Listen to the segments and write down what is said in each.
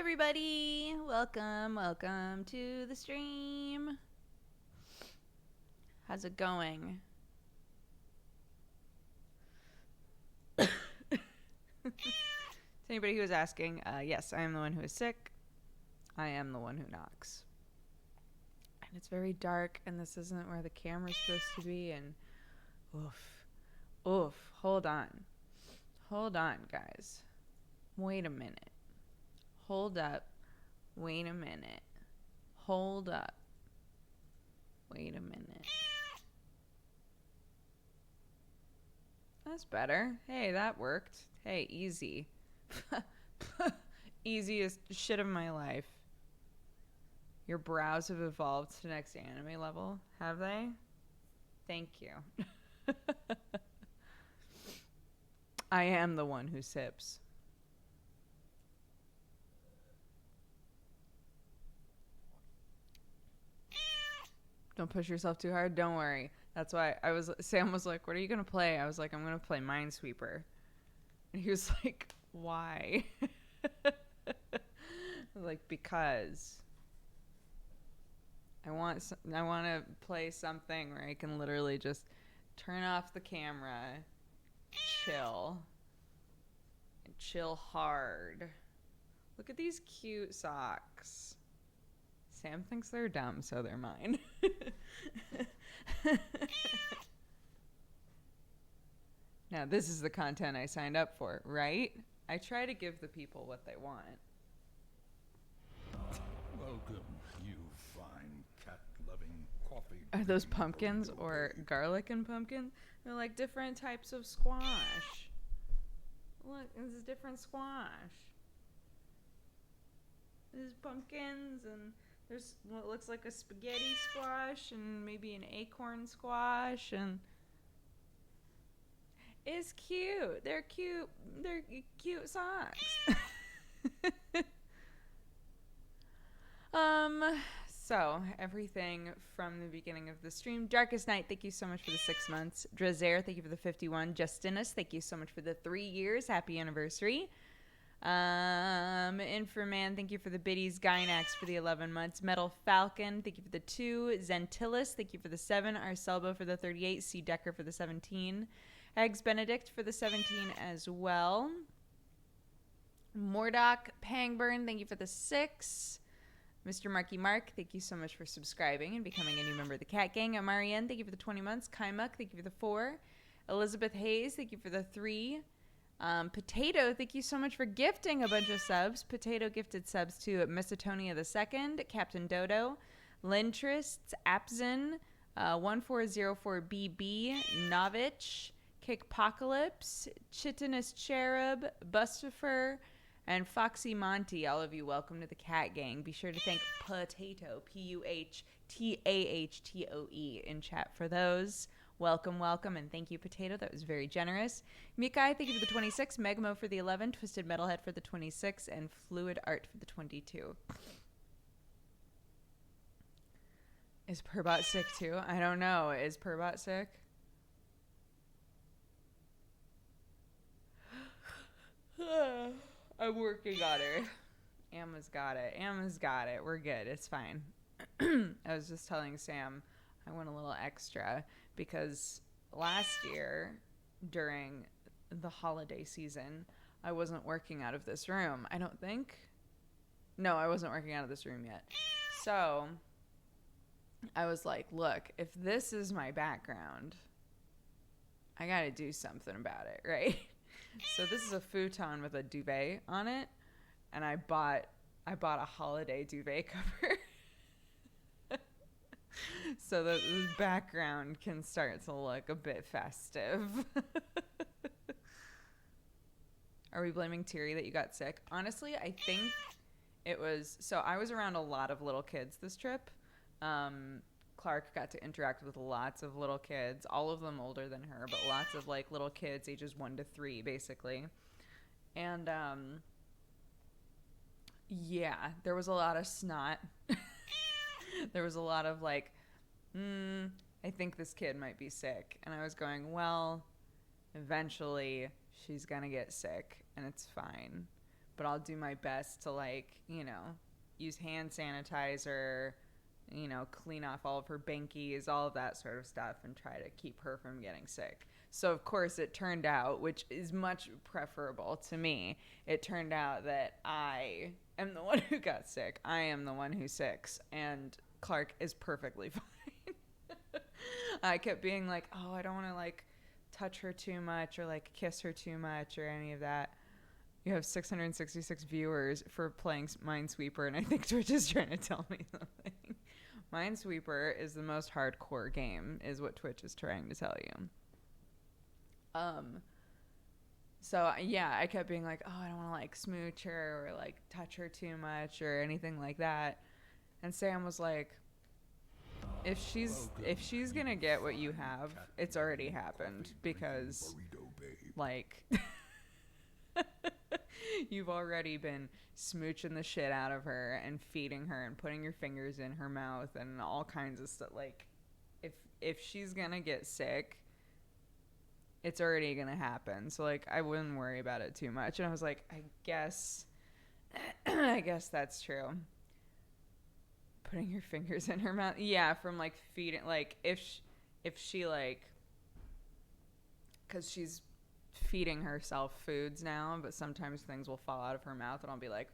everybody. Welcome to the stream. How's it going? To anybody who was asking, yes, I am the one who is sick. I am the one who knocks. And it's very dark, and this isn't where the camera's supposed to be, and oof. Hold on, guys. Wait a minute. Hold up. Wait a minute. Hold up. Wait a minute. That's better. Hey, that worked. Hey, easy. Easiest shit of my life. Your brows have evolved to next anime level, have they? Thank you. I am the one who sips. Don't push yourself too hard. Don't worry. That's why Sam was like, what are you going to play? I was like, I'm going to play Minesweeper. And he was like, why? I was like, because I want to play something where I can literally just turn off the camera, chill hard. Look at these cute socks. Sam thinks they're dumb, so they're mine. Now, this is the content I signed up for, right? I try to give the people what they want. Welcome, you fine cat-loving coffee. Are those pumpkins or garlic and pumpkin? They're like different types of squash. Look, this is different squash. There's pumpkins, and there's what looks like a spaghetti squash, and maybe an acorn squash, and it's cute. They're cute. They're cute socks. So everything from the beginning of the stream. Darkest Night, thank you so much for the 6 months. Drazair, thank you for the 51. Justinus, thank you so much for the 3 years. Happy anniversary. Informan, thank you for the biddies. Gynax for the 11 months. Metal Falcon, thank you for the 2. Zentillis, thank you for the 7. Arselbo for the 38. C. Decker for the 17. Eggs Benedict for the 17 as well. Mordock Pangburn, thank you for the 6. Mr. Marky Mark, thank you so much for subscribing and becoming a new member of the Cat Gang. Amarian, thank you for the 20 months. Kaimuk, thank you for the 4. Elizabeth Hayes, thank you for the 3. Potato, thank you so much for gifting a bunch of subs. Potato gifted subs to Misatonia II, Captain Dodo, Lintris, Apzin, 1404BB, Novich, Cakepocalypse, Chitinous Cherub, Bustifer, and Foxy Monty. All of you, welcome to the Cat Gang. Be sure to thank Potato, Puhtahoe, in chat for those. Welcome, and thank you, Potato. That was very generous. Mikai, thank you for the 26. Megamo for the 11. Twisted Metalhead for the 26. And Fluid Art for the 22. Is Purbot sick too? I don't know. Is Purbot sick? I'm working on her. Emma's got it. We're good. It's fine. I was just telling Sam I want a little extra because last year during the holiday season, I wasn't working out of this room. I don't think. No, I wasn't working out of this room yet. So I was like, look, if this is my background, I got to do something about it, right? So this is a futon with a duvet on it, and I bought a holiday duvet cover so that the background can start to look a bit festive. Are we blaming Terry that you got sick? Honestly, I think it was... So I was around a lot of little kids this trip. Clark got to interact with lots of little kids, all of them older than her, but lots of like little kids ages 1 to 3 basically. And yeah, there was a lot of snot. There was a lot of like, I think this kid might be sick. And I was going, well, eventually she's gonna get sick and it's fine. but I'll do my best to, like, use hand sanitizer, clean off all of her binkies, all of that sort of stuff, and try to keep her from getting sick. So, of course, it turned out, which is much preferable to me, it turned out that I am the one who got sick. I am the one who's sick, and Clark is perfectly fine. I kept being like, oh, I don't want to, like, touch her too much or, like, kiss her too much or any of that. You have 666 viewers for playing Minesweeper, and I think Twitch is trying to tell me something. Minesweeper is the most hardcore game, is what Twitch is trying to tell you. So yeah, I kept being like, oh, I don't want to, like, smooch her or, like, touch her too much or anything like that. And Sam was like, if she's gonna get what you have, it's already happened, because, like, you've already been smooching the shit out of her and feeding her and putting your fingers in her mouth and all kinds of stuff. Like, if she's gonna get sick, it's already gonna happen. So, like, I wouldn't worry about it too much. And I was like, I guess that's true. Putting your fingers in her mouth, yeah, from, like, feeding, like, if she like, because she's feeding herself foods now, but sometimes things will fall out of her mouth, and I'll be like,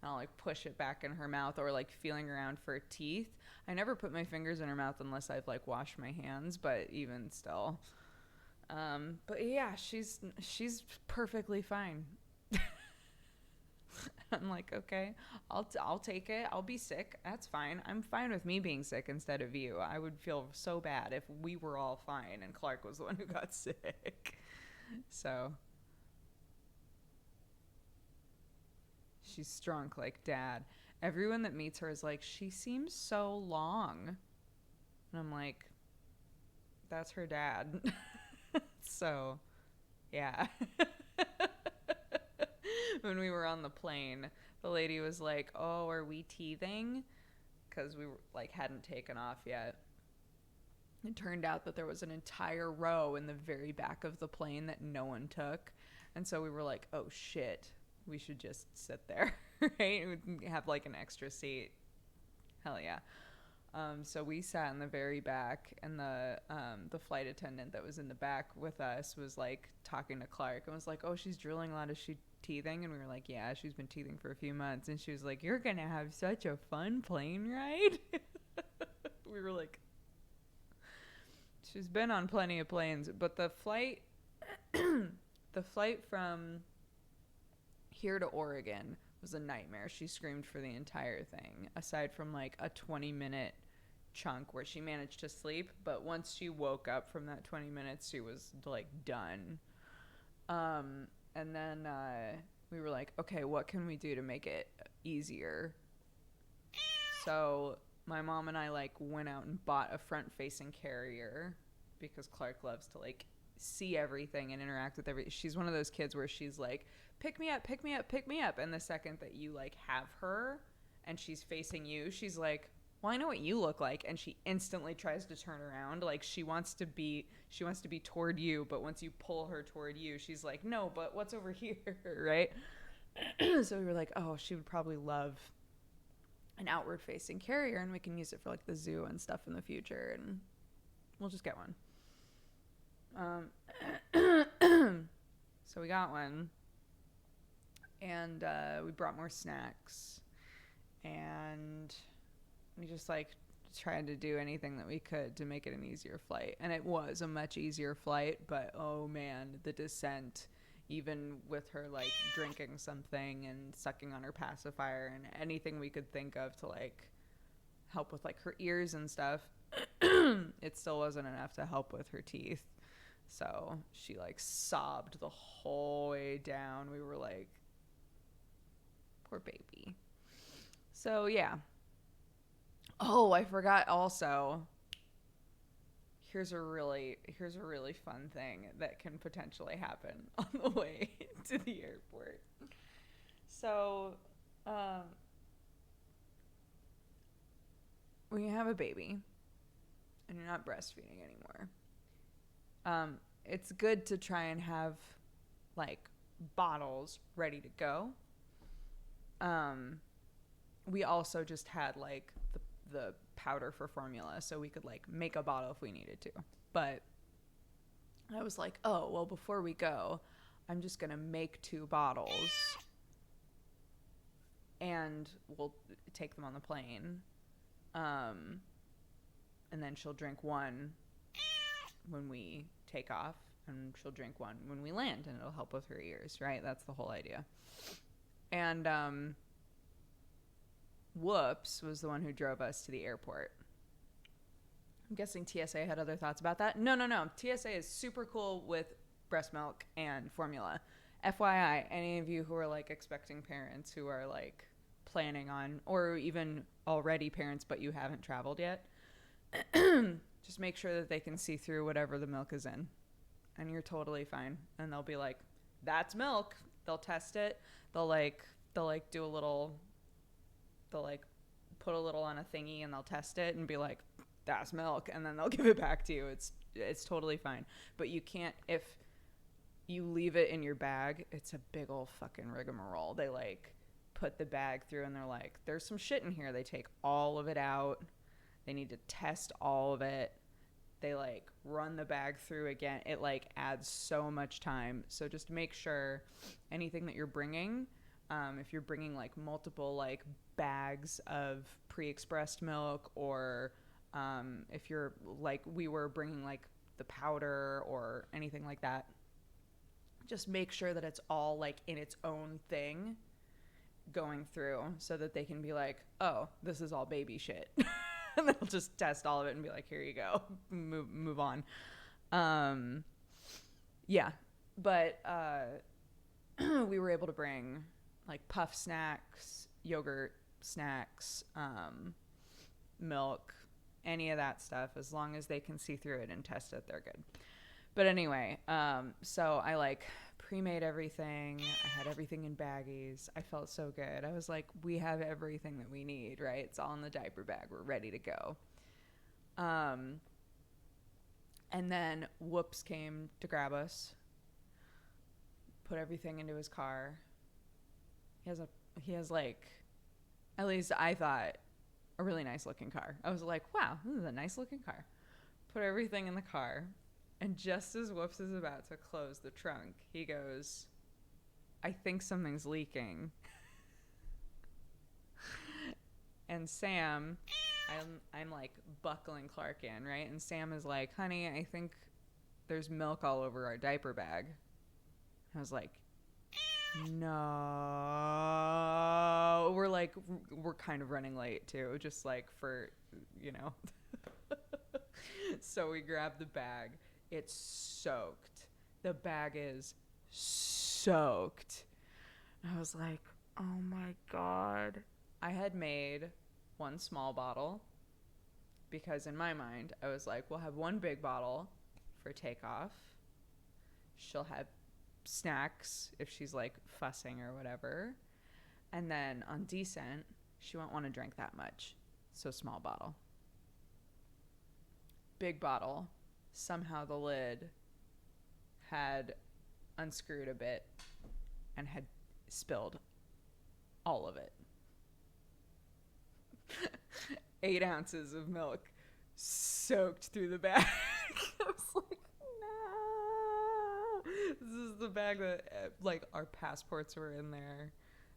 I'll, like, push it back in her mouth, or, like, feeling around for teeth. I never put my fingers in her mouth unless I've, like, washed my hands, but even still. But yeah, she's perfectly fine. I'm like, okay, I'll take it. I'll be sick. That's fine. I'm fine with me being sick instead of you. I would feel so bad if we were all fine and Clark was the one who got sick. So she's strong like Dad. Everyone that meets her is like, she seems so long. And I'm like, that's her dad. So, yeah. When we were on the plane, the lady was like, oh, are we teething? Because we like hadn't taken off yet. It turned out that there was an entire row in the very back of the plane that no one took. And so we were like, oh, shit. We should just sit there, right? We have, like, an extra seat. Hell yeah. So we sat in the very back, and the flight attendant that was in the back with us was, like, talking to Clark and was like, oh, she's drooling a lot. Is she teething? And we were like, yeah, she's been teething for a few months. And she was like, you're going to have such a fun plane ride. We were like, she's been on plenty of planes, but the flight from here to Oregon was a nightmare. She screamed for the entire thing, aside from, like, a 20-minute chunk where she managed to sleep. But once she woke up from that 20 minutes, she was, like, done. And then we were like, okay, what can we do to make it easier? So my mom and I, like, went out and bought a front-facing carrier because Clark loves to, like, see everything and interact with everything. She's one of those kids where she's like, pick me up, pick me up, pick me up. And the second that you, like, have her and she's facing you, she's like, well, I know what you look like. And she instantly tries to turn around. Like, she wants to be toward you. But once you pull her toward you, she's like, no, but what's over here? Right. So we were like, oh, she would probably love an outward facing carrier, and we can use it for, like, the zoo and stuff in the future. And we'll just get one. So we got one, and we brought more snacks, and we just, like, tried to do anything that we could to make it an easier flight. And it was a much easier flight, but oh man, the descent, even with her, like, drinking something and sucking on her pacifier and anything we could think of to, like, help with, like, her ears and stuff, it still wasn't enough to help with her teeth. So she, like, sobbed the whole way down. We were like, poor baby. So yeah. Oh, I forgot also. Here's a really fun thing that can potentially happen on the way to the airport. So, when you have a baby and you're not breastfeeding anymore, it's good to try and have, like, bottles ready to go we also just had like the powder for formula, so we could like make a bottle if we needed to. But I was like, oh, well, before we go, I'm just going to make 2 bottles and we'll take them on the plane. And then she'll drink one when we take off, and she'll drink one when we land, and it'll help with her ears, right? That's the whole idea. And Whoops was the one who drove us to the airport. I'm guessing TSA had other thoughts about that. No. TSA is super cool with breast milk and formula. FYI, any of you who are like expecting parents who are like planning on, or even already parents but you haven't traveled yet, just make sure that they can see through whatever the milk is in, and you're totally fine. And they'll be like, that's milk. They'll test it. They'll do a little, they'll like put a little on a thingy and they'll test it and be like, that's milk, and then they'll give it back to you. It's totally fine. But you can't, if you leave it in your bag, it's a big old fucking rigmarole. They like put the bag through and they're like, there's some shit in here. They take all of it out. They need to test all of it. They like run the bag through again. It like adds so much time. So just make sure anything that you're bringing, if you're bringing like multiple like bags of pre-expressed milk, or if you're like we were bringing like the powder or anything like that, just make sure that it's all like in its own thing going through, so that they can be like, oh, this is all baby shit. And they'll just test all of it and be like, here you go, move on. Yeah, but we were able to bring like puff snacks, yogurt snacks, milk, any of that stuff. As long as they can see through it and test it, they're good. But anyway, so I like pre-made everything. I had everything in baggies. I felt so good. I was like, we have everything that we need, right? It's all in the diaper bag. We're ready to go. And then Whoops came to grab us, put everything into his car. He has like, at least I thought, a really nice looking car. I was like, wow, this is a nice looking car. Put everything in the car. And just as Whoops is about to close the trunk, he goes, I think something's leaking. And Sam, I'm like buckling Clark in, right? And Sam is like, honey, I think there's milk all over our diaper bag. I was like, no. We're kind of running late too, just like for, you know. So we grab the bag. It's soaked. The bag is soaked. I was like, oh my God. I had made one small bottle because in my mind, I was like, we'll have one big bottle for takeoff. She'll have snacks if she's like fussing or whatever. And then on descent, she won't want to drink that much. So small bottle. Big bottle. Somehow the lid had unscrewed a bit and had spilled all of it. 8 ounces of milk soaked through the bag. I was like, no. This is the bag that, like, our passports were in there.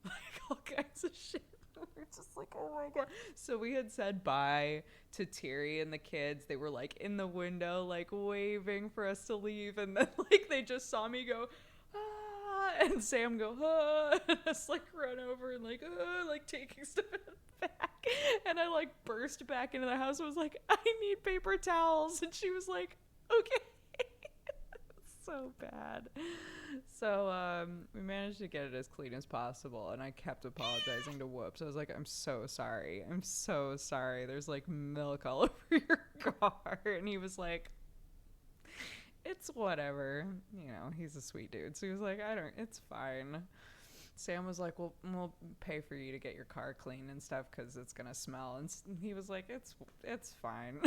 Like, all kinds of shit. We're just like, oh my God. So we had said bye to Terry and the kids. They were like in the window, like waving for us to leave. And then like they just saw me go, ah, and Sam go, ah, and us like run over and like, ah, like taking stuff back. And I like burst back into the house and was like, I need paper towels. And she was like, okay. So bad. So we managed to get it as clean as possible, and I kept apologizing to Whoops. I was like, I'm so sorry. There's like milk all over your car. And he was like, it's whatever. You know, he's a sweet dude. So he was like, it's fine. Sam was like, well, we'll pay for you to get your car clean and stuff because it's going to smell. And he was like, it's fine.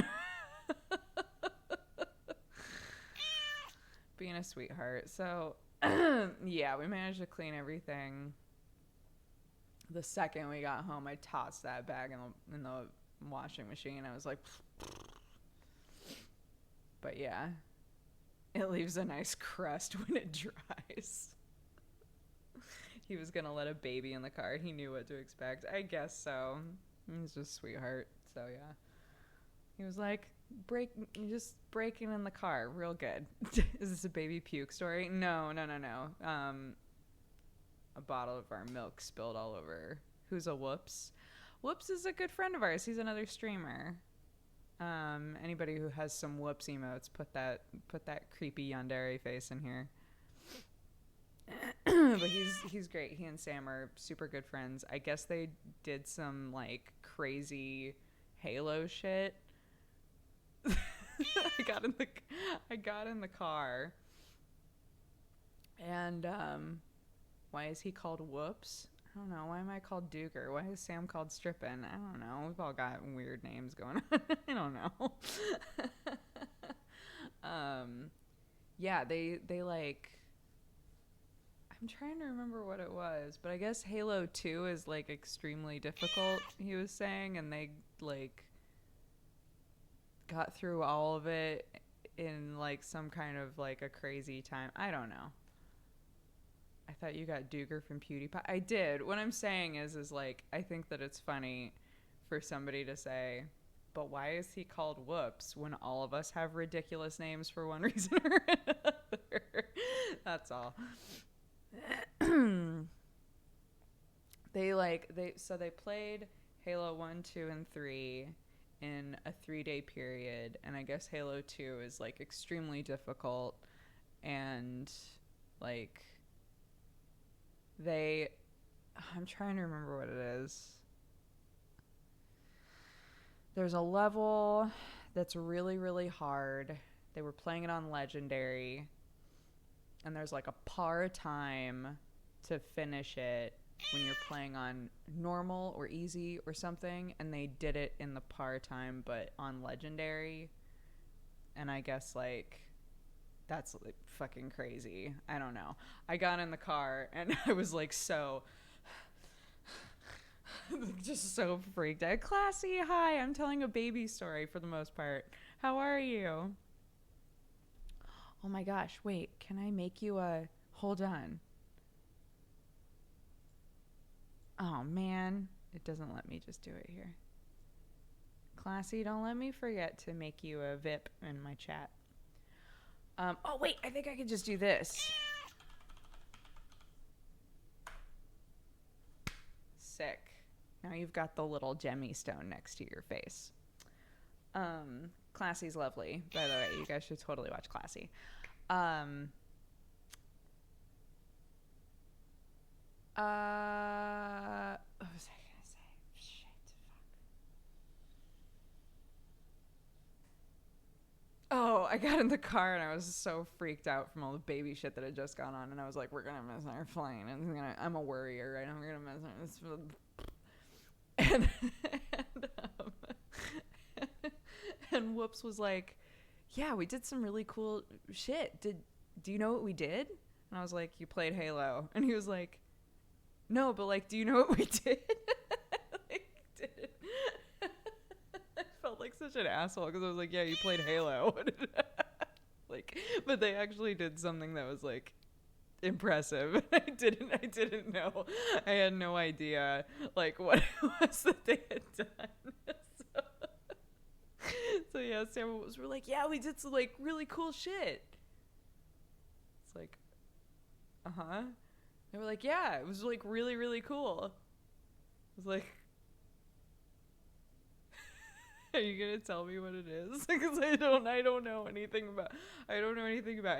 Being a sweetheart. So yeah, we managed to clean everything. The second we got home, I tossed that bag in the washing machine. I was like, but yeah, it leaves a nice crust when it dries. He was gonna let a baby in the car. He knew what to expect. I guess so. He's just a sweetheart. So yeah, he was like, just breaking in the car, real good. Is this a baby puke story? No. A bottle of our milk spilled all over. Who's a Whoops? Whoops is a good friend of ours. He's another streamer. Anybody who has some Whoops emotes, put that creepy yandere face in here. But he's great. He and Sam are super good friends. I guess they did some like crazy Halo shit. I got in the car, and why is he called Whoops? I don't know. Why am I called Duger? Why is Sam called Strippin'? I don't know. We've all got weird names going on. I don't know. Yeah, they like. I'm trying to remember what it was, but I guess Halo 2 is like extremely difficult, he was saying, and they like got through all of it in like some kind of like a crazy time. I don't know. I thought you got Duger from PewDiePie. I did. What I'm saying is like, I think that it's funny for somebody to say, but why is he called Whoops when all of us have ridiculous names for one reason or another? That's all. They played Halo 1, 2, and 3 in a 3-day period, and I guess Halo 2 is like extremely difficult, and like I'm trying to remember what it is. There's a level that's really, really hard. They were playing it on Legendary, and there's like a par time to finish it when you're playing on normal or easy or something, and they did it in the par time but on Legendary, and I guess like that's like fucking crazy. I don't know. I got in the car and I was like just so freaked out. Classy, hi, I'm telling a baby story for the most part. How are you? Oh my gosh, wait, can I make you a... Hold on. Oh man, it doesn't let me just do it here. Classy, don't let me forget to make you a VIP in my chat. Oh wait, I think I could just do this. Sick. Now you've got the little gemmy stone next to your face. Classy's lovely, by the way. You guys should totally watch Classy. What was I gonna say? Shit, fuck. Oh, I got in the car and I was so freaked out from all the baby shit that had just gone on, and I was like, we're gonna miss our flight. I'm a worrier, right? We're gonna miss our... And, and Whoops was like, yeah, we did some really cool shit. Do you know what we did? And I was like, you played Halo. And he was like, no, but like, do you know what we did? Like, did it? I felt like such an asshole because I was like, yeah, you played Halo. Like, but they actually did something that was like impressive. I didn't know. I had no idea like what it was that they had done. So yeah, Sam was like, yeah, we did some like really cool shit. It's like, uh-huh. They were like, yeah, it was like really, really cool. I was like, are you gonna tell me what it is? Because I don't know anything about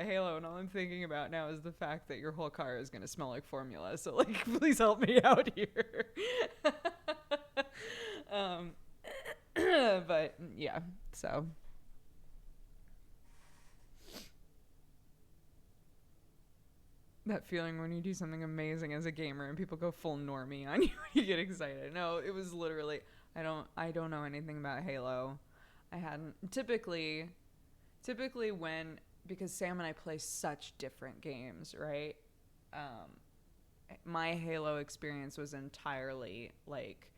Halo, and all I'm thinking about now is the fact that your whole car is gonna smell like formula. So like, please help me out here. But yeah, so that feeling when you do something amazing as a gamer and people go full normie on you, you get excited. No, it was literally, I don't know anything about Halo. I hadn't typically when, because Sam and I play such different games, right? my Halo experience was entirely like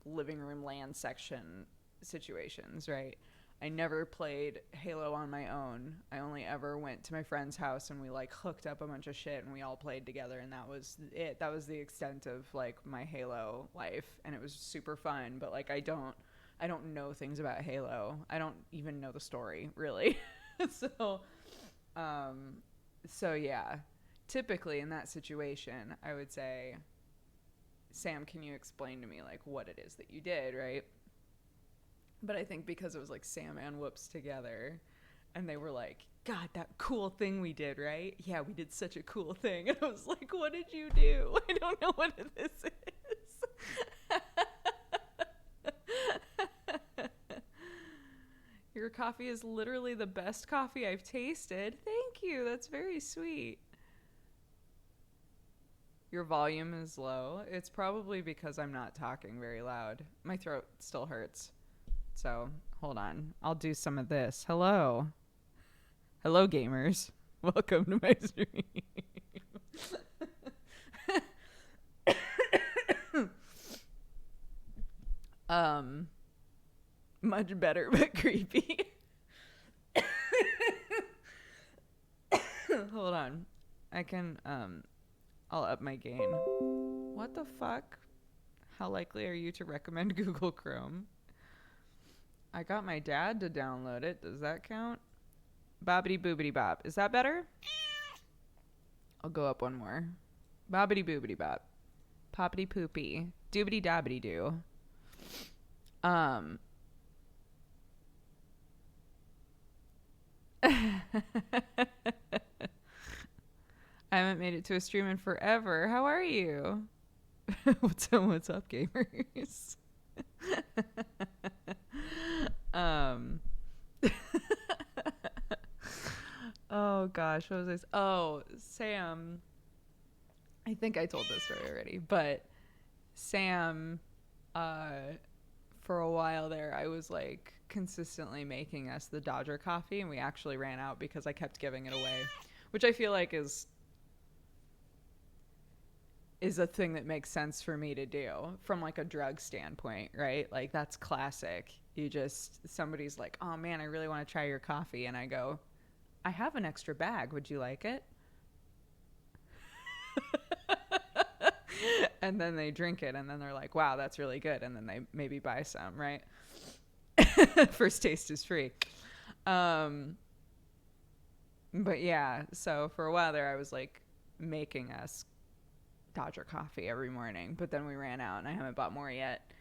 living room LAN section situations, right? I never played Halo on my own. I only ever went to my friend's house and we like hooked up a bunch of shit and we all played together, and that was it. That was the extent of like my Halo life, and it was super fun, but like I don't know things about Halo. I don't even know the story, really. so so yeah. Typically in that situation, I would say, Sam, can you explain to me like what it is that you did, right? But I think because it was like Sam and Whoops together, and they were like, God, that cool thing we did, right? Yeah, we did such a cool thing. And I was like, what did you do? I don't know what this is. Your coffee is literally the best coffee I've tasted. Thank you. That's very sweet. Your volume is low. It's probably because I'm not talking very loud. My throat still hurts. So, hold on. I'll do some of this. Hello. Hello, gamers. Welcome to my stream. Much better, but creepy. Hold on. I'll up my gain. What the fuck? How likely are you to recommend Google Chrome? I got my dad to download it. Does that count? Bobbity boobity bop. Is that better? I'll go up one more. Bobbity boobity bop. Poppity poopy. Doobity dobbity doo. I haven't made it to a stream in forever. How are you? What's up, gamers? Oh gosh, what was I? Oh, Sam. I think I told this story already, but Sam, for a while there, I was like consistently making us the Dodger coffee, and we actually ran out because I kept giving it away, which I feel like is a thing that makes sense for me to do from like a drug standpoint, right? Like that's classic. Somebody's like, oh man, I really want to try your coffee. And I go, I have an extra bag. Would you like it? And then they drink it and then they're like, wow, that's really good. And then they maybe buy some, right? First taste is free. But yeah, so for a while there, I was like making us Dodger coffee every morning, but then we ran out and I haven't bought more yet.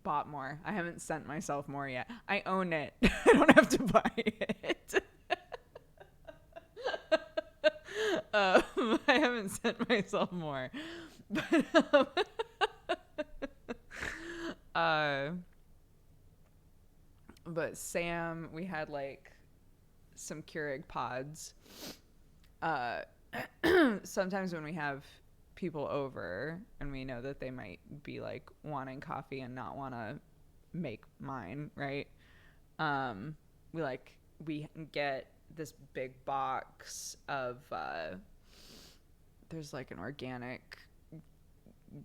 I haven't sent myself more yet. I own it. I don't have to buy it. I haven't sent myself more. But Sam, we had like some Keurig pods. Sometimes when we have people over and we know that they might be like wanting coffee and not want to make mine, right? We get this big box of there's like an organic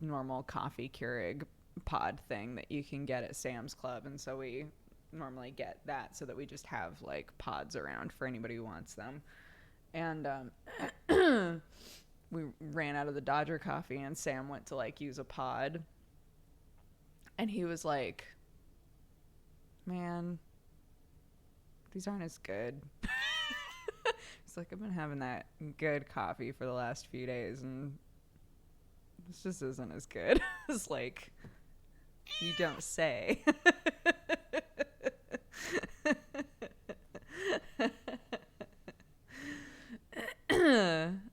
normal coffee Keurig pod thing that you can get at Sam's Club, and so we normally get that so that we just have like pods around for anybody who wants them. And we ran out of the Dodger coffee and Sam went to like use a pod and he was like, man, these aren't as good. He's like, I've been having that good coffee for the last few days and this just isn't as good. It's like, you don't say.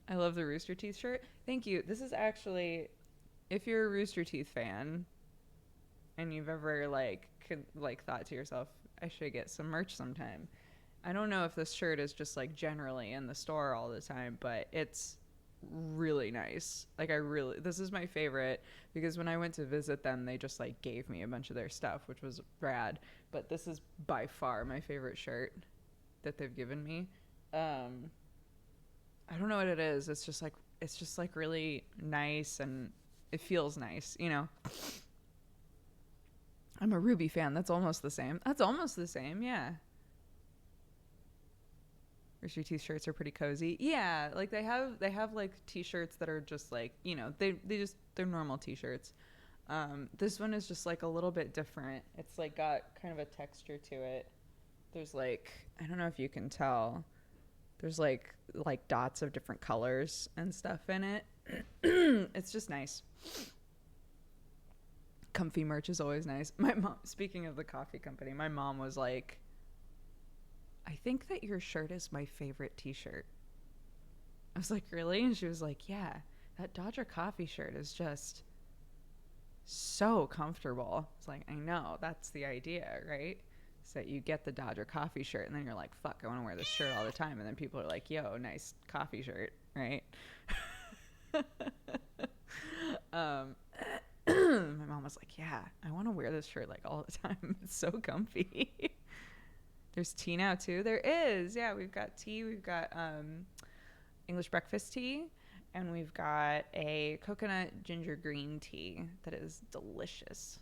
I love the Rooster Teeth shirt. Thank you. This is actually, if you're a Rooster Teeth fan and you've ever thought to yourself, I should get some merch sometime. I don't know if this shirt is just like generally in the store all the time, but it's really nice. This is my favorite because when I went to visit them, they just like gave me a bunch of their stuff, which was rad. But this is by far my favorite shirt that they've given me. I don't know what it is. It's just like it's just like really nice and it feels nice, you know. I'm a Ruby fan. That's almost the same. Yeah. Rooster Teeth shirts are pretty cozy. Yeah, like they have like t-shirts that are just like, you know, they're normal t-shirts. This one is just like a little bit different. It's like got kind of a texture to it. There's like, I don't know if you can tell. There's like dots of different colors and stuff in it. It's just nice. Comfy merch is always nice. My mom, speaking of the coffee company, my mom was like, I think that your shirt is my favorite t-shirt. I was like, really? And she was like, yeah, that Dodger coffee shirt is just so comfortable. It's like, I know, that's the idea, right? So that you get the Dodger coffee shirt and then you're like, fuck, I want to wear this shirt all the time. And then people are like, yo, nice coffee shirt, right? My mom was like, yeah, I want to wear this shirt like all the time. It's so comfy. There's tea now too. There is. Yeah, we've got tea. We've got English breakfast tea. And we've got a coconut ginger green tea that is delicious.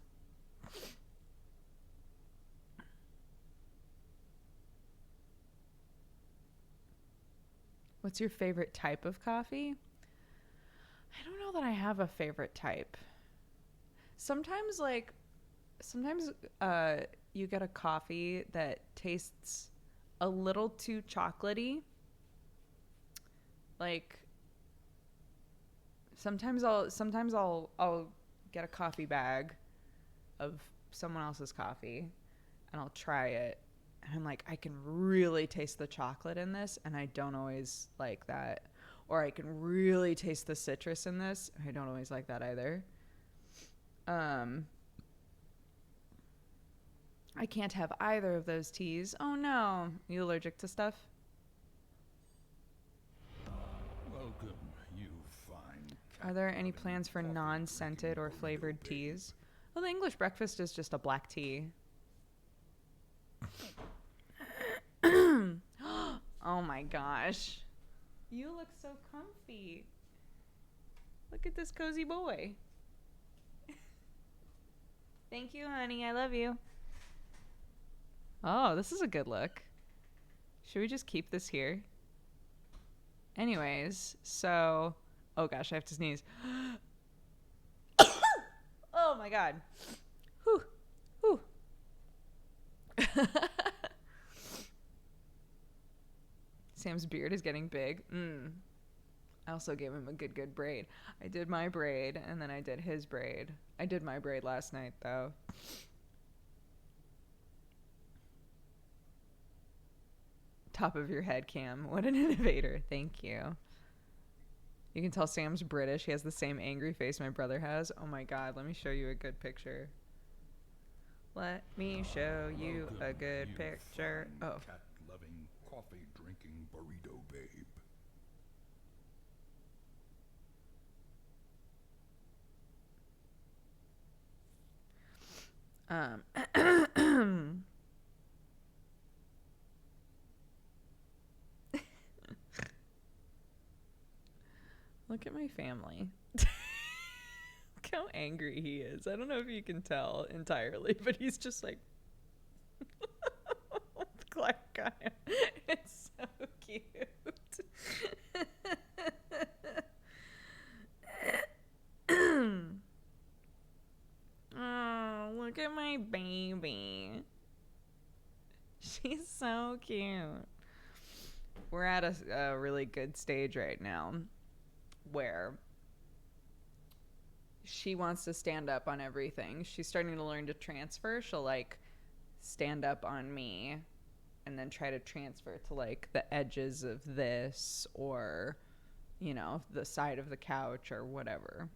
What's your favorite type of coffee? I don't know that I have a favorite type. Sometimes you get a coffee that tastes a little too chocolatey. Like sometimes I'll get a coffee bag of someone else's coffee and I'll try it and I'm like, I can really taste the chocolate in this and I don't always like that. Or I can really taste the citrus in this. I don't always like that either. I can't have either of those teas. Oh no. You allergic to stuff? Welcome, you fine. Are there any plans for non-scented or flavored teas? Well, the English breakfast is just a black tea. Oh my gosh. You look so comfy. Look at this cozy boy. Thank you, honey. I love you. Oh, this is a good look. Should we just keep this here? Anyways, so... Oh gosh, I have to sneeze. Oh my god. Whew. Whew. Sam's beard is getting big. I also gave him a good braid. I did my braid, and then I did his braid. I did my braid last night, though. Top of your head, Cam. What an innovator. Thank you. You can tell Sam's British. He has the same angry face my brother has. Oh my god, let me show you a good picture. Let me show you a good picture. Oh. Cat-loving, coffee-drinking burrito babe. Look at my family. Look how angry he is. I don't know if you can tell entirely, but he's just like Clark on him. It's so cute. Oh, look at my baby. She's so cute. We're at a really good stage right now where she wants to stand up on everything. She's starting to learn to transfer. She'll like stand up on me and then try to transfer to like the edges of this or, you know, the side of the couch or whatever.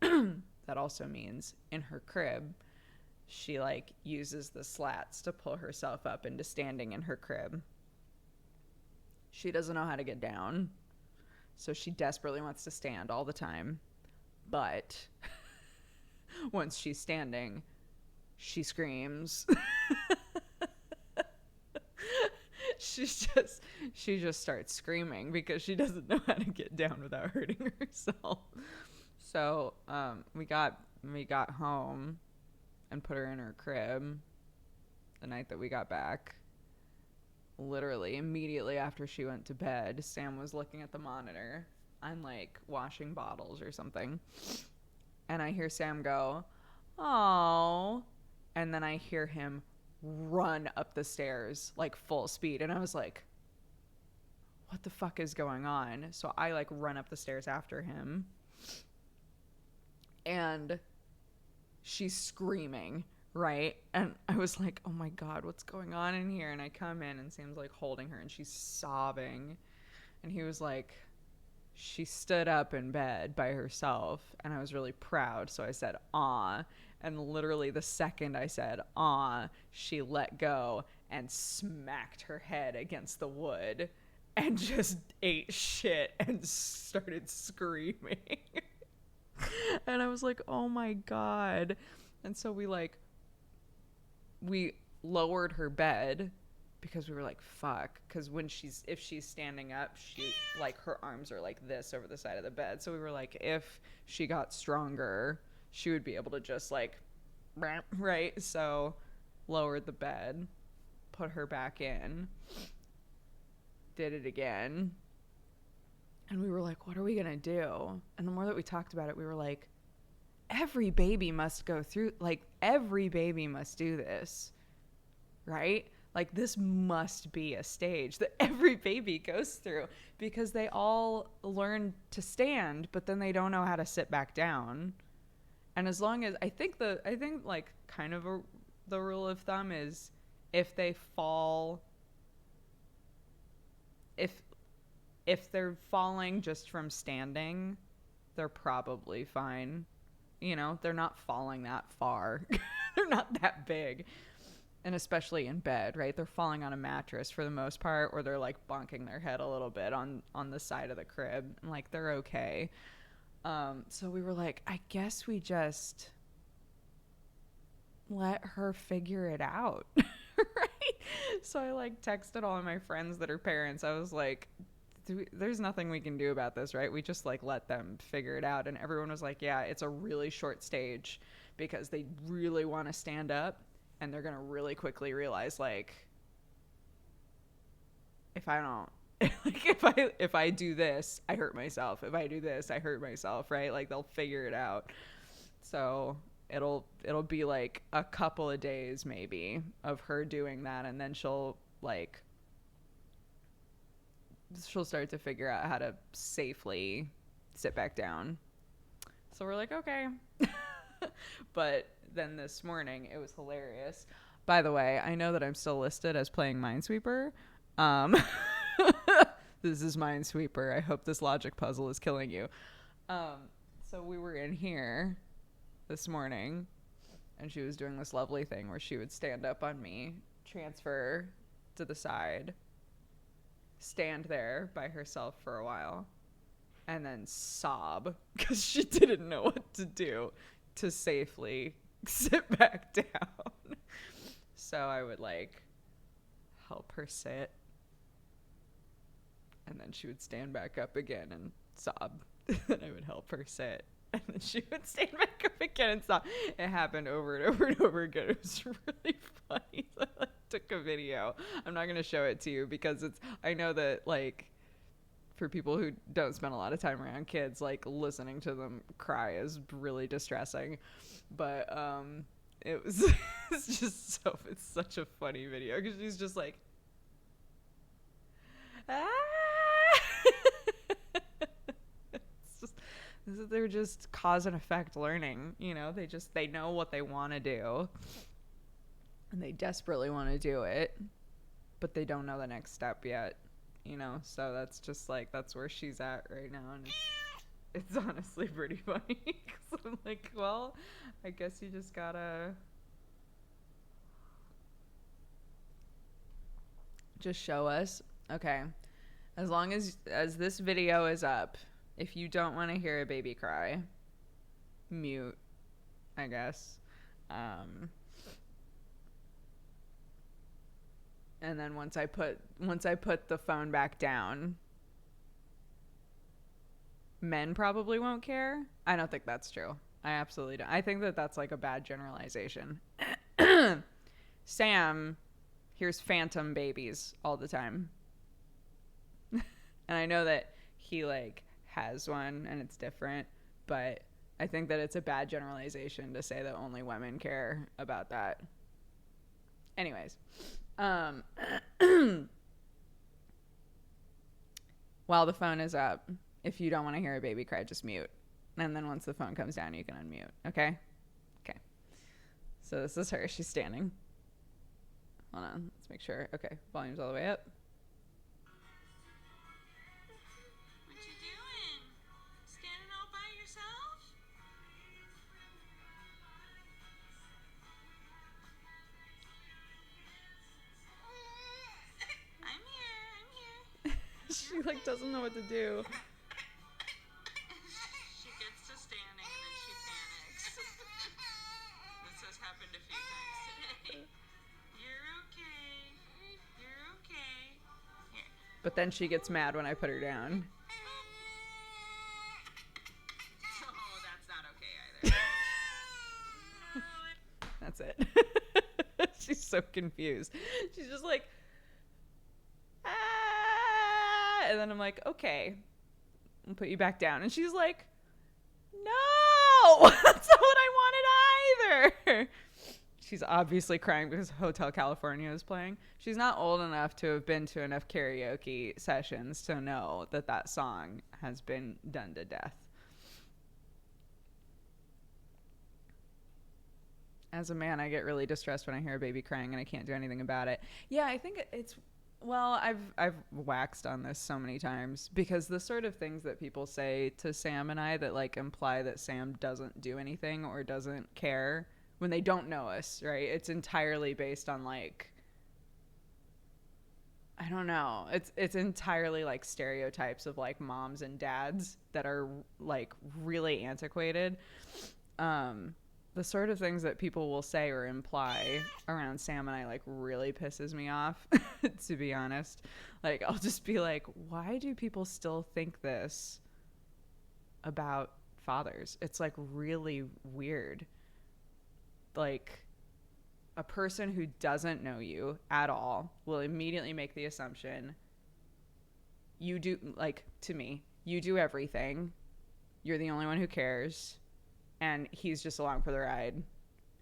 That also means in her crib, she like uses the slats to pull herself up into standing in her crib. She doesn't know how to get down. So she desperately wants to stand all the time. But once she's standing, she screams. she just starts screaming because she doesn't know how to get down without hurting herself. So we got home and put her in her crib the night that we got back. Literally immediately after she went to bed, Sam was looking at the monitor. I'm like washing bottles or something, and I hear Sam go, "Oh," and then I hear him run up the stairs like full speed, and I was like, what the fuck is going on? So I like run up the stairs after him, and she's screaming, right? And I was like, oh my God, what's going on in here? And I come in and Sam's like holding her and she's sobbing, and he was like, she stood up in bed by herself. And I was really proud, so I said, "Aw." And literally the second I said, "Aw," she let go and smacked her head against the wood and just ate shit and started screaming. And I was like, oh my God. And so we lowered her bed because we were like, fuck. Because if she's standing up, she, like, her arms are like this over the side of the bed. So we were like, if she got stronger, she would be able to just like, right? So lowered the bed, put her back in, did it again. And we were like, what are we going to do? And the more that we talked about it, we were like, every baby must go through, like, every baby must do this, right? Like, this must be a stage that every baby goes through, because they all learn to stand, but then they don't know how to sit back down. And as long as, I think like kind of the rule of thumb is if they fall, if they're falling just from standing, they're probably fine. You know, they're not falling that far. They're not that big. And especially in bed, right? They're falling on a mattress for the most part, or they're like bonking their head a little bit on the side of the crib. And like, they're okay. So we were like, I guess we just let her figure it out. Right? So I like texted all of my friends that are parents. I was like, there's nothing we can do about this, right? We just like let them figure it out. And everyone was like, yeah, it's a really short stage because they really want to stand up, and they're going to really quickly realize, like, if I don't, like, if I do this, I hurt myself. If I do this, I hurt myself, right? Like, they'll figure it out. So it'll be like a couple of days maybe of her doing that, and then she'll start to figure out how to safely sit back down. So we're like, okay. But then this morning, it was hilarious. By the way, I know that I'm still listed as playing Minesweeper. This is Minesweeper. I hope this logic puzzle is killing you. So we were in here this morning, and she was doing this lovely thing where she would stand up on me, transfer to the side, stand there by herself for a while, and then sob because she didn't know what to do to safely sit back down. So I would like help her sit, and then she would stand back up again and sob. Then I would help her sit, and then she would stand back up again and sob. It happened over and over and over again. It was really funny. So I took a video. I'm not going to show it to you because I know that, like, for people who don't spend a lot of time around kids, like, listening to them cry is really distressing. But it's such a funny video because she's just like, ah. They're just cause and effect learning, you know. They know what they want to do, and they desperately want to do it, but they don't know the next step yet, you know. So that's where she's at right now, and it's honestly pretty funny because I'm like, well, I guess you just gotta just show us. Okay, as long as this video is up, if you don't want to hear a baby cry, mute, I guess. And then once I put the phone back down, men probably won't care. I don't think that's true. I absolutely don't. I think that that's like a bad generalization. Sam hears phantom babies all the time. And I know that he like has one and it's different, but I think that it's a bad generalization to say that only women care about that. Anyways, while the phone is up, if you don't want to hear a baby cry, just mute. And then once the phone comes down, you can unmute. Okay? Okay. So this is her. She's standing. Hold on. Let's make sure. Okay. Volume's all the way up. What you doing? Standing all by yourself? I'm here. She like doesn't know what to do. She gets to standing and then she panics. This has happened a few times today. You're okay. You're okay. Here. But then she gets mad when I put her down. Oh, that's not okay either. That's it. She's so confused. She's just like, ah. And then I'm like, okay, I'll put you back down. And she's like, no, that's not what I wanted either. She's obviously crying because Hotel California is playing. She's not old enough to have been to enough karaoke sessions to know that that song has been done to death. As a man, I get really distressed when I hear a baby crying and I can't do anything about it. Yeah, I think it's, well, I've waxed on this so many times because the sort of things that people say to Sam and I that like imply that Sam doesn't do anything or doesn't care when they don't know us, right? It's entirely based on like, I don't know. It's entirely like stereotypes of like moms and dads that are like really antiquated. The sort of things that people will say or imply around Sam and I like really pisses me off, to be honest. Like, I'll just be like, why do people still think this about fathers? It's like really weird. Like, a person who doesn't know you at all will immediately make the assumption you do, like, to me, you do everything. You're the only one who cares. And he's just along for the ride,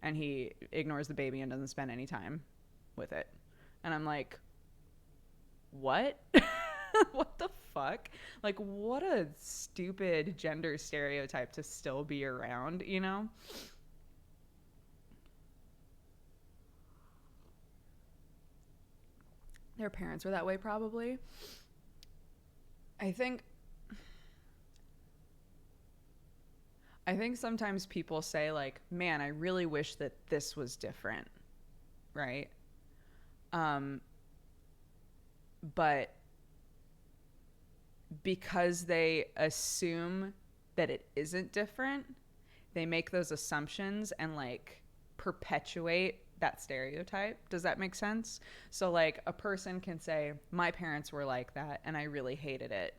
and he ignores the baby and doesn't spend any time with it. And I'm like, what? What the fuck? Like, what a stupid gender stereotype to still be around, you know? Their parents were that way, probably. I think sometimes people say like, man, I really wish that this was different, right? But because they assume that it isn't different, they make those assumptions and like perpetuate that stereotype. Does that make sense? So like a person can say, my parents were like that and I really hated it.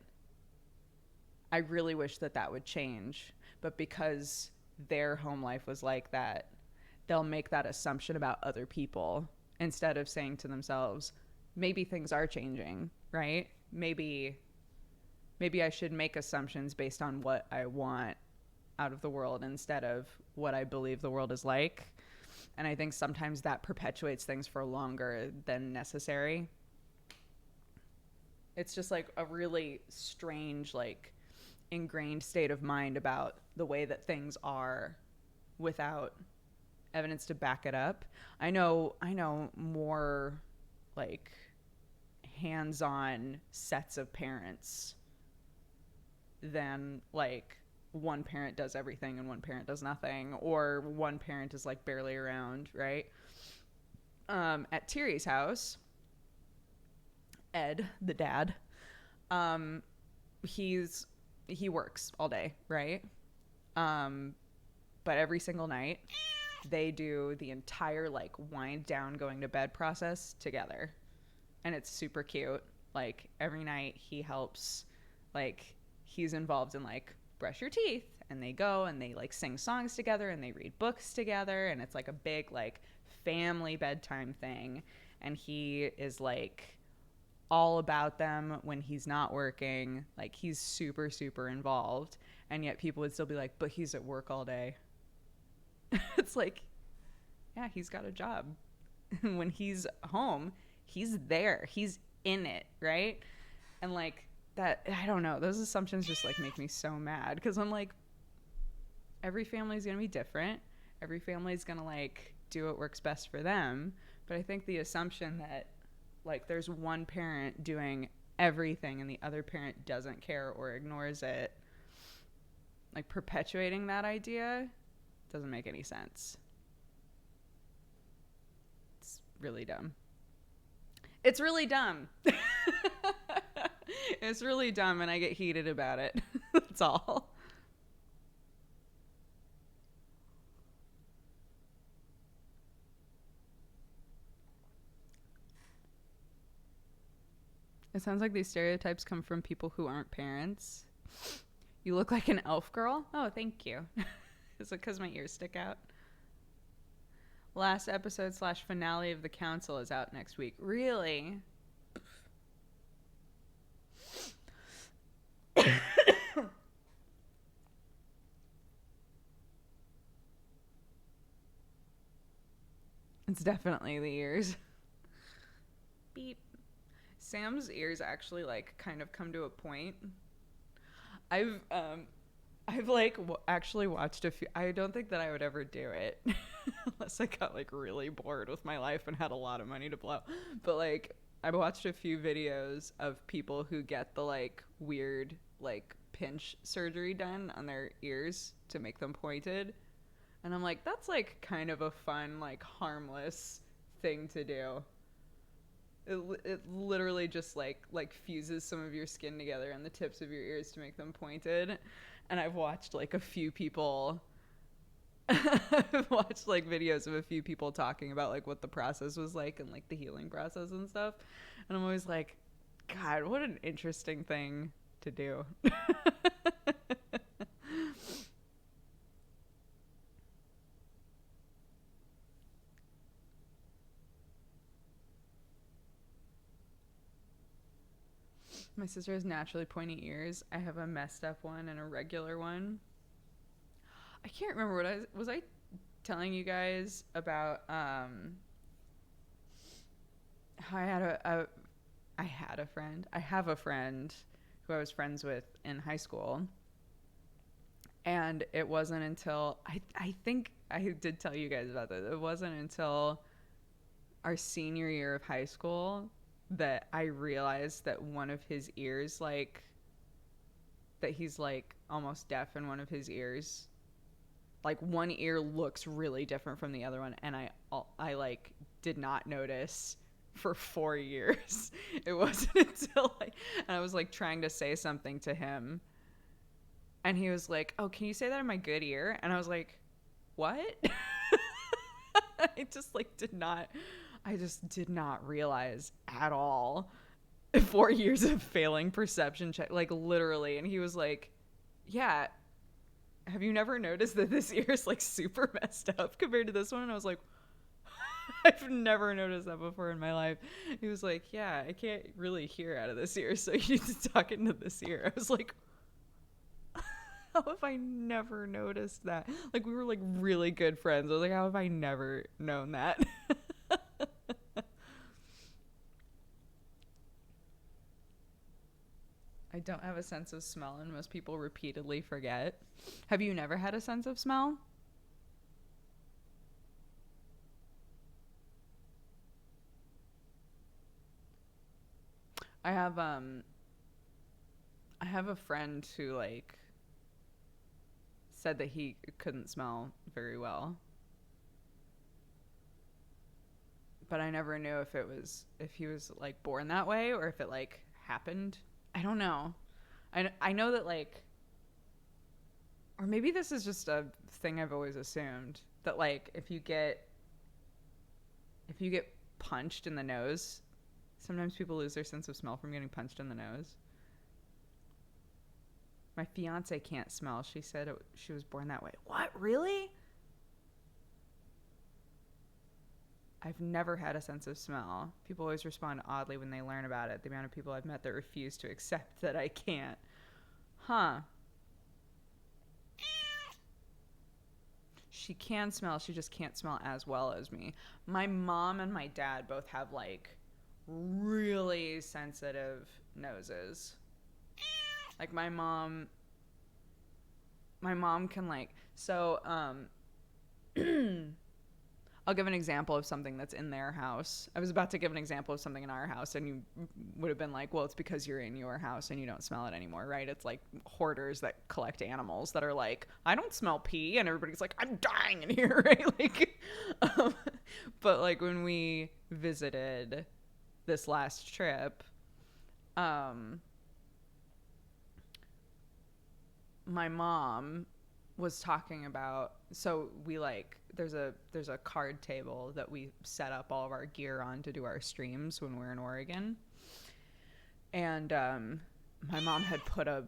I really wish that that would change. But because their home life was like that, they'll make that assumption about other people instead of saying to themselves, maybe things are changing, right? Maybe I should make assumptions based on what I want out of the world instead of what I believe the world is like. And I think sometimes that perpetuates things for longer than necessary. It's just like a really strange, like, ingrained state of mind about the way that things are without evidence to back it up. I know more like hands-on sets of parents than like one parent does everything and one parent does nothing, or one parent is like barely around, right? At Tiri's house, Ed, the dad, he works all day, right? But every single night they do the entire like wind down going to bed process together. and it's super cute. Like every night he helps, like he's involved in like brush your teeth, and they go and they like sing songs together and they read books together, and it's like a big like family bedtime thing. And he is like all about them when he's not working. Like he's super super involved, and yet people would still be like, but he's at work all day. It's like, yeah, he's got a job. When he's home, he's there, he's in it, right? And like that, I don't know, those assumptions just like make me so mad, because I'm like, every family's gonna be different, every family's gonna like do what works best for them. But I think the assumption that like there's one parent doing everything and the other parent doesn't care or ignores it, like perpetuating that idea doesn't make any sense. It's really dumb. It's really dumb. It's really dumb, and I get heated about it. That's all. It sounds like these stereotypes come from people who aren't parents. You look like an elf girl. Oh, thank you. Is it because my ears stick out? Last episode / finale of The Council is out next week. Really? It's definitely the ears. Beep. Sam's ears actually like kind of come to a point. I've like actually watched a few. I don't think that I would ever do it unless I got like really bored with my life and had a lot of money to blow. But like I've watched a few videos of people who get the like weird like pinch surgery done on their ears to make them pointed. And I'm like, that's like kind of a fun, like harmless thing to do. It literally just like fuses some of your skin together on the tips of your ears to make them pointed. And I've watched like a few people I've watched like videos of a few people talking about like what the process was like and like the healing process and stuff. And I'm always like, God, what an interesting thing to do. My sister has naturally pointy ears. I have a messed up one and a regular one. I can't remember what I telling you guys about how I have a friend who I was friends with in high school. And it wasn't until I think I did tell you guys about this. It wasn't until our senior year of high school that I realized that one of his ears, like, that he's like almost deaf in one of his ears. Like one ear looks really different from the other one, and I like did not notice for 4 years. It wasn't until I was like trying to say something to him, and he was like, "Oh, can you say that in my good ear?" And I was like, "What?" I just did not realize at all. 4 years of failing perception check, like literally. And he was like, "Yeah, have you never noticed that this ear is like super messed up compared to this one?" And I was like, I've never noticed that before in my life. He was like, "Yeah, I can't really hear out of this ear, so you need to talk into this ear." I was like, how have I never noticed that? Like, we were like really good friends. I was like, how have I never known that? I don't have a sense of smell, and most people repeatedly forget. Have you never had a sense of smell? I have a friend who like said that he couldn't smell very well. But I never knew if he was like born that way or if it like happened. I don't know. I know that like, or maybe this is just a thing I've always assumed, that like if you get punched in the nose Sometimes people lose their sense of smell from getting punched in the nose. My fiance can't smell. She said she was born that way. What? Really? I've never had a sense of smell. People always respond oddly when they learn about it. The amount of people I've met that refuse to accept that I can't. Huh. She can smell. She just can't smell as well as me. My mom and my dad both have like really sensitive noses. Like my mom can like, so I'll give an example of something that's in their house. I was about to give an example of something in our house, and you would have been like, well, it's because you're in your house and you don't smell it anymore, right? It's like hoarders that collect animals that are like, I don't smell pee, and everybody's like, I'm dying in here, right? Like, but like when we visited this last trip, my mom was talking about, so we like, there's a card table that we set up all of our gear on to do our streams when we're in Oregon, and my mom had put a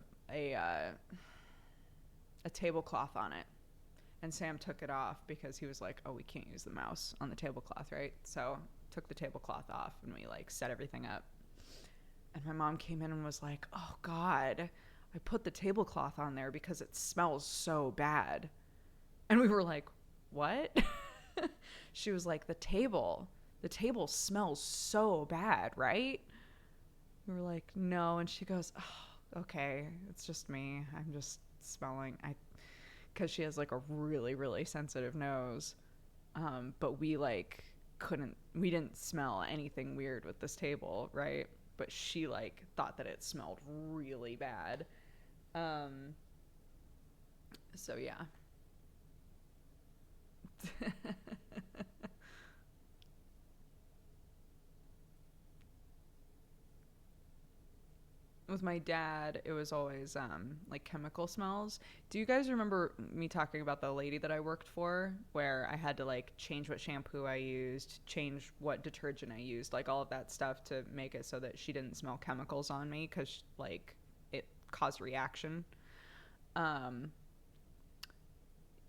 tablecloth on it, and Sam took it off because he was like, oh, we can't use the mouse on the tablecloth, right? So took the tablecloth off and we like set everything up, and my mom came in and was like, oh God, I put the tablecloth on there because it smells so bad. And we were like, what? She was like, the table smells so bad, right? We were like, no. And she goes, oh, okay, it's just me. I'm just smelling. Because she has like a really, really sensitive nose. But we like we didn't smell anything weird with this table, right? But she like thought that it smelled really bad. So yeah. With my dad, it was always like chemical smells. Do you guys remember me talking about the lady that I worked for, where I had to like change what shampoo I used, change what detergent I used, like all of that stuff to make it so that she didn't smell chemicals on me because like it caused reaction.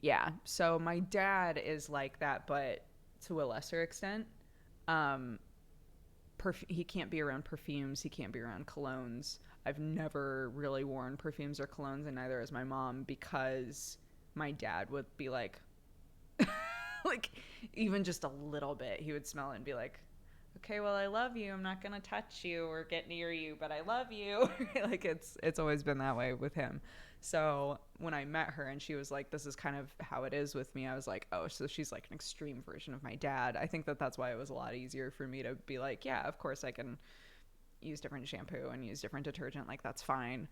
Yeah, so my dad is like that, but to a lesser extent. He can't be around perfumes. He can't be around colognes. I've never really worn perfumes or colognes, and neither has my mom, because my dad would be like, like even just a little bit, he would smell it and be like, okay, well, I love you. I'm not gonna touch you or get near you, but I love you. Like it's always been that way with him. So when I met her and she was like, this is kind of how it is with me, I was like, oh, so she's like an extreme version of my dad. I think that's why it was a lot easier for me to be like, yeah, of course I can use different shampoo and use different detergent. Like, that's fine.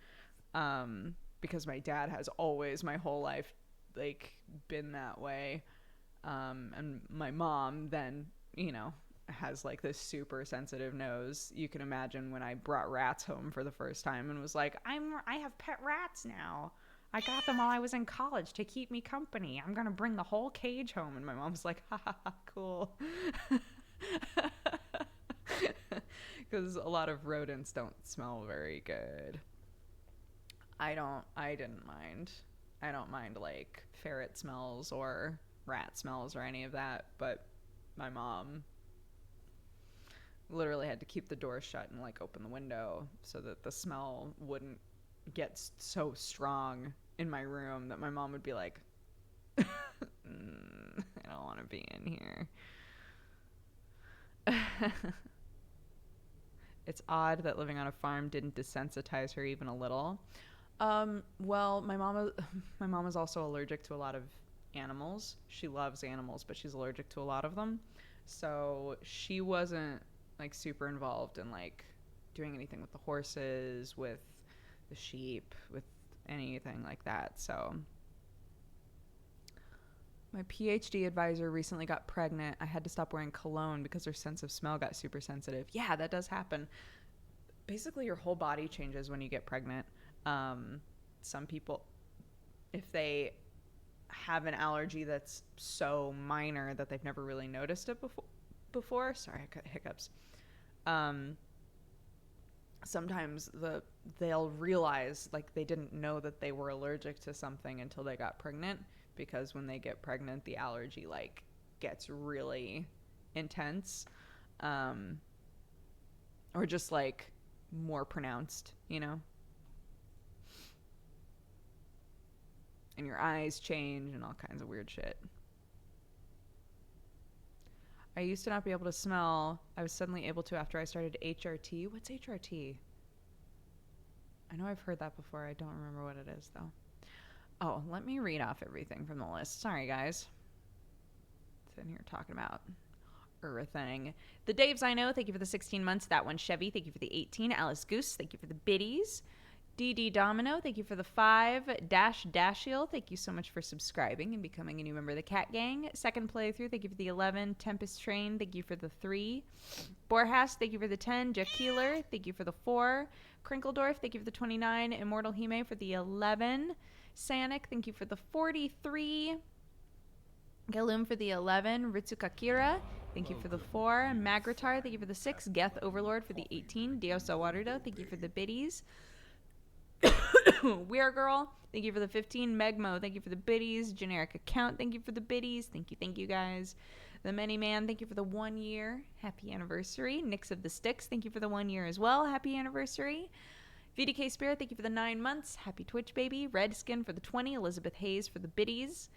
Because my dad has always, my whole life, like, been that way. And my mom then, has like this super sensitive nose. You can imagine when I brought rats home for the first time and was like, I have pet rats now. I got them while I was in college to keep me company. I'm going to bring the whole cage home. And my mom's like, ha ha ha, cool. Because a lot of rodents don't smell very good. I didn't mind. I don't mind like ferret smells or rat smells or any of that. But my mom literally had to keep the door shut and like open the window so that the smell wouldn't get so strong in my room that my mom would be like, I don't want to be in here. It's odd that living on a farm didn't desensitize her even a little. Well, my mom is also allergic to a lot of animals. She loves animals, but she's allergic to a lot of them. So she wasn't like super involved in like doing anything with the horses, with the sheep, with anything like that. So my PhD advisor recently got pregnant. I had to stop wearing cologne because her sense of smell got super sensitive. Yeah, that does happen. Basically, your whole body changes when you get pregnant. Some people, if they have an allergy that's so minor that they've never really noticed it before. Sorry, I got hiccups. sometimes they'll realize like they didn't know that they were allergic to something until they got pregnant, because when they get pregnant the allergy like gets really intense, or just like more pronounced, you know, and your eyes change and all kinds of weird shit. I used to not be able to smell. I was suddenly able to after I started HRT. What's HRT? I know I've heard that before. I don't remember what it is, though. Oh, let me read off everything from the list. Sorry, guys. Sitting here talking about everything. The Daves I know, thank you for the 16 months. That one, Chevy, thank you for the 18. Alice Goose, thank you for the biddies. DD Domino, thank you for the 5. Dashiel, thank you so much for subscribing and becoming a new member of the Cat Gang. Second playthrough, thank you for the 11. Tempest Train, thank you for the 3. Borjas, thank you for the 10. Jack Keeler, thank you for the 4. Krinkledorf, thank you for the 29. Immortal Hime for the 11. Sanic, thank you for the 43. Galum for the 11. Ritsukakira, thank you for the 4. Magritar, thank you for the 6. Geth Overlord for the 18. Diosa Warudo, thank you for the biddies. Weird Girl, thank you for the 15. Megmo, thank you for the biddies. Generic Account, thank you for the biddies. Thank you guys. The Many Man, thank you for the 1 year. Happy anniversary. Nix of the Sticks, thank you for the 1 year as well. Happy anniversary. VDK Spirit, thank you for the 9 months. Happy Twitch baby. Redskin for the 20. Elizabeth Hayes for the biddies.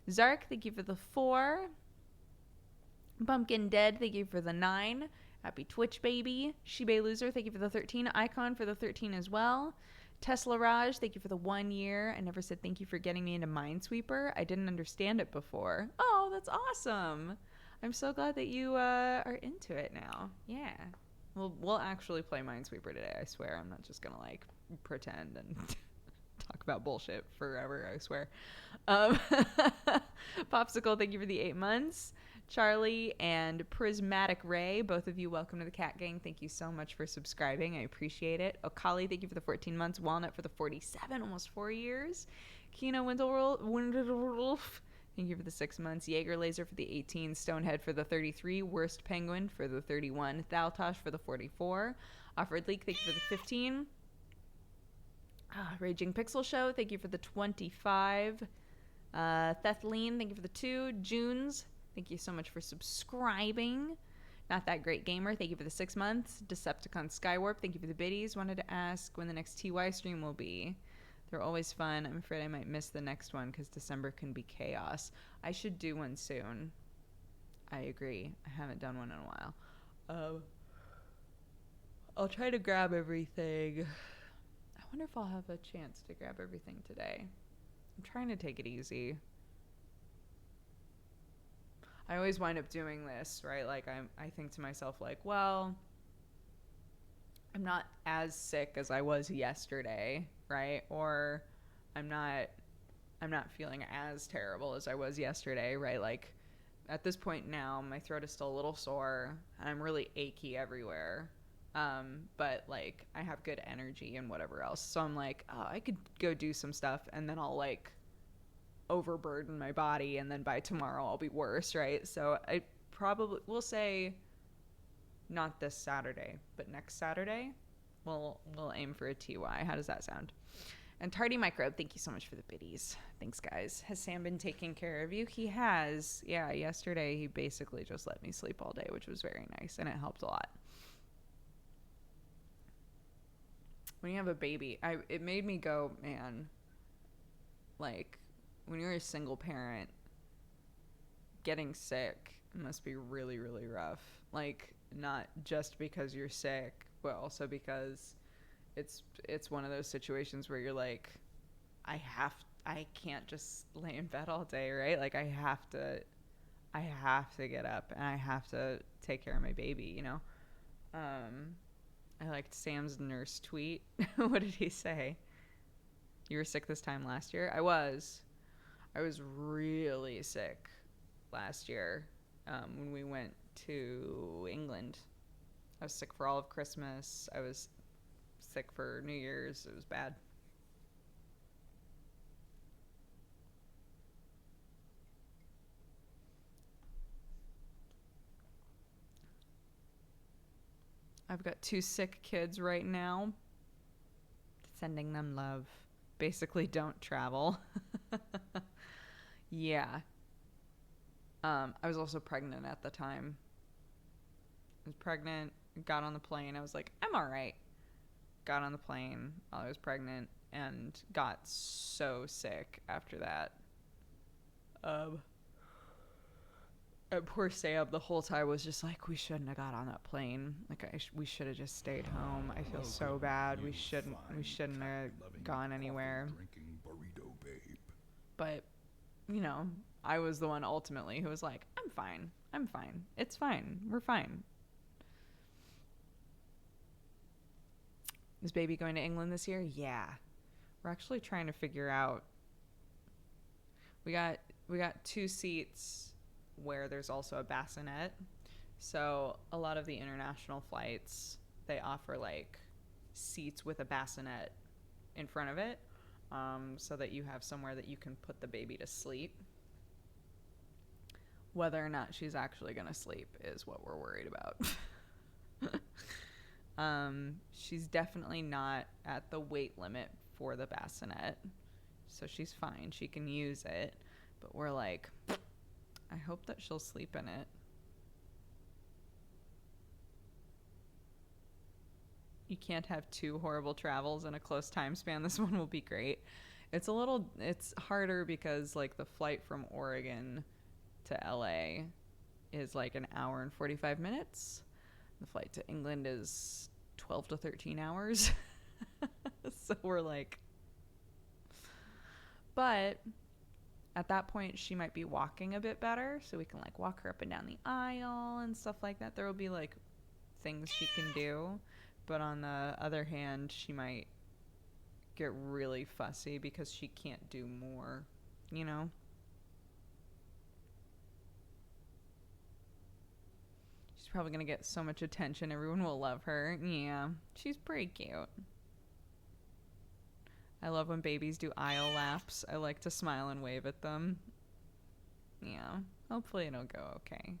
Zark, thank you for the 4. Pumpkin Dead, thank you for the 9. Happy Twitch baby. Shibe Loser, thank you for the 13. Icon for the 13 as well. Tesla Raj, thank you for the 1 year. I never said thank you for getting me into Minesweeper. I didn't understand it before. Oh, that's awesome. I'm so glad that you are into it now. Yeah. We'll actually play Minesweeper today, I swear. I'm not just going to, like, pretend and talk about bullshit forever, I swear. Popsicle, thank you for the 8 months. Charlie and Prismatic Ray, both of you, welcome to the Cat Gang. Thank you so much for subscribing. I appreciate it. Okali, thank you for the 14 months. Walnut for the 47, almost 4 years. Kino Winterwolf, thank you for the 6 months. Jaeger Laser for the 18. Stonehead for the 33. Worst Penguin for the 31. Thaltosh for the 44. Offered Leak, thank you for the 15. Raging Pixel Show, thank you for the 25. Thethleen, thank you for the 2. Junes, thank you so much for subscribing. Not That Great Gamer, thank you for the 6 months. Decepticon Skywarp, thank you for the biddies. Wanted to ask when the next TY stream will be. They're always fun. I'm afraid I might miss the next one because December can be chaos. I should do one soon. I agree. I haven't done one in a while. I'll try to grab everything. I wonder if I'll have a chance to grab everything today. I'm trying to take it easy. I always wind up doing this, right? Like I think to myself, like, well, I'm not as sick as I was yesterday, right? Or I'm not feeling as terrible as I was yesterday, right? Like at this point now, my throat is still a little sore and I'm really achy everywhere. But like I have good energy and whatever else. So I'm like, oh, I could go do some stuff and then I'll like overburden my body and then by tomorrow I'll be worse, right? So I probably will say not this Saturday, but next Saturday we'll aim for a TY. How does that sound? And Tardy Microbe, thank you so much for the biddies. Thanks, guys. Has Sam been taking care of you? He has. Yeah, yesterday he basically just let me sleep all day, which was very nice, and it helped a lot. When you have a baby, it made me go, man, like, when you're a single parent, getting sick must be really, really rough. Like, not just because you're sick, but also because it's one of those situations where you're like, I can't just lay in bed all day, right? Like, I have to get up and I have to take care of my baby, you know? I liked Sam's nurse tweet. What did he say? You were sick this time last year? I was really sick last year when we went to England. I was sick for all of Christmas. I was sick for New Year's. It was bad. I've got 2 sick kids right now. Sending them love. Basically, don't travel. Yeah. I was also pregnant at the time. I was pregnant, got on the plane. I was like, I'm all right. Got on the plane while I was pregnant and got so sick after that. And poor Sam the whole time was just like, we shouldn't have got on that plane. Like, we should have just stayed home. I feel so bad. We shouldn't have gone anywhere. Drinking burrito babe. But, you know, I was the one ultimately who was like, I'm fine. I'm fine. It's fine. We're fine. Is baby going to England this year? Yeah. We're actually trying to figure out. We got 2 seats where there's also a bassinet. So a lot of the international flights, they offer like seats with a bassinet in front of it, so that you have somewhere that you can put the baby to sleep. Whether or not she's actually going to sleep is what we're worried about. She's definitely not at the weight limit for the bassinet, so she's fine. She can use it, but we're like, I hope that she'll sleep in it. You can't have 2 horrible travels in a close time span. This one will be great. It's harder because like the flight from Oregon to LA is like an hour and 45 minutes. The flight to England is 12 to 13 hours. So we're like, but at that point she might be walking a bit better, so we can like walk her up and down the aisle and stuff like that. There will be like things she can do, but on the other hand, she might get really fussy because she can't do more, you know? She's probably going to get so much attention. Everyone will love her. Yeah, she's pretty cute. I love when babies do aisle laps. I like to smile and wave at them. Yeah, hopefully it'll go okay.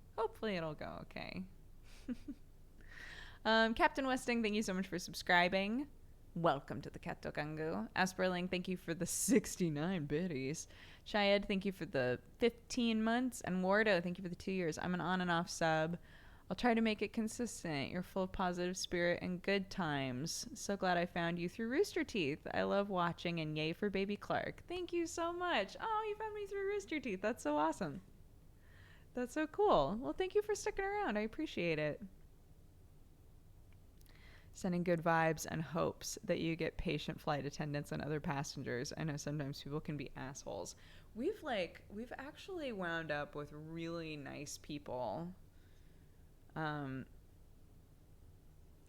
Captain Westing, thank you so much for subscribing. Welcome to the Kato Kangu. Asperling, thank you for the 69 biddies. Shayed, thank you for the 15 months. And Wardo, thank you for the 2 years. I'm an on and off sub. I'll try to make it consistent. You're full of positive spirit and good times. So glad I found you through Rooster Teeth. I love watching, and yay for baby Clark. Thank you so much. Oh, you found me through Rooster Teeth. That's so awesome. That's so cool. Well, thank you for sticking around. I appreciate it. Sending good vibes and hopes that you get patient flight attendants and other passengers. I know sometimes people can be assholes. We've actually wound up with really nice people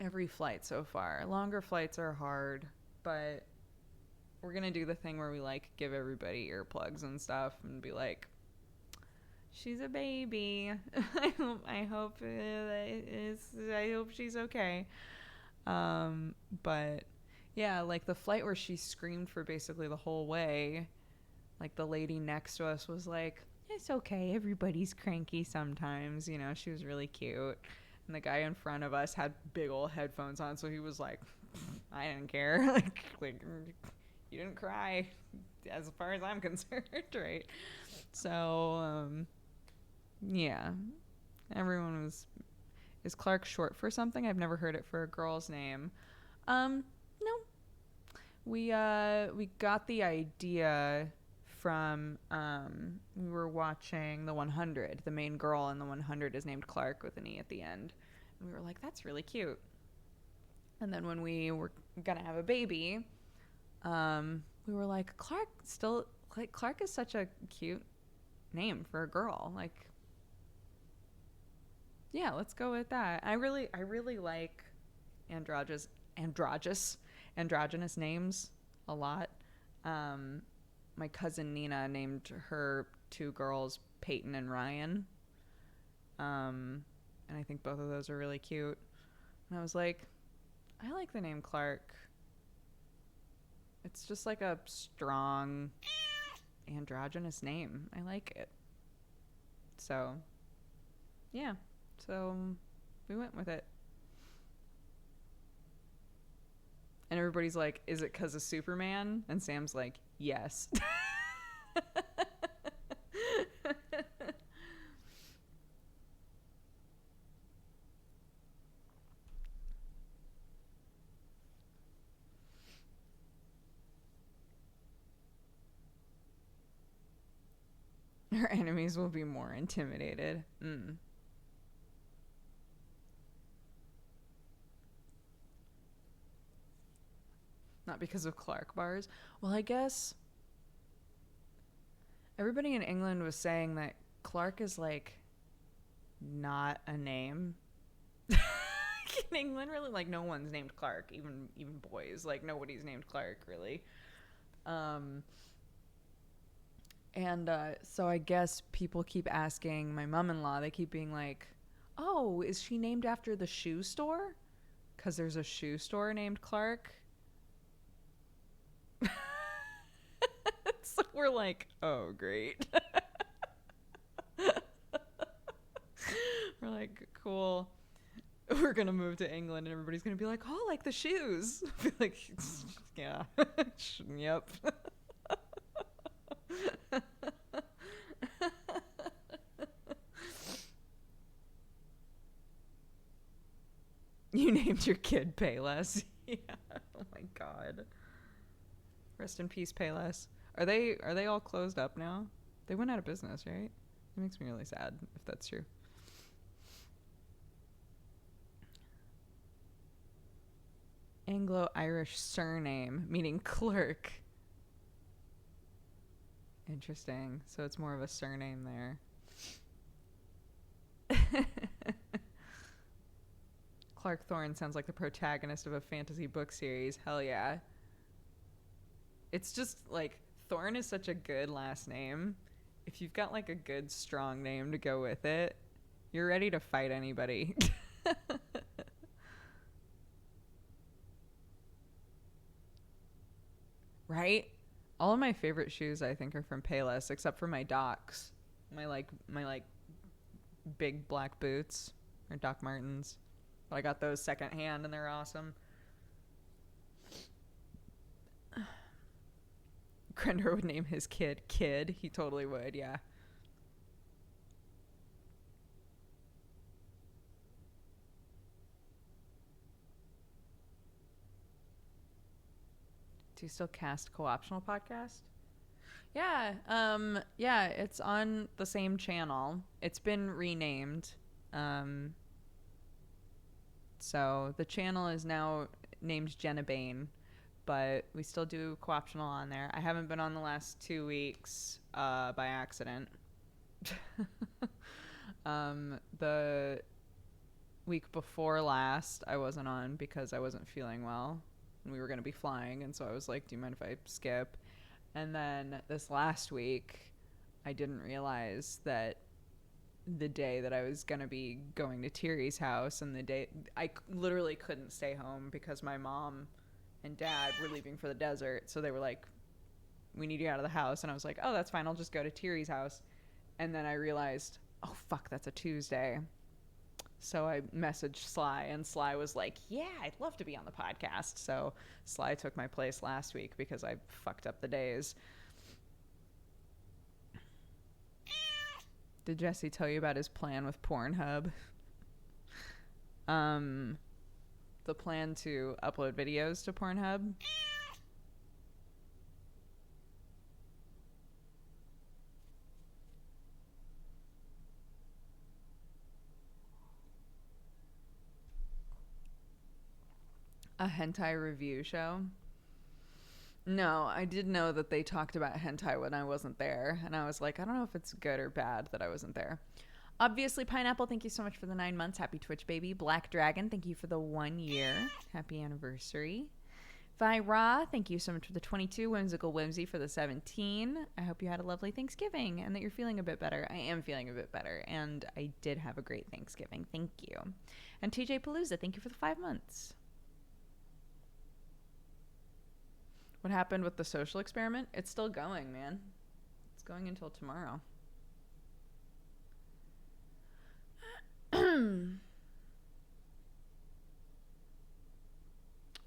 every flight so far. Longer flights are hard, but we're gonna do the thing where we like give everybody earplugs and stuff and be like, she's a baby. I hope she's okay. But yeah, like the flight where she screamed for basically the whole way, like the lady next to us was like, it's okay, everybody's cranky sometimes, you know. She was really cute. And the guy in front of us had big old headphones on, so he was like, I didn't care. like you didn't cry as far as I'm concerned. Right? So yeah, everyone was. Is Clark short for something? I've never heard it for a girl's name. No. We got the idea from we were watching The 100. The main girl in The 100 is named Clark with an E at the end. And we were like, that's really cute. And then when we were gonna have a baby, we were like, Clark is such a cute name for a girl. Like, yeah, let's go with that. I really like androgynous names a lot. My cousin Nina named her 2 girls Peyton and Ryan. And I think both of those are really cute. And I was like, I like the name Clark. It's just like a strong androgynous name. I like it. So, yeah. So we went with it. And everybody's like, is it because of Superman? And Sam's like, yes. Her enemies will be more intimidated. Not because of Clark bars. Well, I guess everybody in England was saying that Clark is like not a name. In England, really, like no one's named Clark, even boys. Like nobody's named Clark, really. And so I guess people keep asking my mom-in-law. They keep being like, "Oh, is she named after the shoe store? Because there's a shoe store named Clark." So we're like, "Oh, great." We're like, "Cool. We're gonna move to England, and everybody's gonna be like, oh, like the shoes." Be like, yeah, yep. You named your kid Payless. Yeah. Oh my god. Rest in peace, Payless. Are they all closed up now? They went out of business, right? It makes me really sad if that's true. Anglo-Irish surname, meaning clerk. Interesting. So it's more of a surname there. Clark Thorne sounds like the protagonist of a fantasy book series. Hell yeah. It's just like Thorne is such a good last name. If you've got like a good strong name to go with it, you're ready to fight anybody. Right? All of my favorite shoes I think are from Payless, except for my Docs. My big black boots or Doc Martens. But I got those secondhand and they're awesome. Grender would name his kid Kid. He totally would, yeah. Do you still cast co-optional podcast? Yeah, yeah, it's on the same channel. It's been renamed. So the channel is now named Jenna Bain, but we still do co-optional on there. I haven't been on the last 2 weeks by accident. The week before last, I wasn't on because I wasn't feeling well. And we were going to be flying, and so I was like, do you mind if I skip? And then this last week, I didn't realize that the day that I was going to be going to Thierry's house, and the day I literally couldn't stay home because my mom and dad were leaving for the desert. So they were like, we need you out of the house. And I was like, oh, that's fine. I'll just go to Thierry's house. And then I realized, oh, fuck, that's a Tuesday. So I messaged Sly, and Sly was like, yeah, I'd love to be on the podcast. So Sly took my place last week because I fucked up the days. Did Jesse tell you about his plan with Pornhub? The plan to upload videos to Pornhub? A hentai review show? No, I did know that they talked about hentai when I wasn't there, and I was like, I don't know if it's good or bad that I wasn't there. Obviously, Pineapple, thank you so much for the 9 months. Happy Twitch, baby. Black Dragon, thank you for the 1 year. Happy anniversary. Vira, thank you so much for the 22. Whimsical Whimsy for the 17. I hope you had a lovely Thanksgiving and that you're feeling a bit better. I am feeling a bit better, and I did have a great Thanksgiving. Thank you. And TJ Palooza, thank you for the 5 months. What happened with the social experiment? It's still going, man. It's going until tomorrow.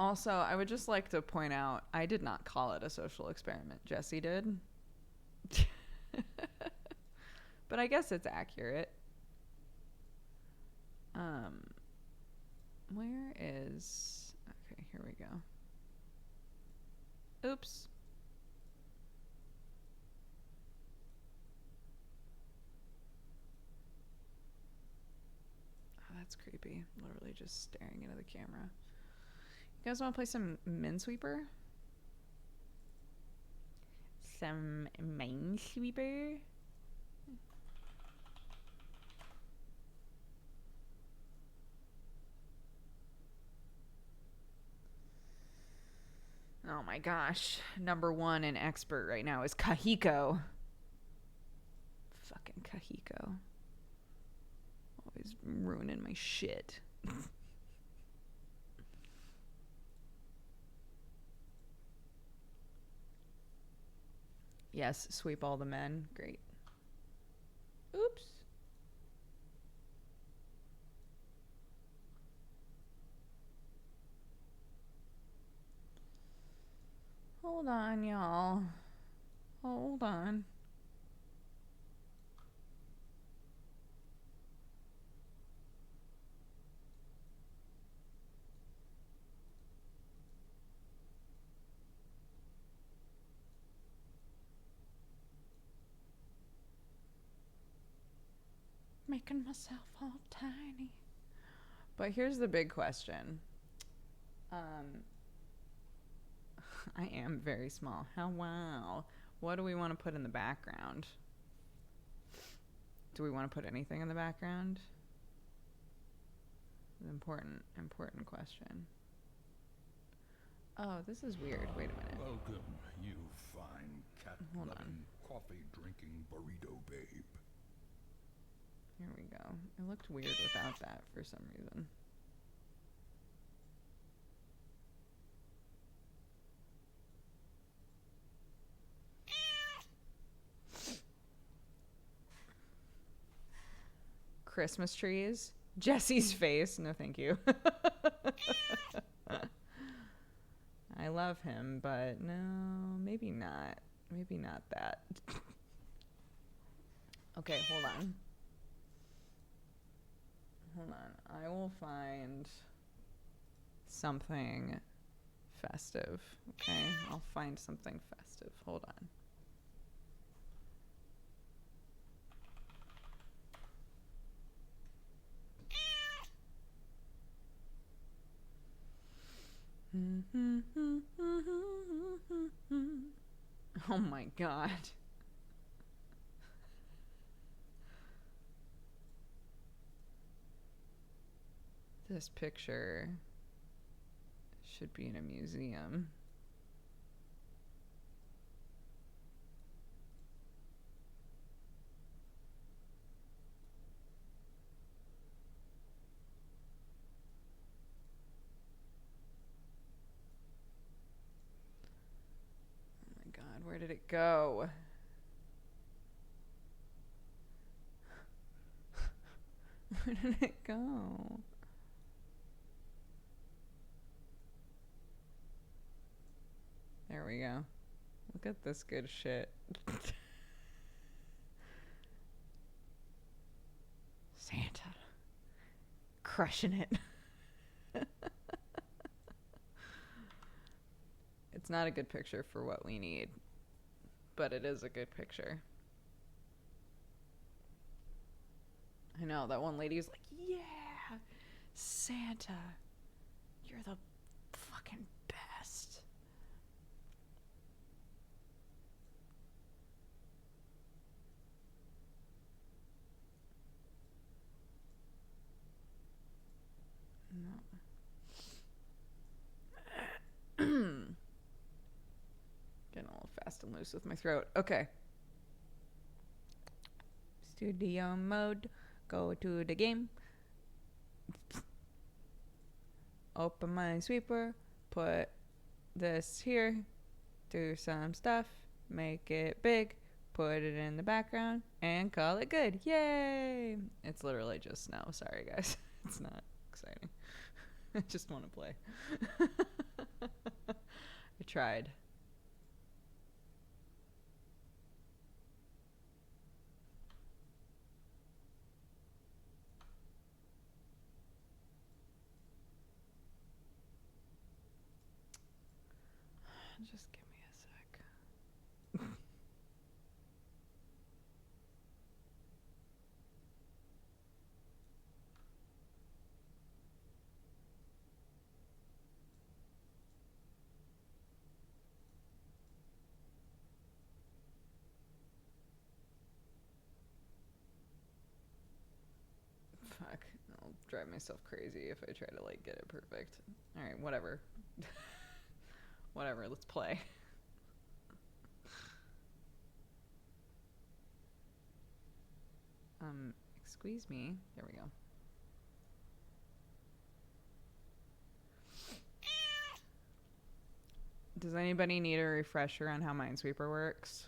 Also, I would just like to point out, I did not call it a social experiment. Jesse did. But I guess it's accurate. Where is... Okay, here we go. Oops. Oh, that's creepy. Literally just staring into the camera. You guys want to play some Minesweeper? Some Minesweeper? Oh my gosh. Number one and expert right now is Kahiko. Fucking Kahiko. Always ruining my shit. Yes, sweep all the men. Great. Oops. Hold on, y'all. Hold on. Making myself all tiny. But here's the big question. I am very small. How wow. What do we want to put in the background? Do we want to put anything in the background? Important question. Oh, this is weird. Wait a minute. Welcome, you fine Hold cat-loving, on. coffee-drinking burrito babe. Here we go. It looked weird without that for some reason. Christmas trees. Jesse's face. No, thank you. I love him, but no, maybe not. Maybe not that. Okay, hold on. Hold on. I will find something festive. Okay? I'll find something festive. Hold on. Oh my god. This picture should be in a museum. Oh my god, where did it go? Where did it go? There we go. Look at this good shit. Santa. Crushing it. It's not a good picture for what we need, but it is a good picture. I know, that one lady's like, yeah, Santa, you're the fucking best. No. Getting a little fast and loose with my throat. Okay. Studio mode. Go to the game. Open Minesweeper. Put this here. Do some stuff. Make it big. Put it in the background. And call it good. Yay! It's literally just snow. Sorry, guys. It's not exciting. I just want to play. I tried. Just give me a sec. Fuck. I'll drive myself crazy if I try to like get it perfect. All right, whatever. Whatever, let's play. Excuse me. There we go. Does anybody need a refresher on how Minesweeper works?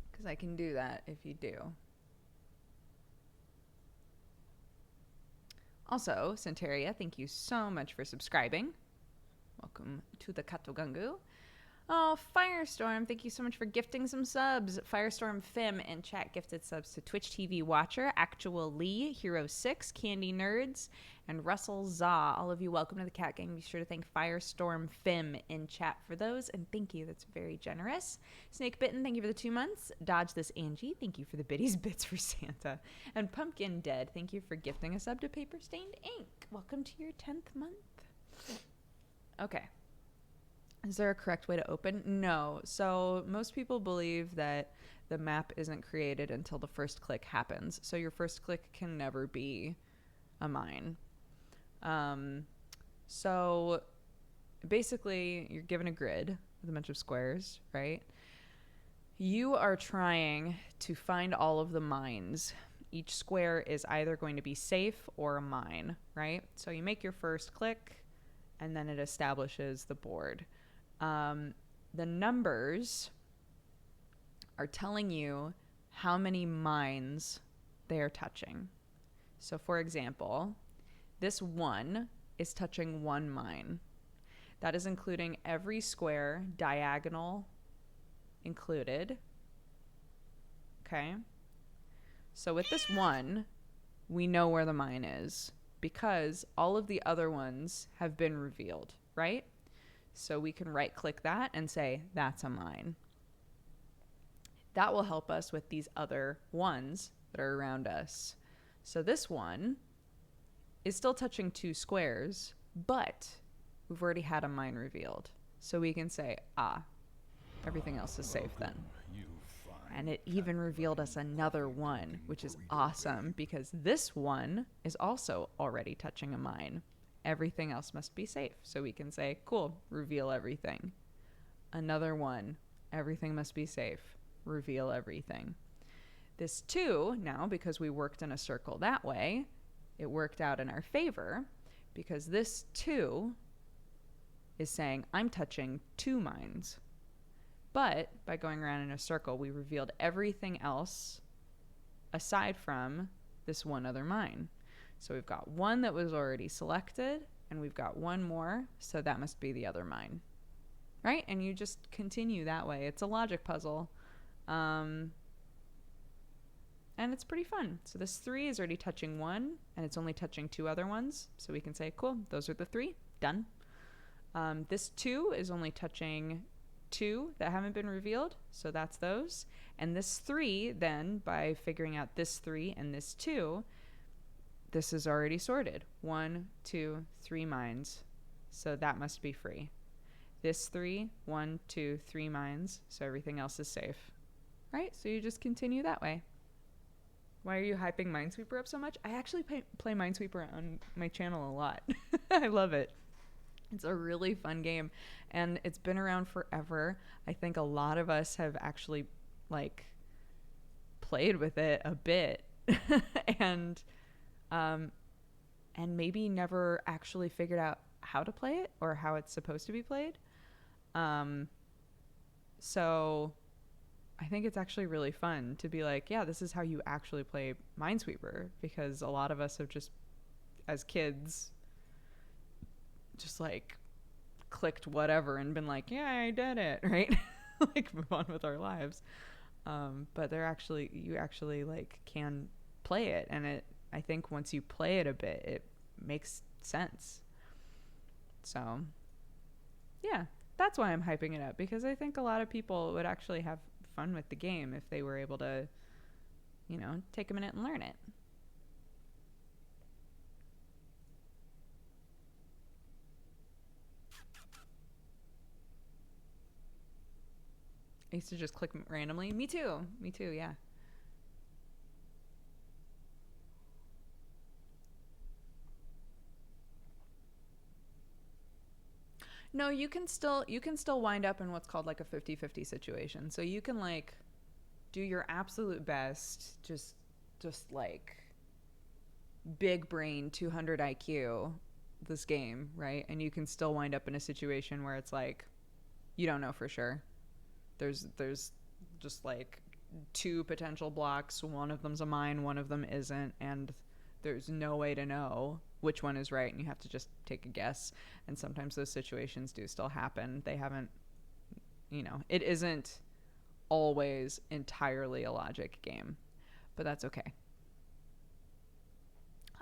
Because I can do that if you do. Also, Centeria, thank you so much for subscribing. Welcome to the Katogungu. Oh, Firestorm, thank you so much for gifting some subs. Firestorm Fim in chat gifted subs to Twitch TV Watcher, Actual Lee, Hero 6, Candy Nerds, and Russell Zaw. All of you, welcome to the Cat Gang. Be sure to thank Firestorm Fim in chat for those, and thank you. That's very generous. Snake Bitten, thank you for the 2 months. Dodge This Angie, thank you for the biddies bits for Santa. And Pumpkin Dead, thank you for gifting a sub to Paper Stained Ink. Welcome to your 10th month. Okay. Is there a correct way to open? No. So most people believe that the map isn't created until the first click happens. So your first click can never be a mine. So basically you're given a grid with a bunch of squares, right? You are trying to find all of the mines. Each square is either going to be safe or a mine, right? So you make your first click and then it establishes the board. The numbers are telling you how many mines they are touching. So for example, this 1 is touching 1 mine. That is including every square, diagonal included. Okay. So with this 1, we know where the mine is because all of the other ones have been revealed, right? So we can right click that and say, that's a mine. That will help us with these other ones that are around us. So this one is still touching 2 squares, but we've already had a mine revealed. So we can say, everything else is safe then. And it even revealed us another one, which is awesome because this one is also already touching a mine. Everything else must be safe. So we can say, cool, reveal everything. Another one, everything must be safe. Reveal everything. This 2, now because we worked in a circle that way, it worked out in our favor because this 2 is saying, I'm touching 2 mines. But by going around in a circle, we revealed everything else aside from this 1 other mine. So we've got 1 that was already selected, and we've got 1 more, so that must be the other mine. Right? And you just continue that way. It's a logic puzzle. And it's pretty fun. So this 3 is already touching 1, and it's only touching 2 other ones. So we can say, cool, those are the 3. Done. This 2 is only touching 2 that haven't been revealed, so that's those. And this 3, then, by figuring out this 3 and this 2, this is already sorted. 1, 2, 3 mines. So that must be free. This 3, 1, 2, 3 mines. So everything else is safe. Right? So you just continue that way. Why are you hyping Minesweeper up so much? I actually play Minesweeper on my channel a lot. I love it. It's a really fun game. And it's been around forever. I think a lot of us have actually, played with it a bit. And maybe never actually figured out how to play it or how it's supposed to be played. So I think it's actually really fun to be like, yeah, this is how you actually play Minesweeper, because a lot of us have just as kids just like clicked whatever and been like, yeah, I did it, right? Like move on with our lives. But you actually like can play it, and I think once you play it a bit, it makes sense. So yeah, that's why I'm hyping it up, because I think a lot of people would actually have fun with the game if they were able to, take a minute and learn it. I used to just click randomly. Me too, yeah. No, you can still wind up in what's called like a 50-50 situation. So you can like do your absolute best, just like big brain 200 IQ this game, right? And you can still wind up in a situation where it's like you don't know for sure. There's just like two potential blocks, one of them's a mine, one of them isn't, and there's no way to know which one is right, and you have to just take a guess. And sometimes those situations do still happen. They haven't, it isn't always entirely a logic game, but that's okay.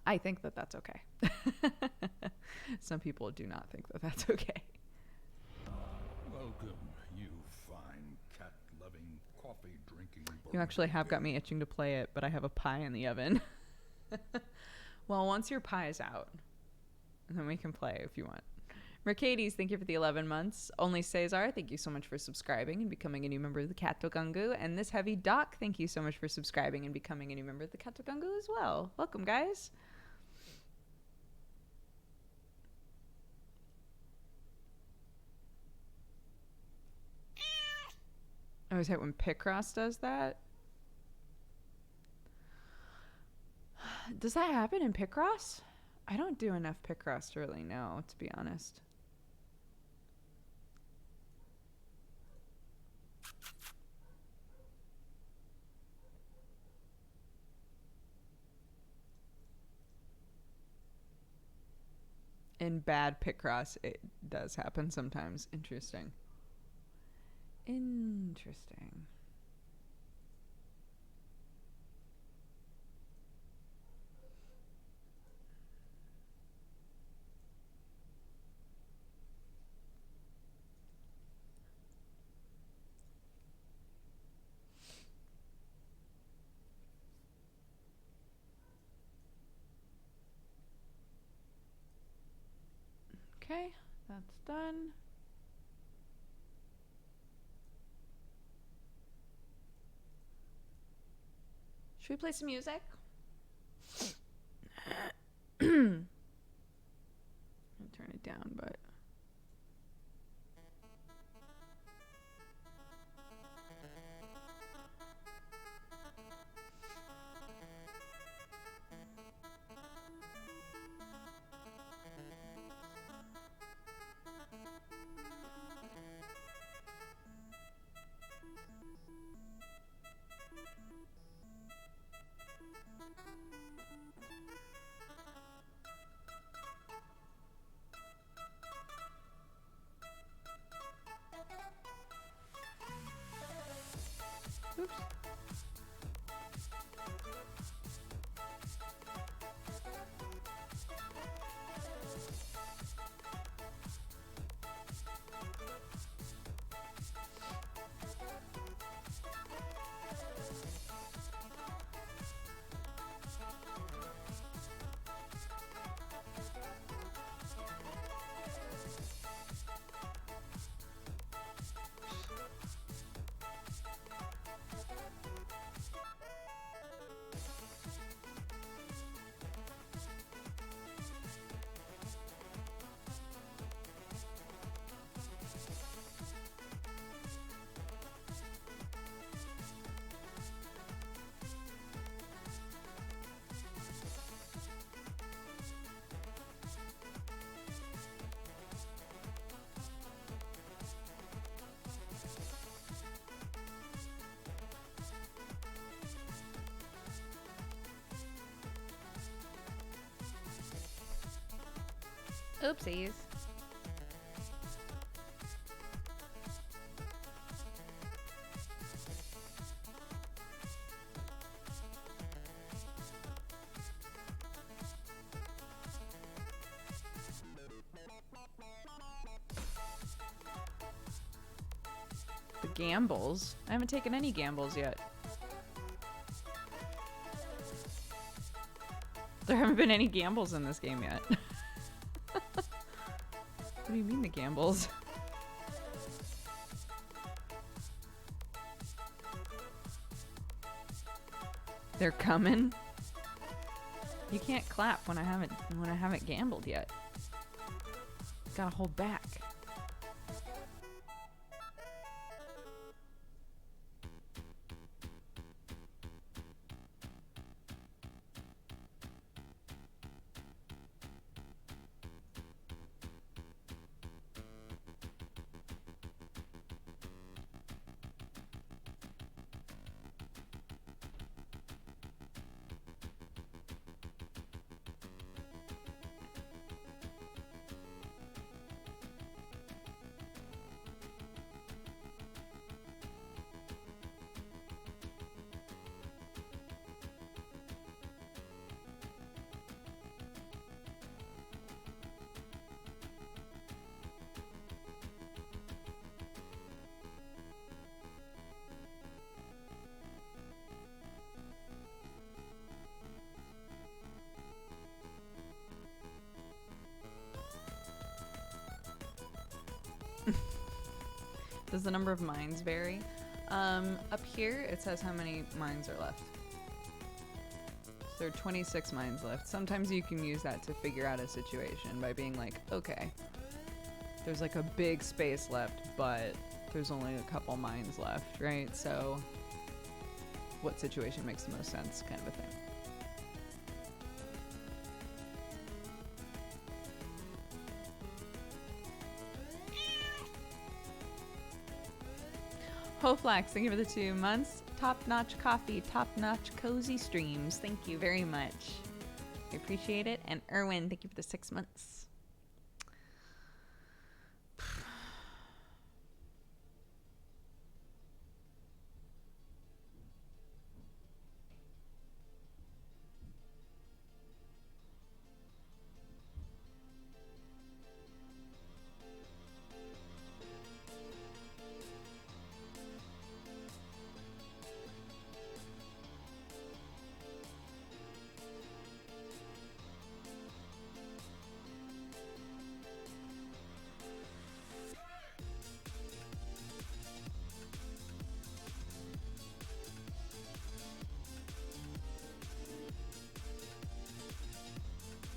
I think that that's okay. Some people do not think that that's okay. Welcome, you fine cat-loving, coffee-drinking. You actually have got me itching to play it, but I have a pie in the oven. Well, once your pie is out, then we can play if you want. Mercedes, thank you for the 11 months. Only Cesar, thank you so much for subscribing and becoming a new member of the Katogungu. And this heavy Doc, thank you so much for subscribing and becoming a new member of the Katogungu as well. Welcome, guys. I always hate when Picross does that. Does that happen in Picross? I don't do enough Picross to really know, to be honest. In bad Picross, it does happen sometimes. Interesting. Okay, that's done. Should we play some music? I'll turn it down, but... Oopsies. The gambles? I haven't taken any gambles yet. There haven't been any gambles in this game yet. What do you mean the gambles? They're coming? You can't clap when I haven't gambled yet. Gotta hold back. Does the number of mines vary? Up here, it says how many mines are left. So there are 26 mines left. Sometimes you can use that to figure out a situation by being like, okay, there's like a big space left, but there's only a couple mines left, right? So what situation makes the most sense, kind of a thing. Hoflax, thank you for the 2 months. Top-notch coffee, top-notch cozy streams. Thank you very much. I appreciate it. And Erwin, thank you for the 6 months.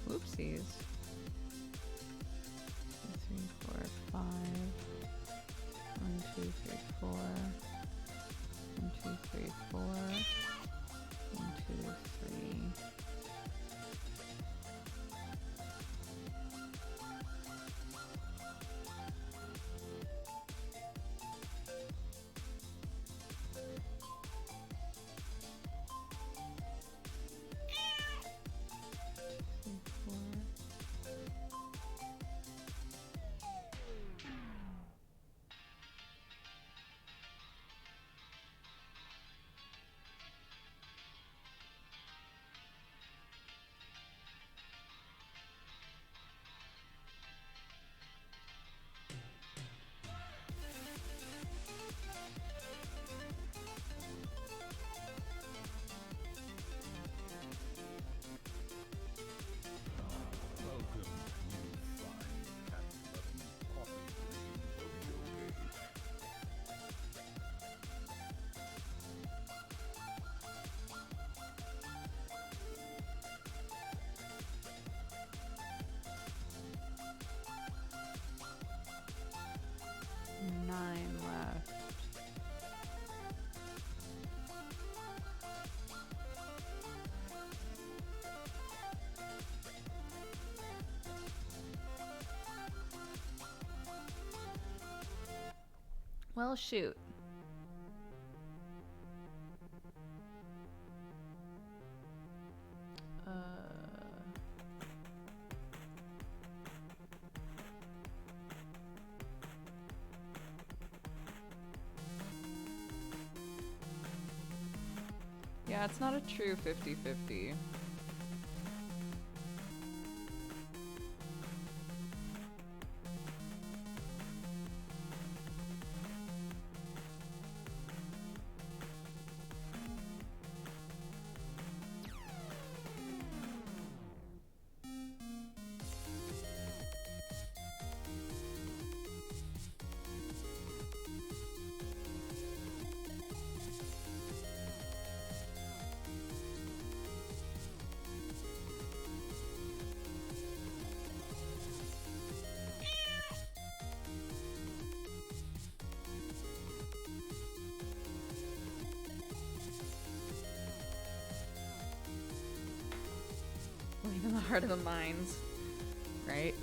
Oopsies. 2, 3, 4, 5. 1, 2, 3, 4. 1, 2, 3, 4. 1, 2, 3. Welcome, you fine cat-loving, coffee-drinking rodeo game. 9 left. Well, shoot. Yeah, it's not a true 50-50. Like in the heart of the mines, right?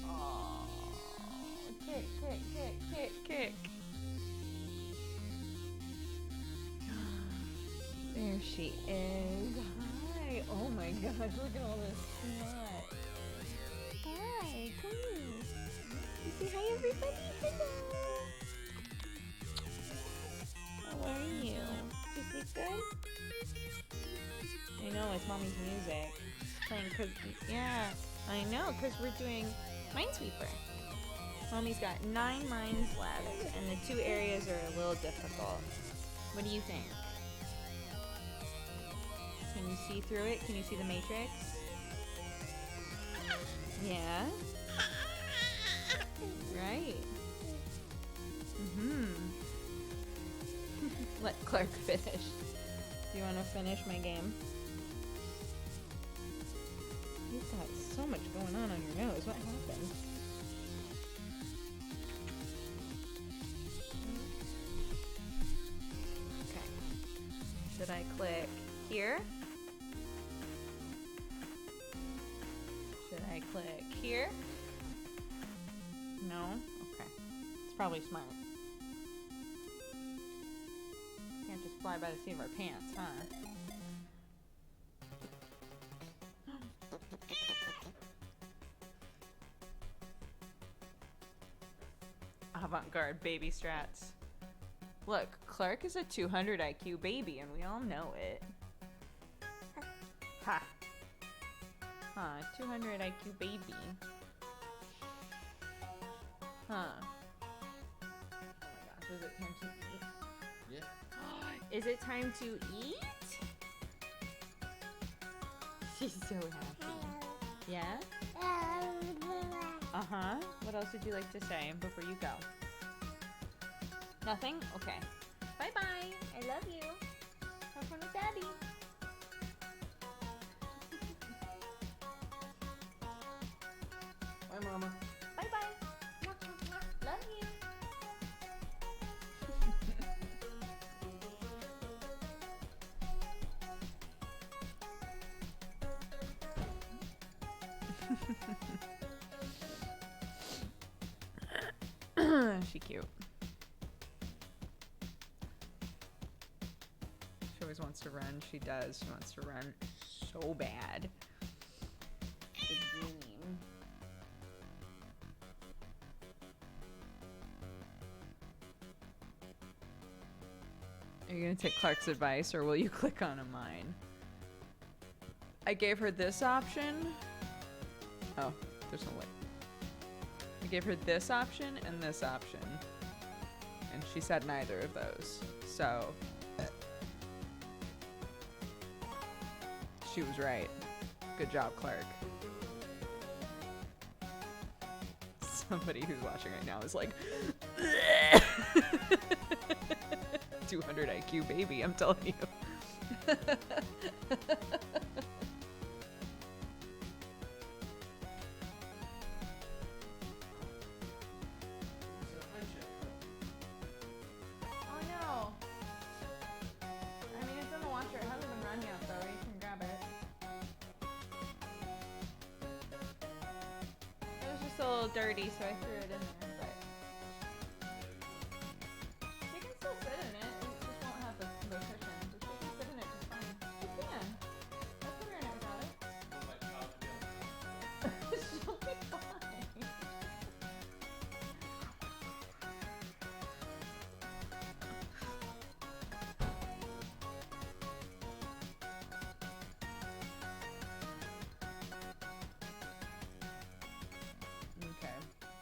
Oh, kick, kick, kick, kick, kick. There she is. Hi. Oh my gosh, look at all this smut. Hi, come here. You say hi, everybody? Hello. How are you? You sleep good? I know, it's mommy's music. Playing cause, yeah, I know, because we're doing Minesweeper. Mommy's got 9 mines left, and the 2 areas are a little difficult. What do you think? Can you see through it? Can you see the matrix? Yeah? Right. Let Clark finish. Do you want to finish my game? You've got so much going on your nose. What happened? Okay. Should I click here? Should I click here? No? Okay. It's probably smart. Can't just fly by the seat of our pants, huh? Avant-garde baby strats. Look, Clark is a 200 IQ baby, and we all know it. Ha! Huh, 200 IQ baby. Huh. Oh my gosh, is it time to eat? Yeah. Is it time to eat? She's so happy. Yeah? Uh-huh. What else would you like to say before you go? Nothing? Okay. Bye-bye. I love you. Have fun with Daddy. Bye, Mama. Bye-bye. Love you. She cute. She always wants to run. She does. She wants to run so bad. The dream. Are you going to take Clark's advice, or will you click on a mine? I gave her this option. Oh, there's no way. I gave her this option and this option. And she said neither of those. So she was right. Good job, Clark. Somebody who's watching right now is like 200 IQ baby, I'm telling you. Oh no. I mean, it's in the washer. It hasn't been run yet, though. You can grab it. It was just a little dirty, so I threw it in there, but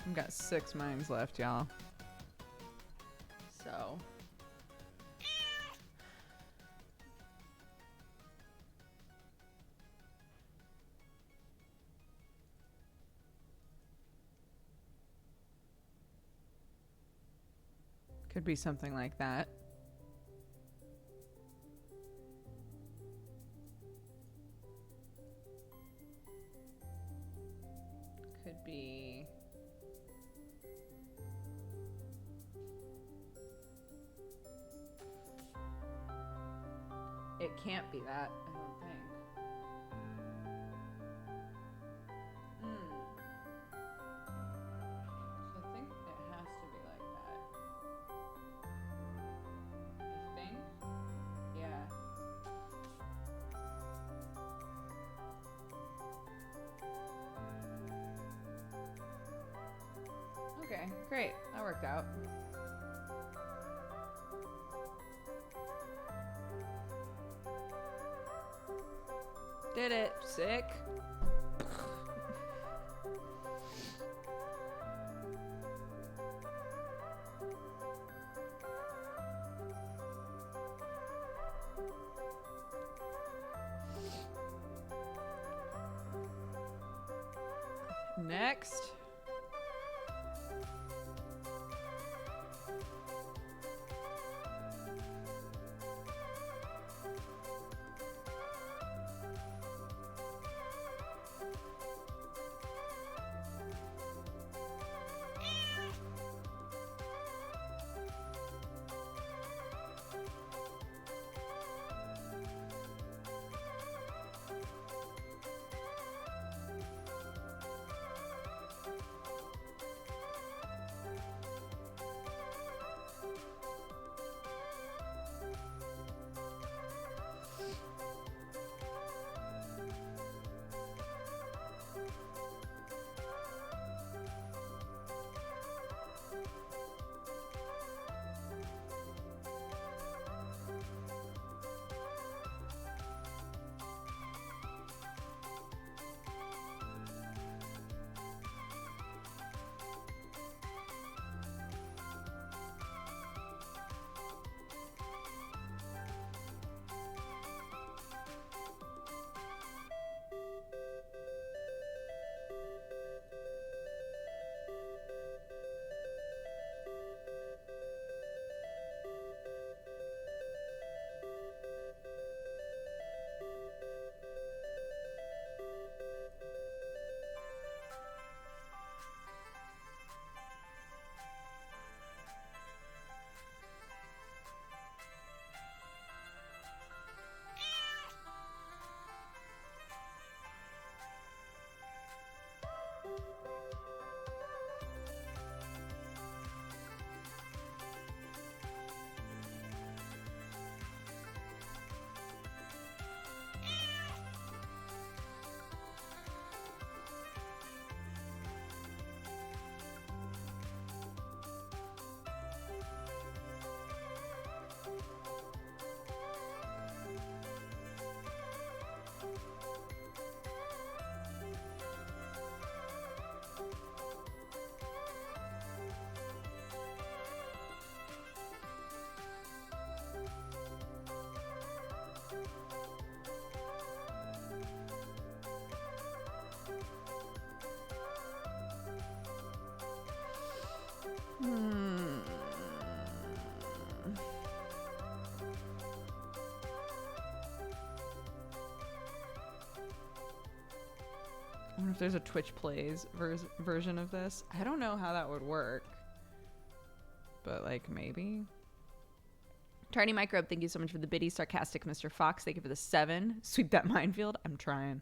I've got 6 mines left, y'all. So. Could be something like that. Could be... It can't be that, I don't think. So I think it has to be like that. I think? Yeah. Okay, great. That worked out. Did it. Sick. Next. I wonder if there's a Twitch Plays version of this. I don't know how that would work. But, like, maybe. Tardy Microbe, thank you so much for the biddy. Sarcastic Mr. Fox, thank you for the 7. Sweep that minefield. I'm trying.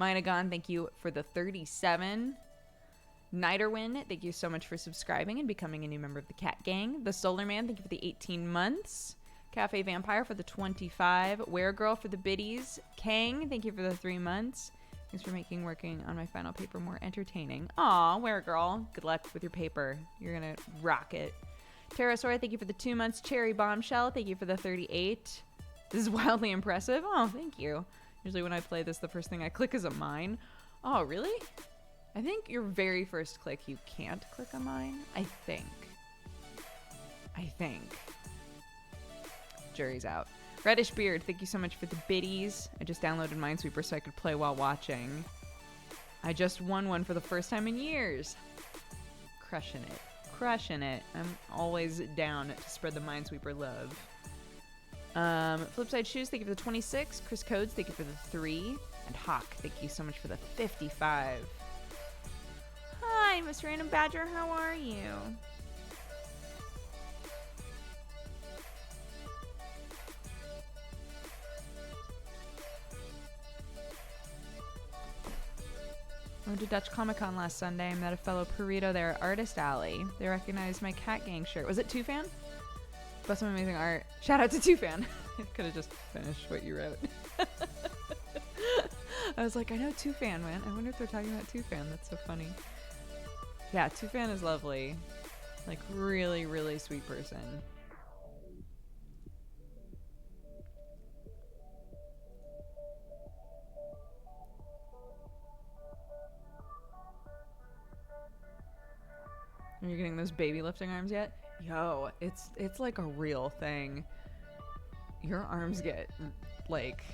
Minagon, thank you for the 37. Niderwin, thank you so much for subscribing and becoming a new member of the Cat Gang. The Solar Man, thank you for the 18 months. Cafe Vampire for the 25. Weregirl for the biddies. Kang, thank you for the 3 months. Thanks for making working on my final paper more entertaining. Aw, Weregirl, good luck with your paper. You're gonna rock it. Pterosaur, thank you for the 2 months. Cherry Bombshell, thank you for the 38. This is wildly impressive. Oh, thank you. Usually when I play this, the first thing I click is a mine. Oh, really? I think your very first click, you can't click on mine. I think. Jury's out. Reddish Beard, thank you so much for the biddies. I just downloaded Minesweeper so I could play while watching. I just won one for the first time in years. Crushing it. I'm always down to spread the Minesweeper love. Flipside Shoes, thank you for the 26. Chris Codes, thank you for the 3. And Hawk, thank you so much for the 55. Hi, Miss Random Badger, how are you? I went to Dutch Comic Con last Sunday. I met a fellow Purito there at Artist Alley. They recognized my Cat Gang shirt. Was it Two Fan? But some amazing art. Shout out to Two Fan. I could have just finished what you wrote. I was like, I know Two Fan, man. I wonder if they're talking about Two Fan. That's so funny. Yeah, Two Fan is lovely. Like, really, really sweet person. Are you getting those baby lifting arms yet? Yo, it's like a real thing. Your arms get, like,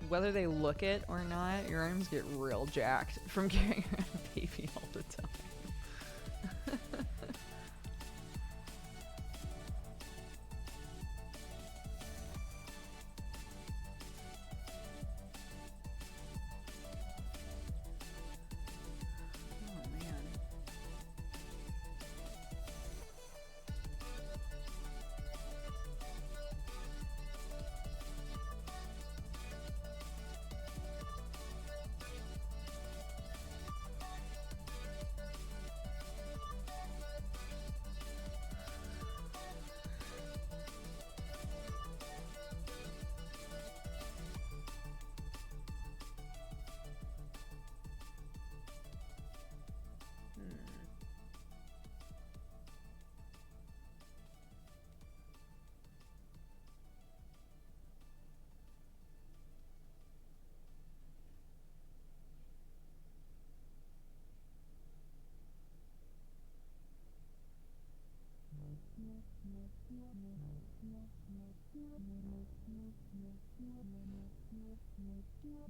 whether they look it or not, your arms get real jacked from carrying around a baby all the time.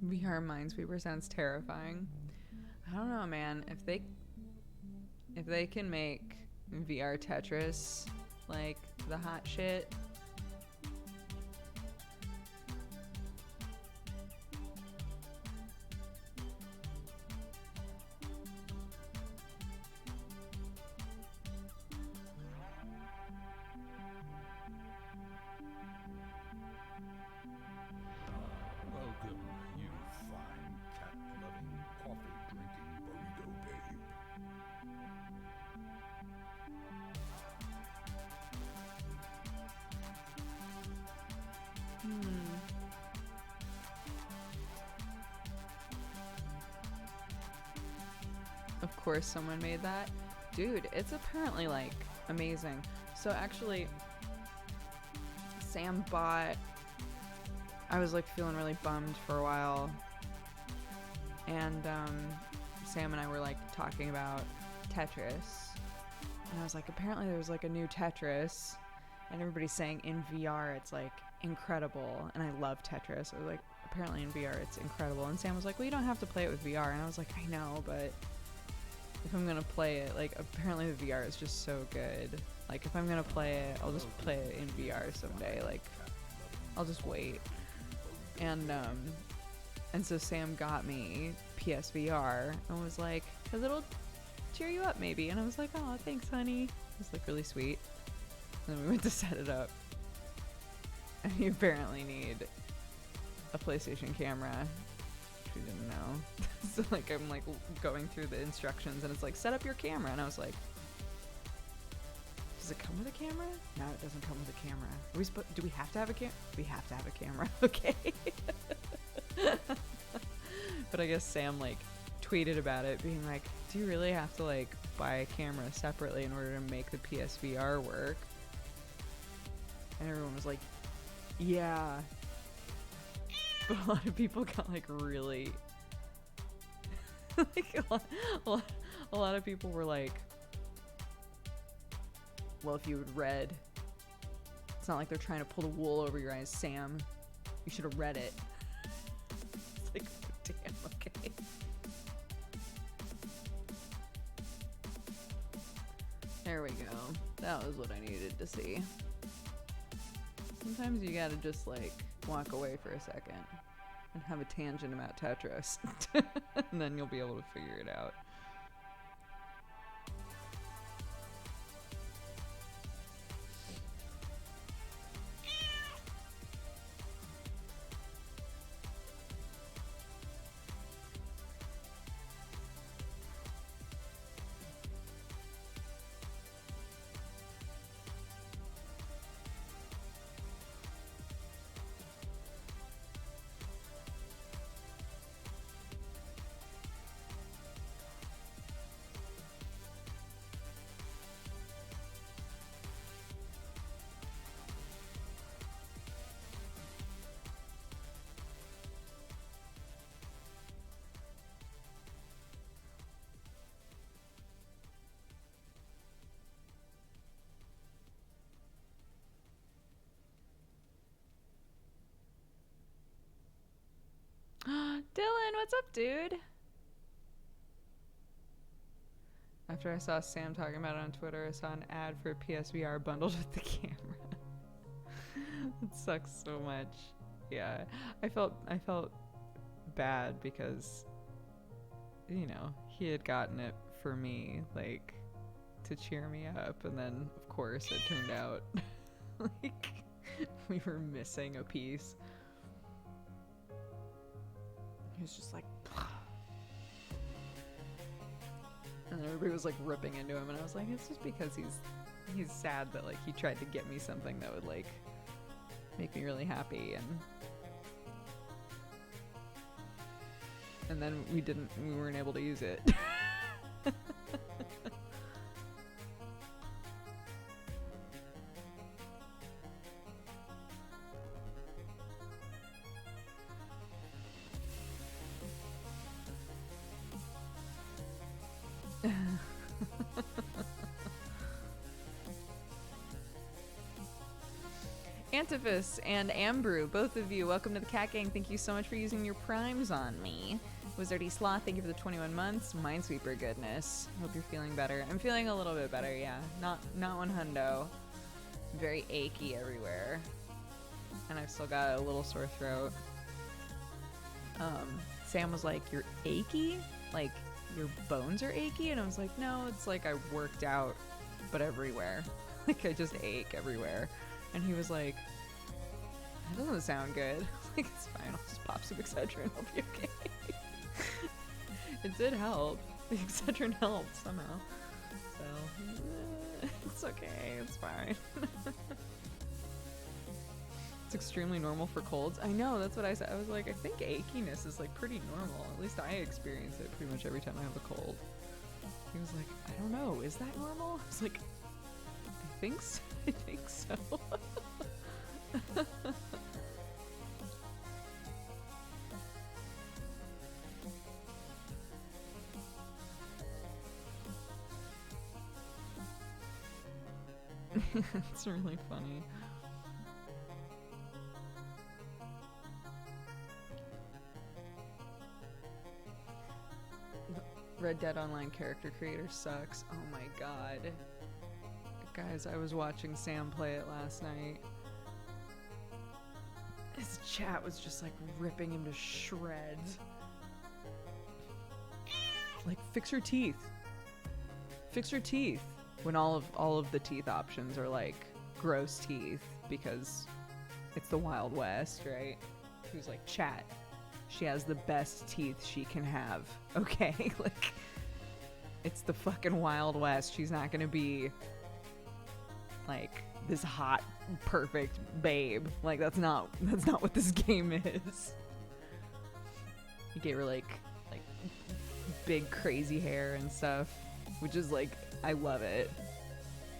VR Minesweeper sounds terrifying. I don't know, man. If they can make VR Tetris like the hot shit, Welcome, you fine cat-loving, coffee-drinking burrito babe. Of course someone made that. Dude, it's apparently like amazing. So actually, Sam bought, I was like feeling really bummed for a while, and Sam and I were like talking about Tetris, and I was like, apparently there's like a new Tetris, and everybody's saying in VR it's like incredible, and I love Tetris. I was like, apparently in VR it's incredible, and Sam was like, well, you don't have to play it with VR, and I was like, I know, but if I'm gonna play it, like, apparently the VR is just so good. Like, if I'm gonna play it, I'll just play it in VR someday. Like, I'll just wait. And so Sam got me PSVR and was like, cause it'll cheer you up maybe. And I was like, oh, thanks, honey. It was like really sweet. And then we went to set it up. And you apparently need a PlayStation camera, which we didn't know. So like I'm like going through the instructions and it's like, set up your camera, and I was like, does it come with a camera? No, it doesn't come with a camera. Are we do we have to have a camera? We have to have a camera. Okay. But I guess Sam like tweeted about it being like, do you really have to like buy a camera separately in order to make the PSVR work? And everyone was like, yeah. But a lot of people got like really Like a lot of people were like, well, if you had read, it's not like they're trying to pull the wool over your eyes, Sam. You should have read it. It's like, damn, okay. There we go. That was what I needed to see. Sometimes you gotta just like walk away for a second and have a tangent about Tetris. And then you'll be able to figure it out. Dylan, what's up, dude? After I saw Sam talking about it on Twitter, I saw an ad for a PSVR bundled with the camera. It sucks so much. Yeah, I felt bad because, you know, he had gotten it for me, like, to cheer me up, and then of course it turned out like we were missing a piece. He was just like, and everybody was like ripping into him, and I was like, it's just because he's sad that like he tried to get me something that would like make me really happy, and then we weren't able to use it. Antiphus and Ambrew, both of you, welcome to the Cat Gang. Thank you so much for using your primes on me. Wizardy Sloth, thank you for the 21 months. Minesweeper, goodness. Hope you're feeling better. I'm feeling a little bit better, yeah. Not one hundo. Very achy everywhere. And I've still got a little sore throat. Sam was like, you're achy? Like, your bones are achy? And I was like, no, it's like I worked out, but everywhere. Like, I just ache everywhere. And he was like, that doesn't sound good. I was like, it's fine, I'll just pop some Excedrin and I'll be okay. It did help. The Excedrin helped somehow. So, it's okay, it's fine. It's extremely normal for colds. I know, that's what I said. I was like, I think achiness is like pretty normal. At least I experience it pretty much every time I have a cold. He was like, I don't know, is that normal? I was like, I think so. I think so. It's really funny. Red Dead Online character creator sucks. Oh my god. Guys, I was watching Sam play it last night. His chat was just like ripping him to shreds. Like, fix your teeth. Fix your teeth. When all of the teeth options are like gross teeth because it's the Wild West, right? He was like, chat, she has the best teeth she can have. Okay, like, it's the fucking Wild West. She's not gonna be like this hot, perfect babe. Like, that's not what this game is. He gave her like big crazy hair and stuff, which is like, I love it.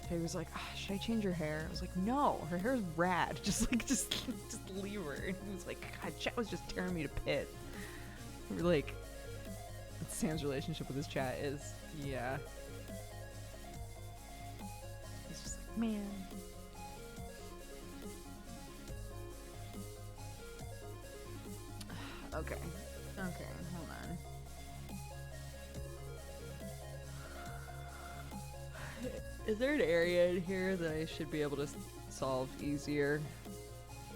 He was like, should I change her hair? I was like, no, her hair's rad. Just leave her. And he was like, God, chat was just tearing me to pits. We were like, Sam's relationship with his chat is, yeah. He's just like, man. Okay. Okay, hold on. Is there an area in here that I should be able to solve easier?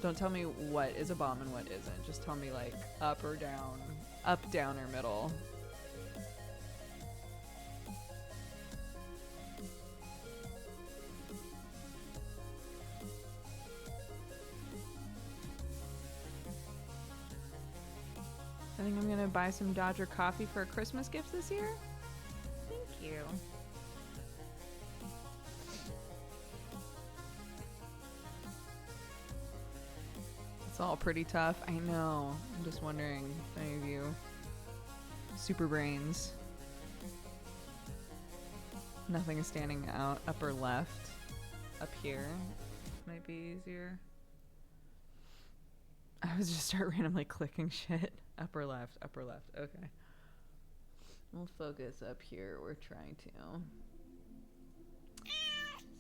Don't tell me what is a bomb and what isn't. Just tell me like up or down. Up, down, or middle. I think I'm gonna buy some Dodger coffee for a Christmas gift this year. Thank you. It's all pretty tough. I know. I'm just wondering if any of you super brains. Nothing is standing out. Upper left. Up here might be easier. I would just start randomly clicking shit. Upper left, upper left. Okay. We'll focus up here. We're trying to.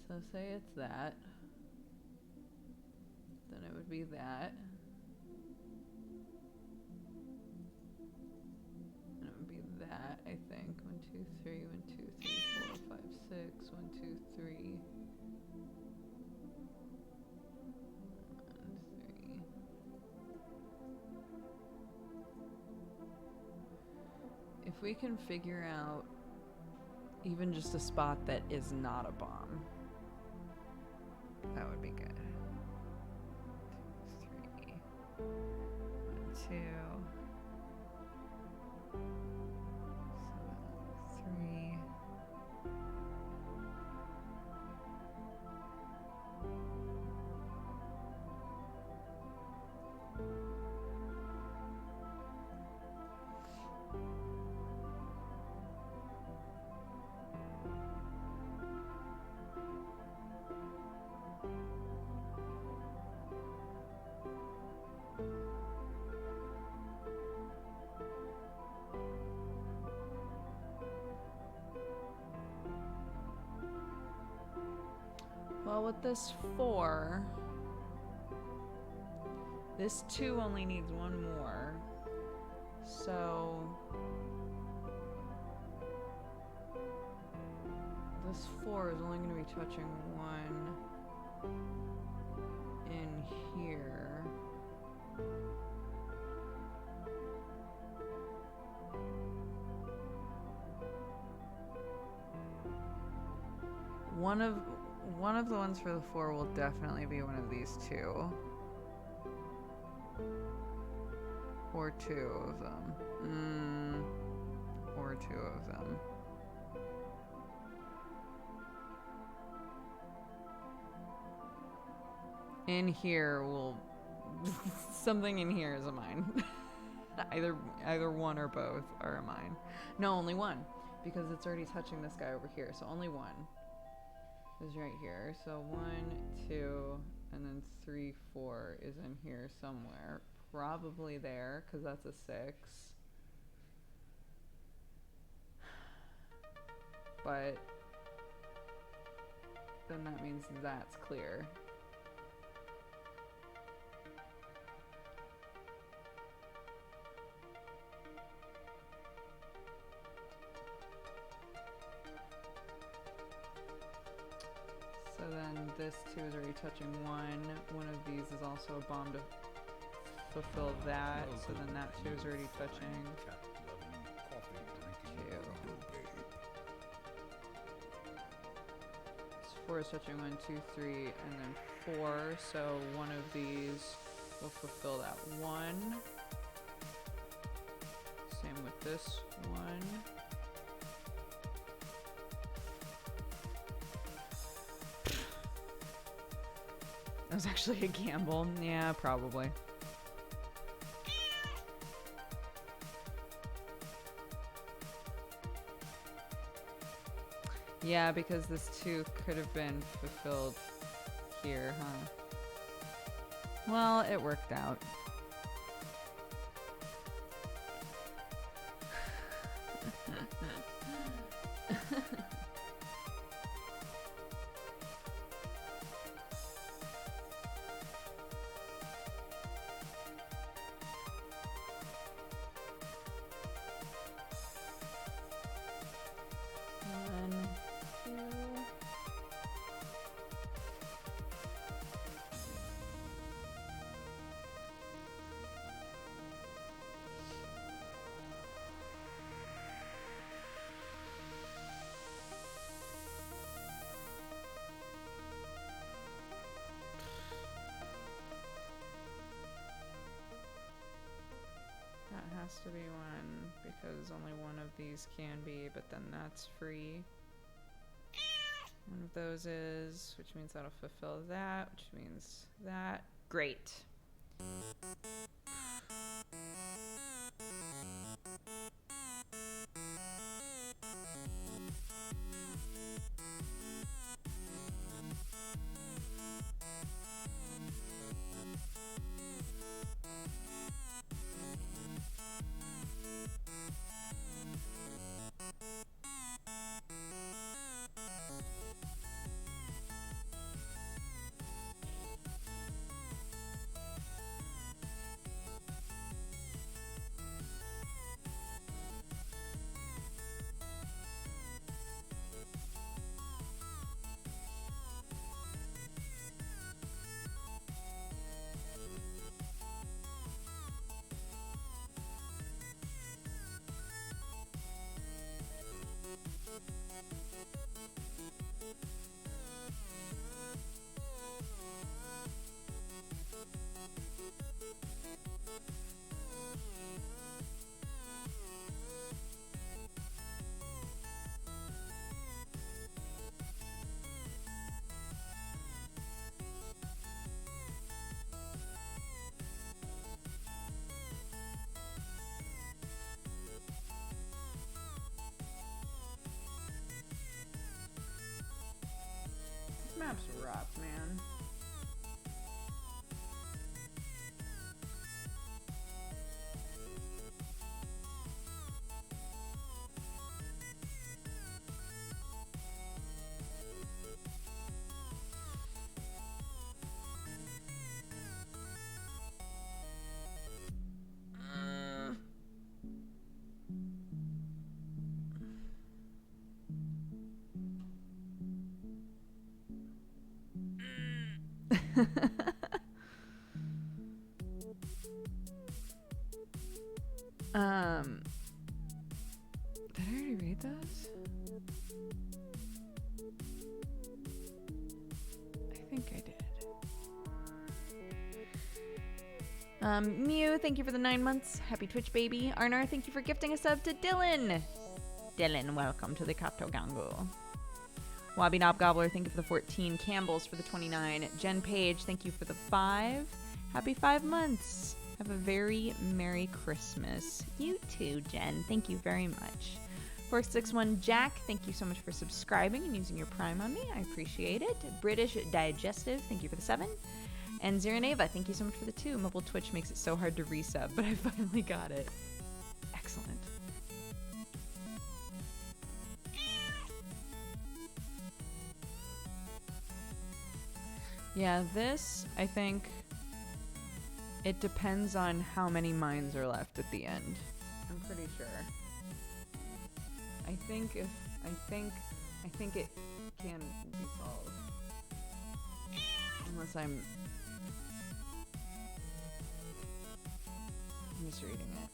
So say it's that. Then it would be that. And it would be that, I think. 1, 2, 3, 1, 2, 3, 4, 5, 6. 1, 2, 3. 1, 3. If we can figure out even just a spot that is not a bomb, that would be good. 2, 3. 1, 2. 7, 3. Well, with this 4, this 2 only needs 1 more. So this 4 is only going to be touching 1 in here. One of the ones for the 4 will definitely be one of these 2. Or 2 of them. Or 2 of them. In here will... something in here is a mine. Either one or both are a mine. No, only one. Because it's already touching this guy over here. So only one is right here. So 1, 2, and then 3, 4 is in here somewhere. Probably there, because that's a 6. But then that means that's clear. So then this 2 is already touching 1. One of these is also a bomb to fulfill that. So then that 2 is already touching 2. So 4 is touching 1, 2, 3, and then 4. So one of these will fulfill that 1. Same with this 1. That was actually a gamble. Yeah, probably. Yeah, because this 2 could have been fulfilled here, huh? Well, it worked out. has to be one because only one of these can be, but then that's free. One of those is, which means that'll fulfill that, which means that. Great. This map's rough, man. Did I already read those? I think I did. Mew, thank you for the 9 months. Happy Twitch, baby. Arnar, thank you for gifting a sub to Dylan. Dylan, welcome to the Kato Gango. Wobby Knob Gobbler, thank you for the 14. Campbell's for the 29. Jen Page, thank you for the 5. Happy 5 months. Have a very Merry Christmas. You too, Jen. Thank you very much. 461 Jack, thank you so much for subscribing and using your Prime on me. I appreciate it. British Digestive, thank you for the 7. And Ziraneva, thank you so much for the 2. Mobile Twitch makes it so hard to resub, but I finally got it. Excellent. Yeah, this, I think, it depends on how many mines are left at the end. I'm pretty sure. I think it can be solved. Unless I'm misreading it.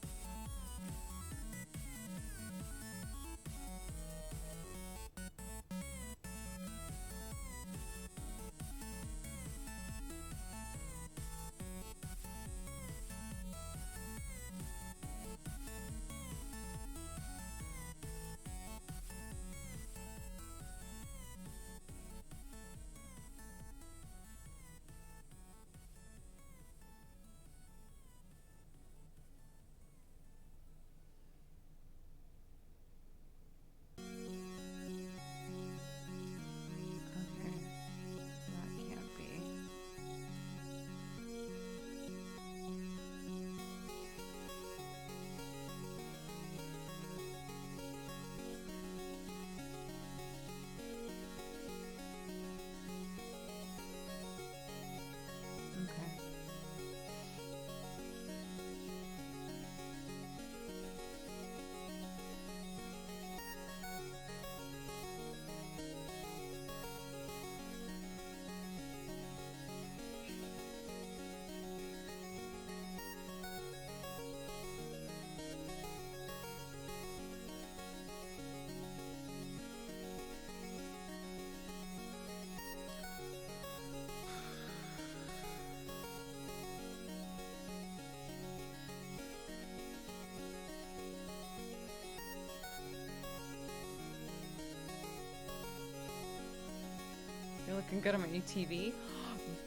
I'm good on my new TV.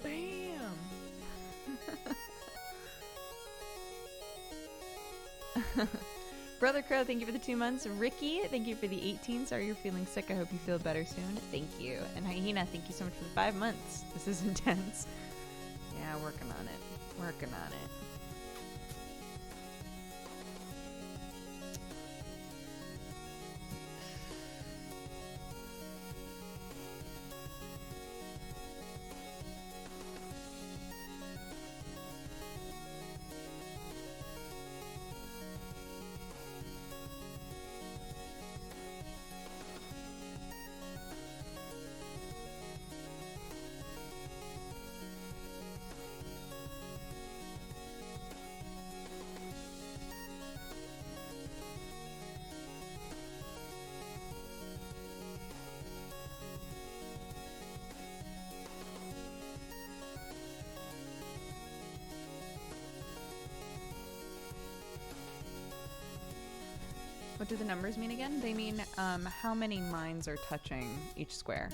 Bam! Brother Crow, thank you for the 2 months. Ricky, thank you for the 18. Sorry you're feeling sick. I hope you feel better soon. Thank you. And Hyena, thank you so much for the 5 months. This is intense. Yeah, working on it. Working on it. What do the numbers mean again? They mean how many mines are touching each square.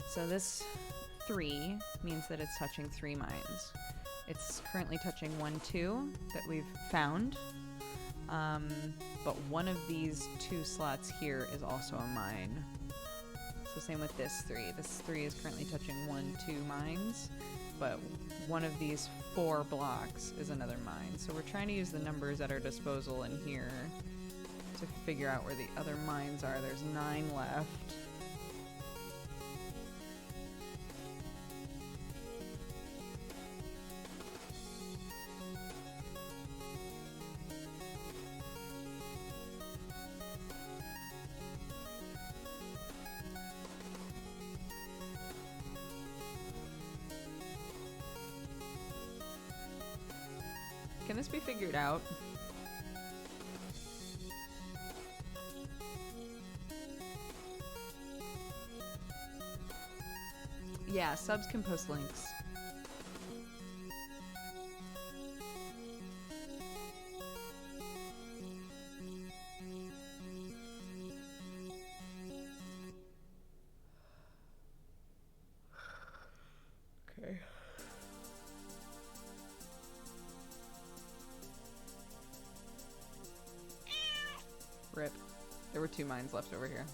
So this 3 means that it's touching 3 mines. It's currently touching 1, 2 that we've found. But one of these 2 slots here is also a mine. So same with this 3. This 3 is currently touching 1, 2 mines, but one of these 4 blocks is another mine. So we're trying to use the numbers at our disposal in here to figure out where the other mines are. There's 9 left. Can this be figured out? Yeah, subs can post links. Okay. Rip. There were 2 mines left over here.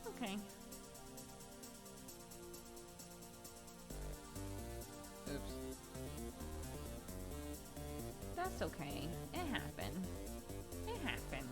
Okay. Oops. That's okay. It happened. It happens.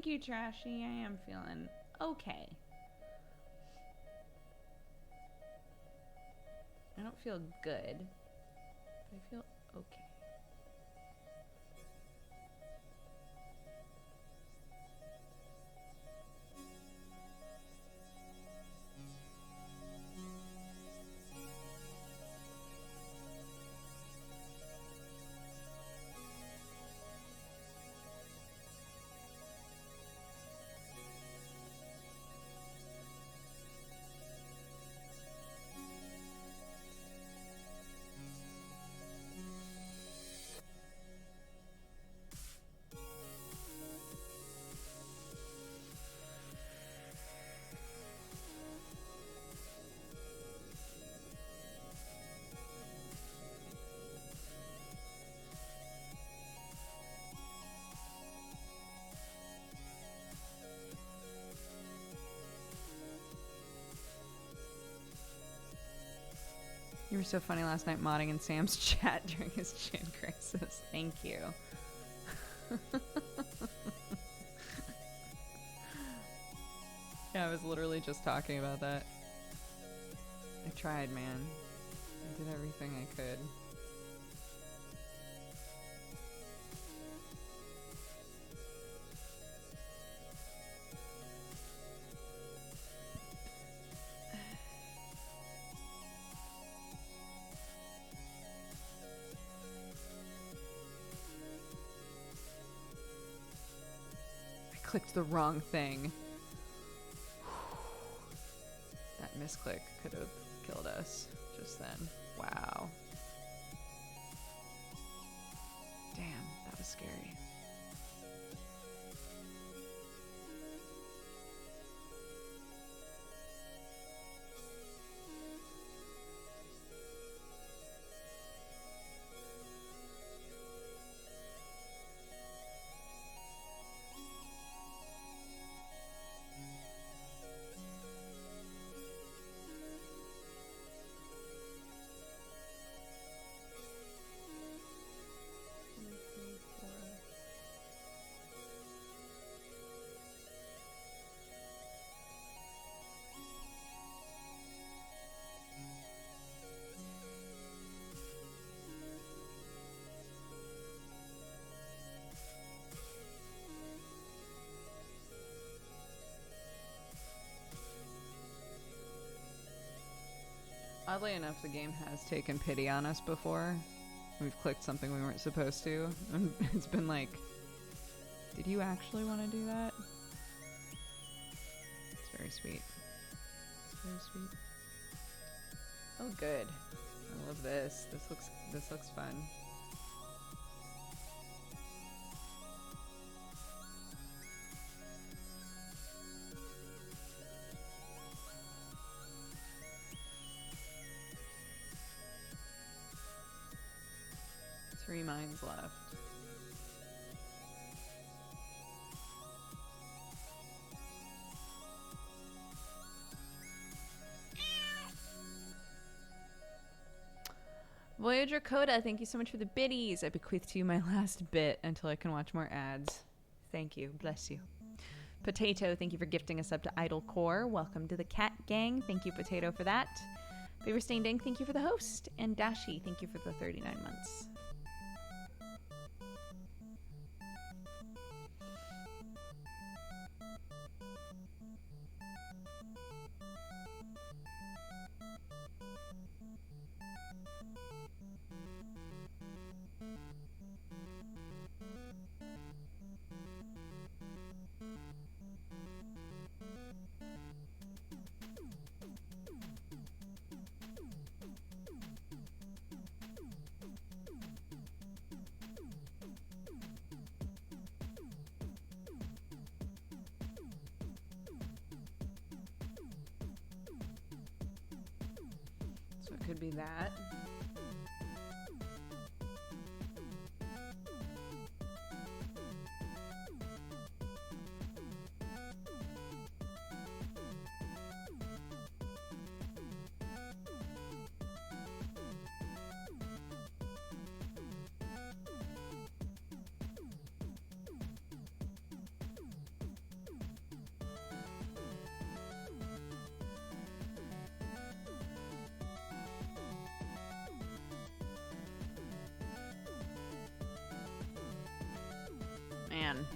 Thank you, Trashy. I am feeling okay. I don't feel good, but I feel okay. You were so funny last night modding in Sam's chat during his chin crisis. Thank you. Yeah, I was literally just talking about that. I tried, man. I did everything I could. Clicked the wrong thing. That misclick could have killed us just then. Wow. Damn, that was scary. Oddly enough, the game has taken pity on us before. We've clicked something we weren't supposed to, and it's been like, did you actually want to do that? It's very sweet. It's very sweet. Oh, good. I love this. This looks fun. Three mines left. Voyager Coda, thank you so much for the biddies. I bequeath to you my last bit until I can watch more ads. Thank you. Bless you. Potato, thank you for gifting us up to Idle Core. Welcome to the Cat Gang. Thank you, Potato, for that. Favor Stained Ink, thank you for the host. And Dashi, thank you for the 39 months. So it could be that. man.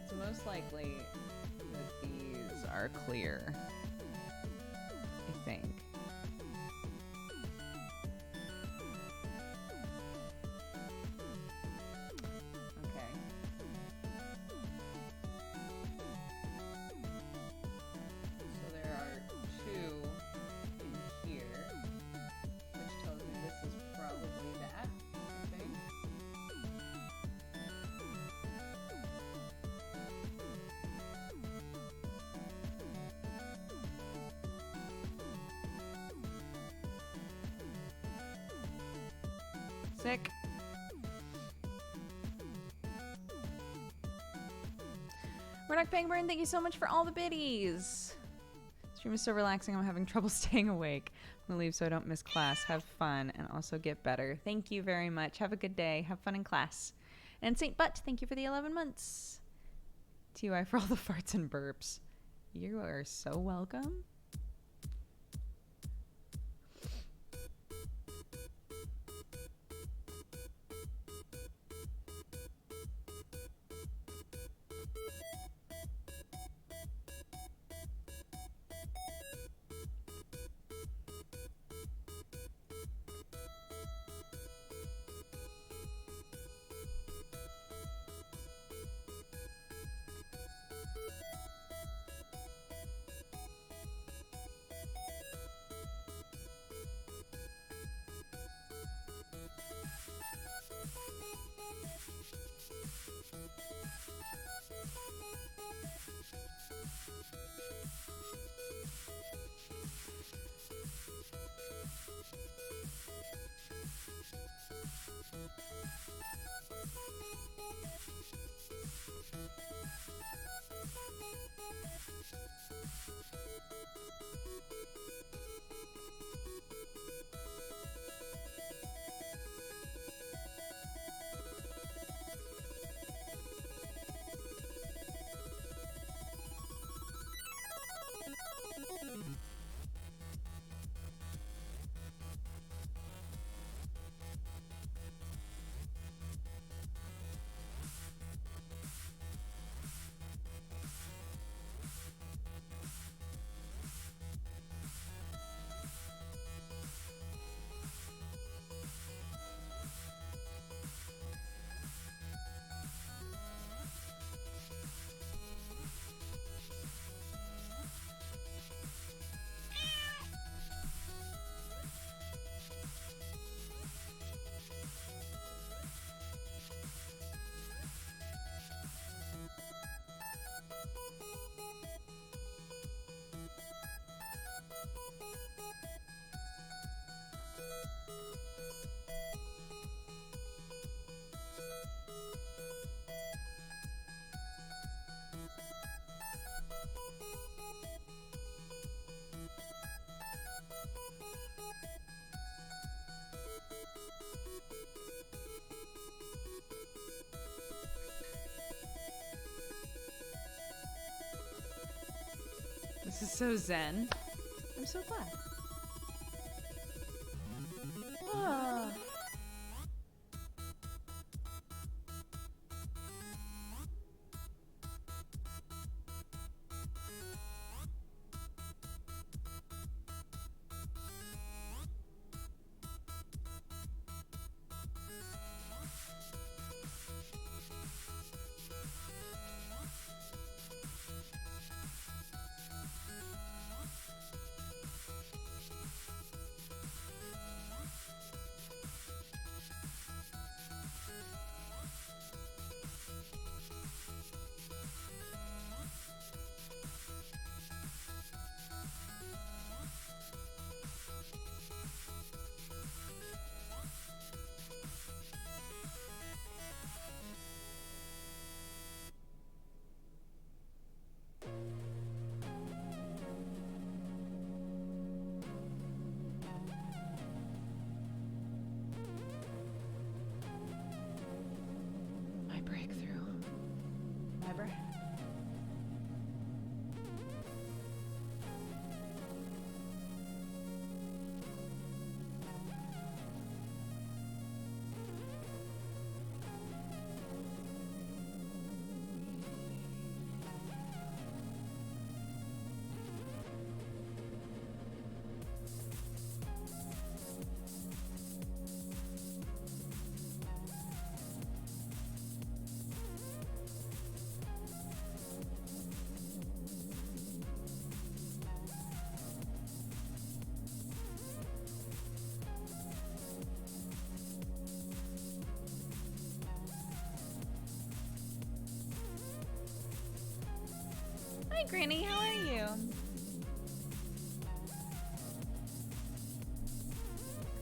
So most likely that these are clear. I think. Okay. So there are two in here, which tells me this is probably that, I think. Sick. Murdoch Pangburn, thank you so much for all the biddies. Stream is so relaxing, I'm having trouble staying awake. I'm gonna leave so I don't miss class. Have fun and also get better. Thank you very much. Have a good day. Have fun in class. And St. Butt, thank you for the 11 months. TY for all the farts and burps. You are so welcome. This is so zen. I'm so glad. Ah. Hi, Granny. How are you?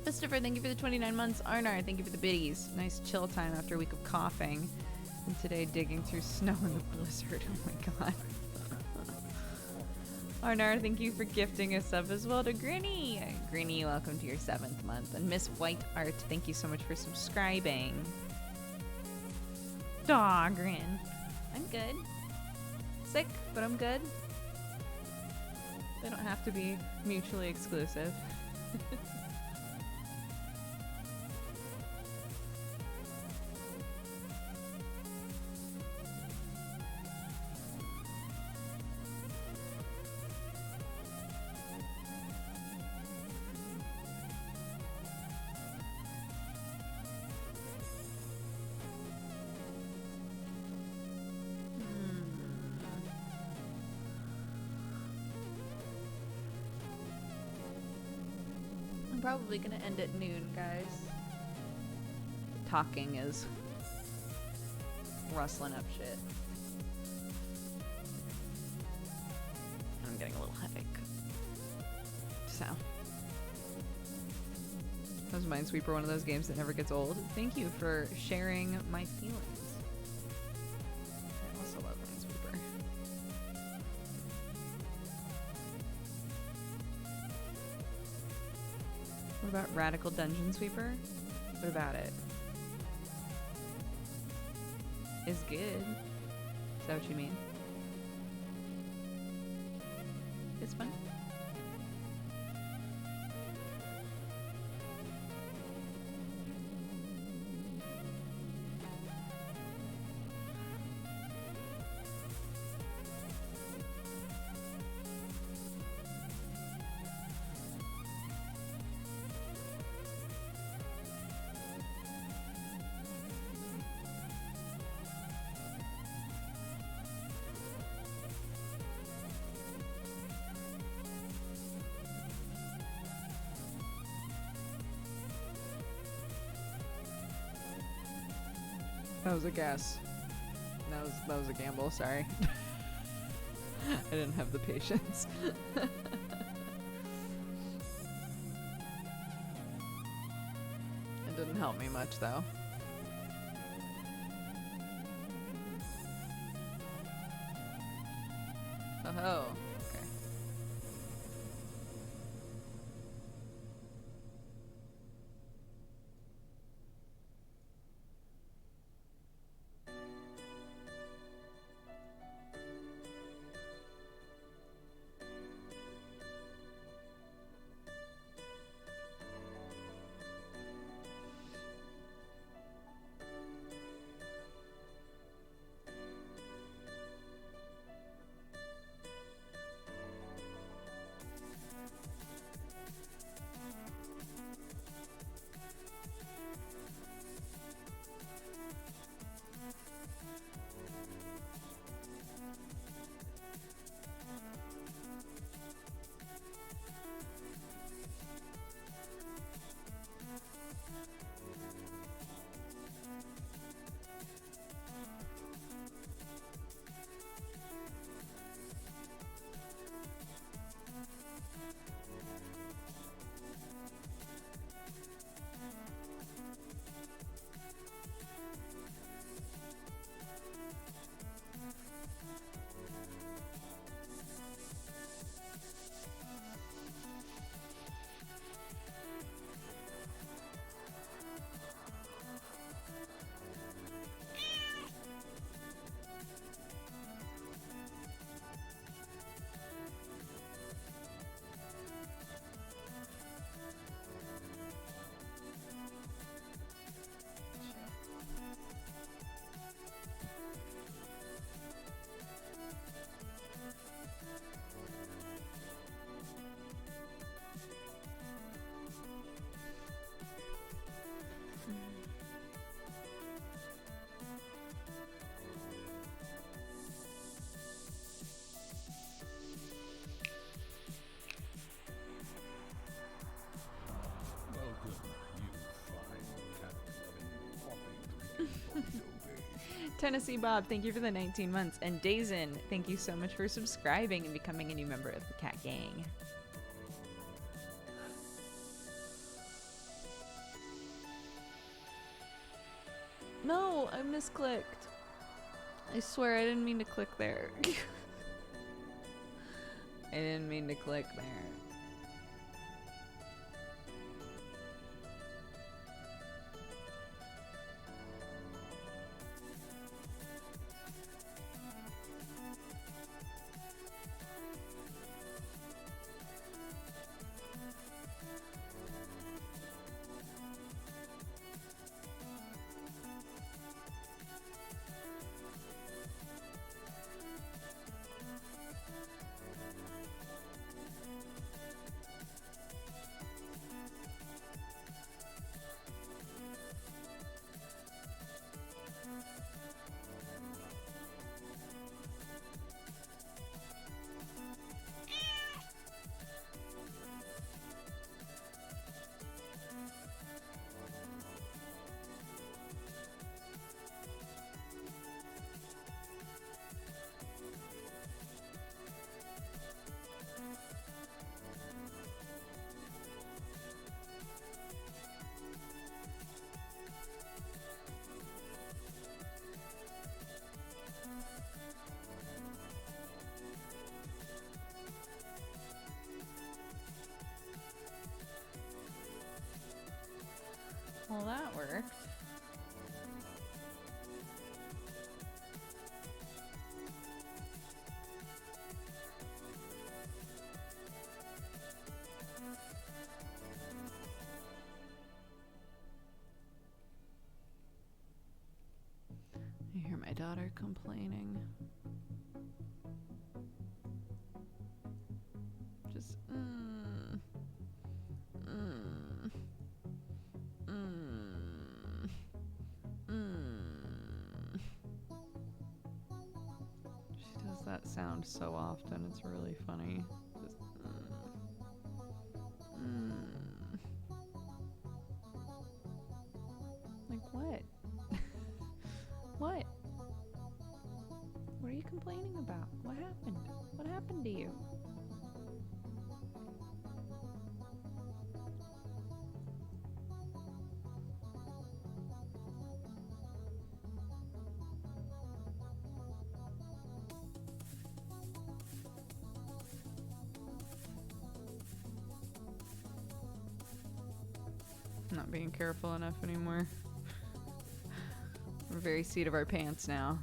Christopher, thank you for the 29 months. Arnar, thank you for the biddies. Nice chill time after a week of coughing. And today digging through snow in the blizzard. Oh my god. Arnar, thank you for gifting us up as well to Granny. Granny, welcome to your 7th month. And Miss White Art, thank you so much for subscribing. Aw, Grin. I'm good. Sick, but I'm good. They don't have to be mutually exclusive. Probably gonna end at noon, guys. Talking is rustling up shit. I'm getting a little headache. So. Was Minesweeper one of those games that never gets old? Thank you for sharing my feelings. I also love Minesweeper. What about Radical Dungeon Sweeper? What about it? Is good. Is that what you mean? It's fun. That was a guess. That was a gamble, sorry. I didn't have the patience. It didn't help me much though. Oh, okay. Tennessee Bob, thank you for the 19 months. And Dazen, thank you so much for subscribing and becoming a new member of the Cat Gang. No, I misclicked. I swear I didn't mean to click there. I didn't mean to click there. Well, that worked. I hear my daughter complaining. Just, She does that sound so often, it's really funny. Just, Like what? What? What are you complaining about? What happened? What happened to you? Not being careful enough anymore. We're very seat of our pants now.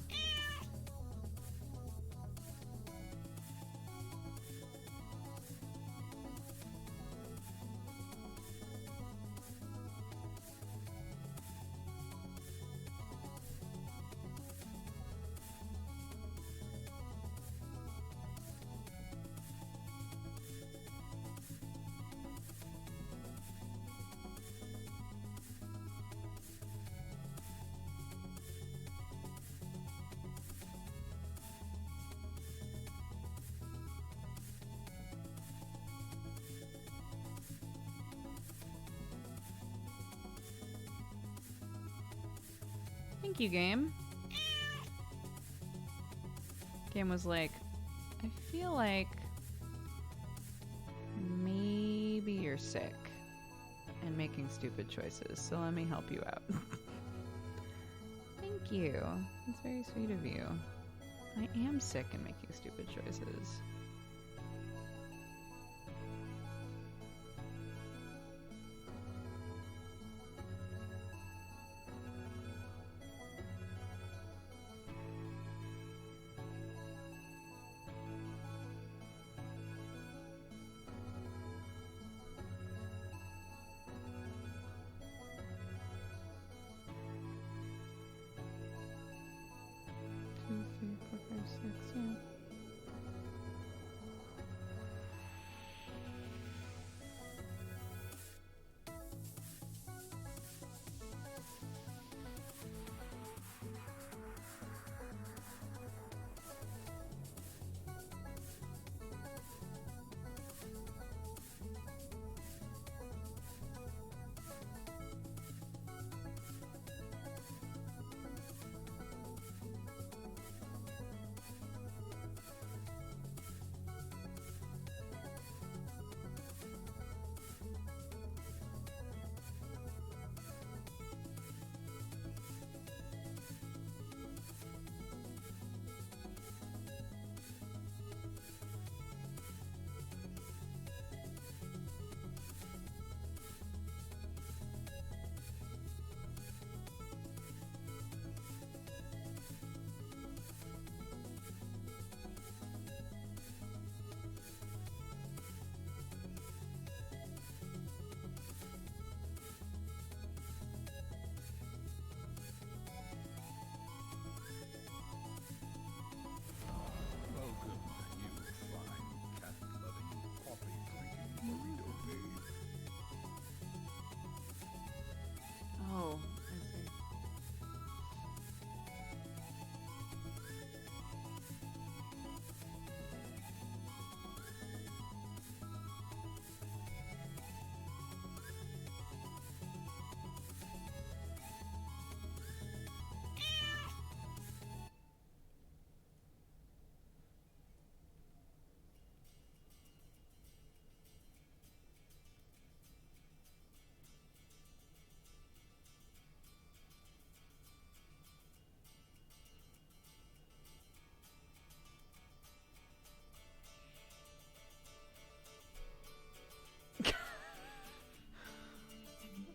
Thank you, game. Game was like, I feel like maybe you're sick and making stupid choices, so let me help you out. Thank you. It's very sweet of you. I am sick and making stupid choices.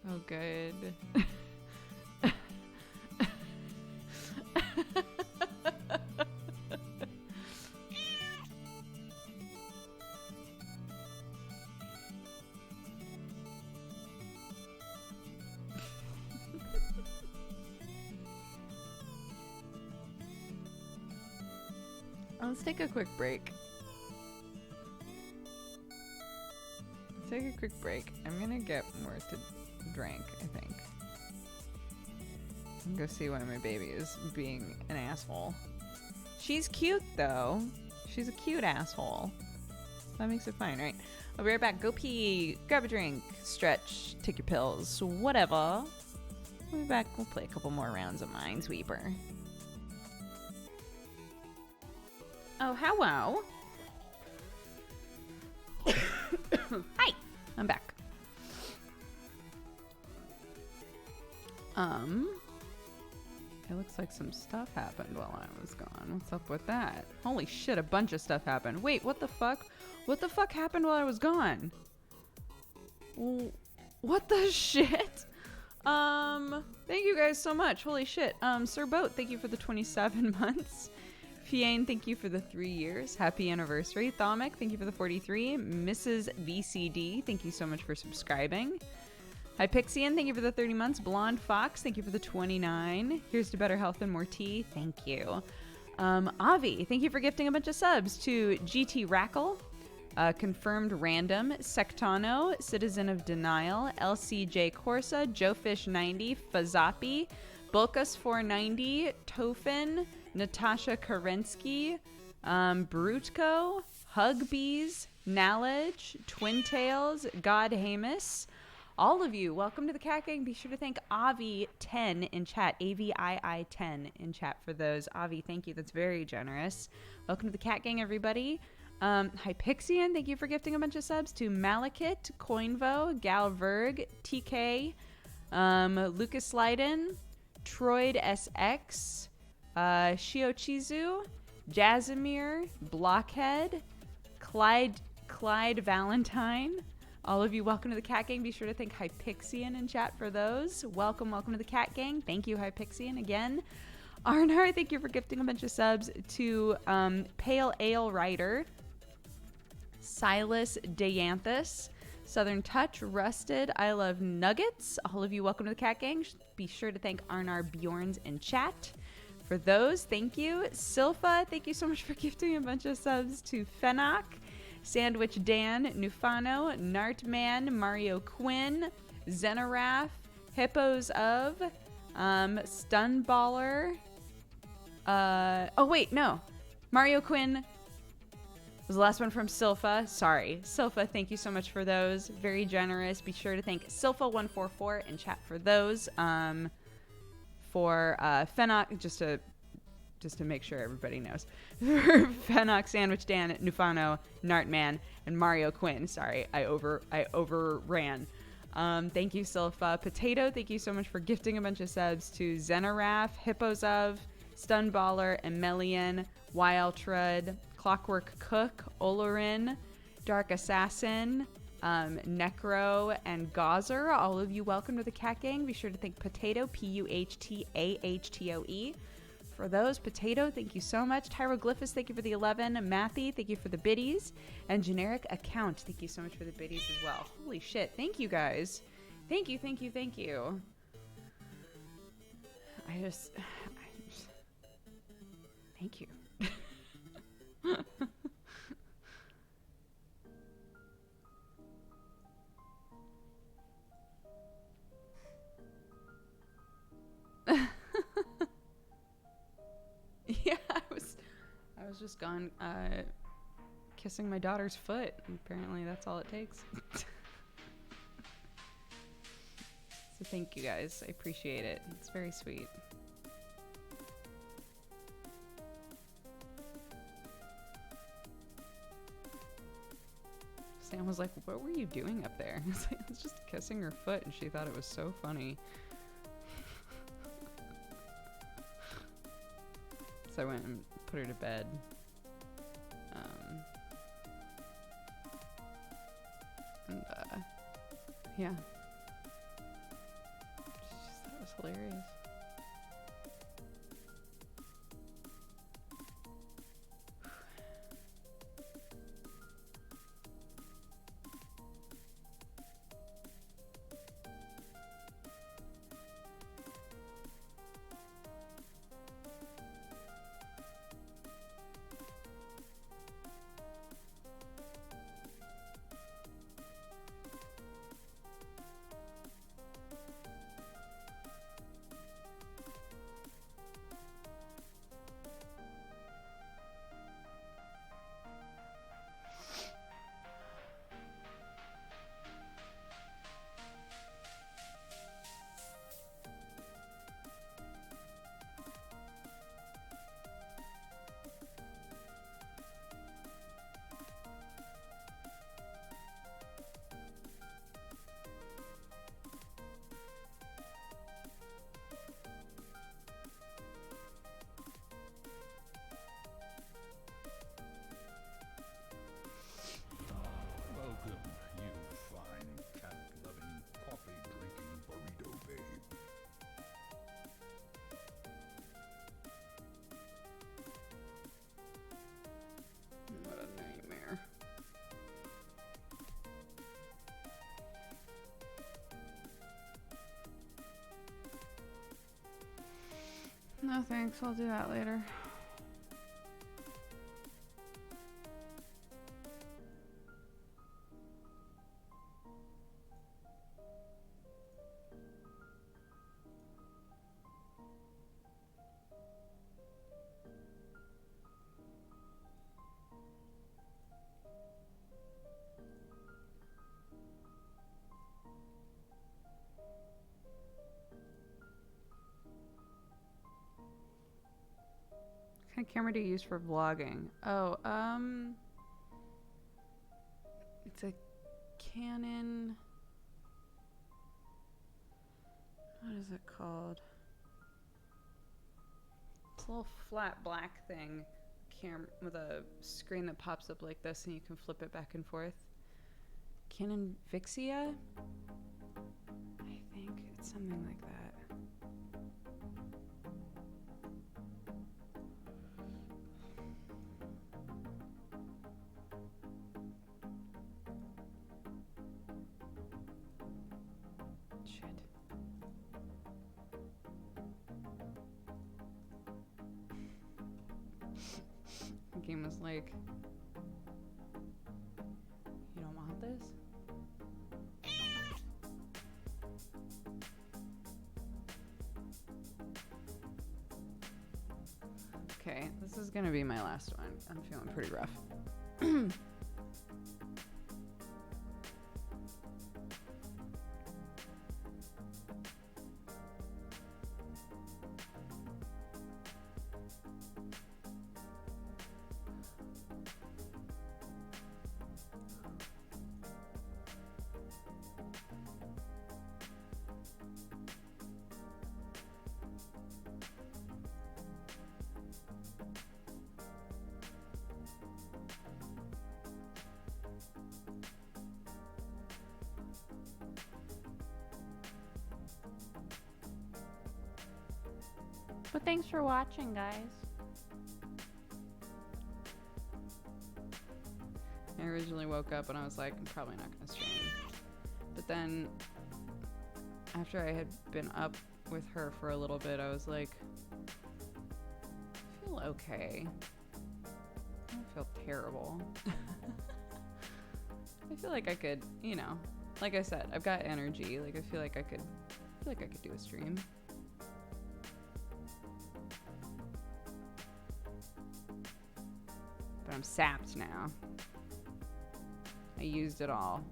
Oh, good. Let's take a quick break. Let's take a quick break. I'm gonna get more to drink, I think. And go see one of my babies being an asshole. She's cute, though. She's a cute asshole. That makes it fine, right? I'll be right back. Go pee, grab a drink, stretch, take your pills, whatever. We'll be back. We'll play a couple more rounds of Minesweeper. Oh, hello. Hi, I'm back. It looks like some stuff happened while I was gone. What's up with that? Holy shit, a bunch of stuff happened. Wait, what the fuck? What the fuck happened while I was gone? What the shit? Thank you guys so much. Holy shit. Sir Boat, thank you for the 27 months. Fiane, thank you for the 3 years. Happy anniversary. Thomic, thank you for the 43. Mrs. VCD, thank you so much for subscribing. Hypixian, thank you for the 30 months. Blonde Fox, thank you for the 29. Here's to better health and more tea. Thank you. Avi, thank you for gifting a bunch of subs to GT Rackle, Confirmed Random, Sectano, Citizen of Denial, LCJ Corsa, Joefish90, Fazapi, Bulkus490, Tofin, Natasha Kerensky, Brutko, Hugbees, Knowledge, Twin Tails, God Hamus. All of you, welcome to the Cat Gang. Be sure to thank Avi10 in chat, AVII10 in chat for those. Avi, thank you. That's very generous. Welcome to the Cat Gang, everybody. Hypixian, thank you for gifting a bunch of subs to Malakit, Coinvo, Galverg, TK, Lucas Leiden, Troyd SX, Shiochizu, Jazimir, Blockhead, Clyde Valentine. All of you, welcome to the Cat Gang. Be sure to thank Hypixian in chat for those. Welcome to the Cat Gang. Thank you, Hypixian, again. Arnar, thank you for gifting a bunch of subs to Pale Ale Rider, Silas Dianthus, Southern Touch, Rusted, I Love Nuggets. All of you, welcome to the Cat Gang. Be sure to thank Arnar Bjorns in chat for those. Thank you. Silpha, thank you so much for gifting a bunch of subs to Fenok, Sandwich Dan, Nufano, Nartman, Mario Quinn, Zenaraf, Hippos of, Stunballer. Oh wait, no. Mario Quinn was the last one from Silpha. Sorry. Silpha, thank you so much for those. Very generous. Be sure to thank Silpha144 in chat for those. For Fenok, just to make sure everybody knows. For Fenok, Sandwich Dan, Nufano, Nartman, and Mario Quinn. Sorry, I overran. Thank you, Silpha. Potato, thank you so much for gifting a bunch of subs to Zenaraf, Hippos of, Stunballer, Emelian, Wildtrud, Clockwork Cook, Olorin, Dark Assassin, Necro, and Gazer. All of you, welcome to the Cat Gang. Be sure to thank Potato, Puhtahtoe. For those, Potato, thank you so much. Hieroglyphus, thank you for the 11. Matthew, thank you for the biddies. And Generic Account, thank you so much for the biddies as well. Holy shit, thank you guys. Thank you. I just thank you. Yeah, I was just gone kissing my daughter's foot. Apparently that's all it takes. So thank you guys. I appreciate it. It's very sweet. Sam was like, what were you doing up there? I was like, I was just kissing her foot, and she thought it was so funny. So I went and put her to bed. Yeah. hilarious. Welcome, you fine cat-loving, coffee-drinking burrito babe. What a nightmare. No thanks, I'll do that later. What kind of camera do you use for vlogging? Oh, it's a Canon. What is it called? It's a little flat black thing, with a screen that pops up like this, and you can flip it back and forth. Canon Vixia? I think it's something like that. Shit. The game was like, you don't want this? Okay, this is gonna be my last one. I'm feeling pretty rough. But thanks for watching, guys. I originally woke up and I was like, I'm probably not gonna stream. But then, after I had been up with her for a little bit, I was like, I feel okay. I don't feel terrible. I feel like I could, you know, like I said, I've got energy. Like I feel like I could do a stream. But I'm sapped now. I used it all.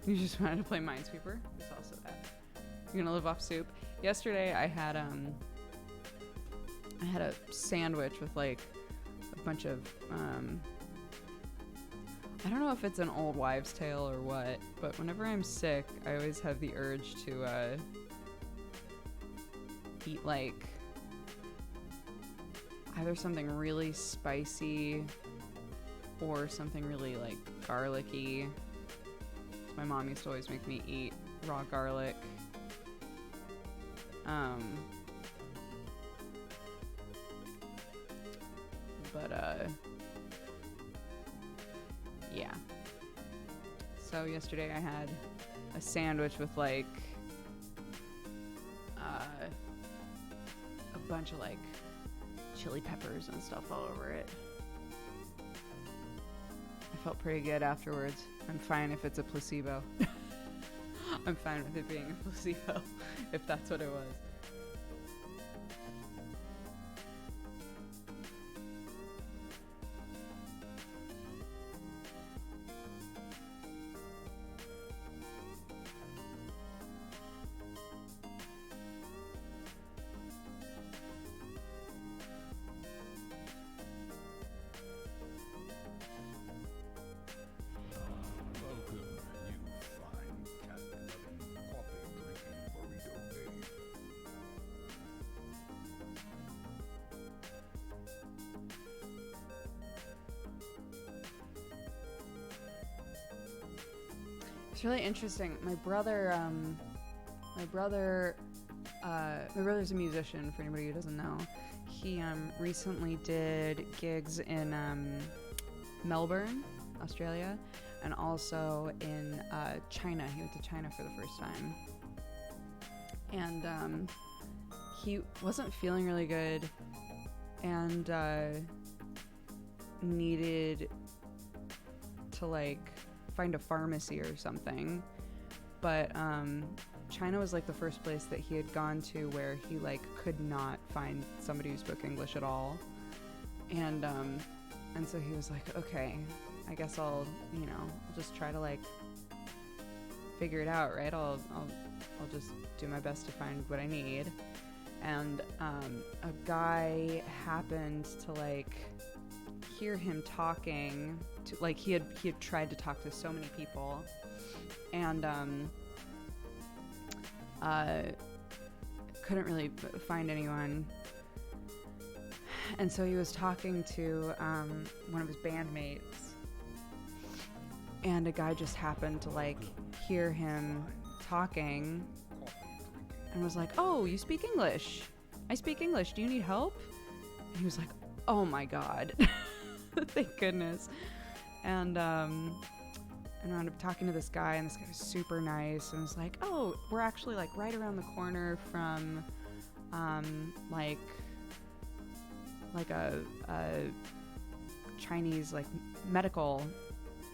You just wanted to play Minesweeper? There's also that. You're gonna live off soup. Yesterday I had a sandwich with like a bunch of I don't know if it's an old wives' tale or what, but whenever I'm sick, I always have the urge to eat like either something really spicy or something really like garlicky. My mom used to always make me eat raw garlic. Yeah. So yesterday I had a sandwich with like a bunch of like chili peppers and stuff all over it. I felt pretty good afterwards. I'm fine if it's a placebo. I'm fine with it being a placebo, if that's what it was. Welcome, you fine cat-loving, coffee-drinking burrito babe. It's really interesting. My brother's a musician, for anybody who doesn't know. He recently did gigs in Melbourne, Australia, and also in China. He went to China for the first time. And he wasn't feeling really good and needed to like find a pharmacy or something. But China was like the first place that he had gone to where he like could not find somebody who spoke English at all. And so he was like, okay, I guess I'll just try to like figure it out, right? I'll just do my best to find what I need. And a guy happened to like hear him talking to, like, he had tried to talk to so many people, and couldn't really find anyone. And so he was talking to one of his bandmates, and a guy just happened to like hear him talking and was like, "Oh, you speak English? I speak English. Do you need help?" And he was like, "Oh my God." Thank goodness. And I wound up talking to this guy, and this guy was super nice and was like, "Oh, we're actually like right around the corner from like a Chinese like medical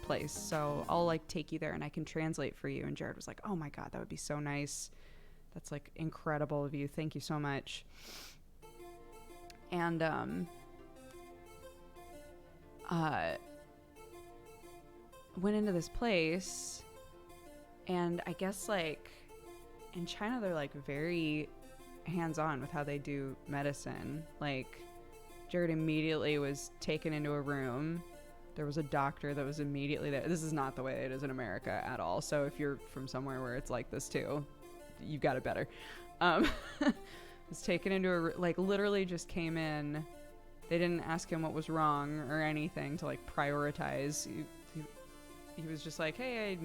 place, so I'll like take you there and I can translate for you." And Jared was like, "Oh my God, that would be so nice. That's like incredible of you. Thank you so much." And went into this place, and I guess like in China they're like very hands-on with how they do medicine. Like Jared immediately was taken into a room. There was a doctor that was immediately there. This is not the way it is in America at all, so if you're from somewhere where it's like this too, you've got it better. Was taken into a, like, literally just came in. They didn't ask him what was wrong or anything to like prioritize. He was just like, "Hey,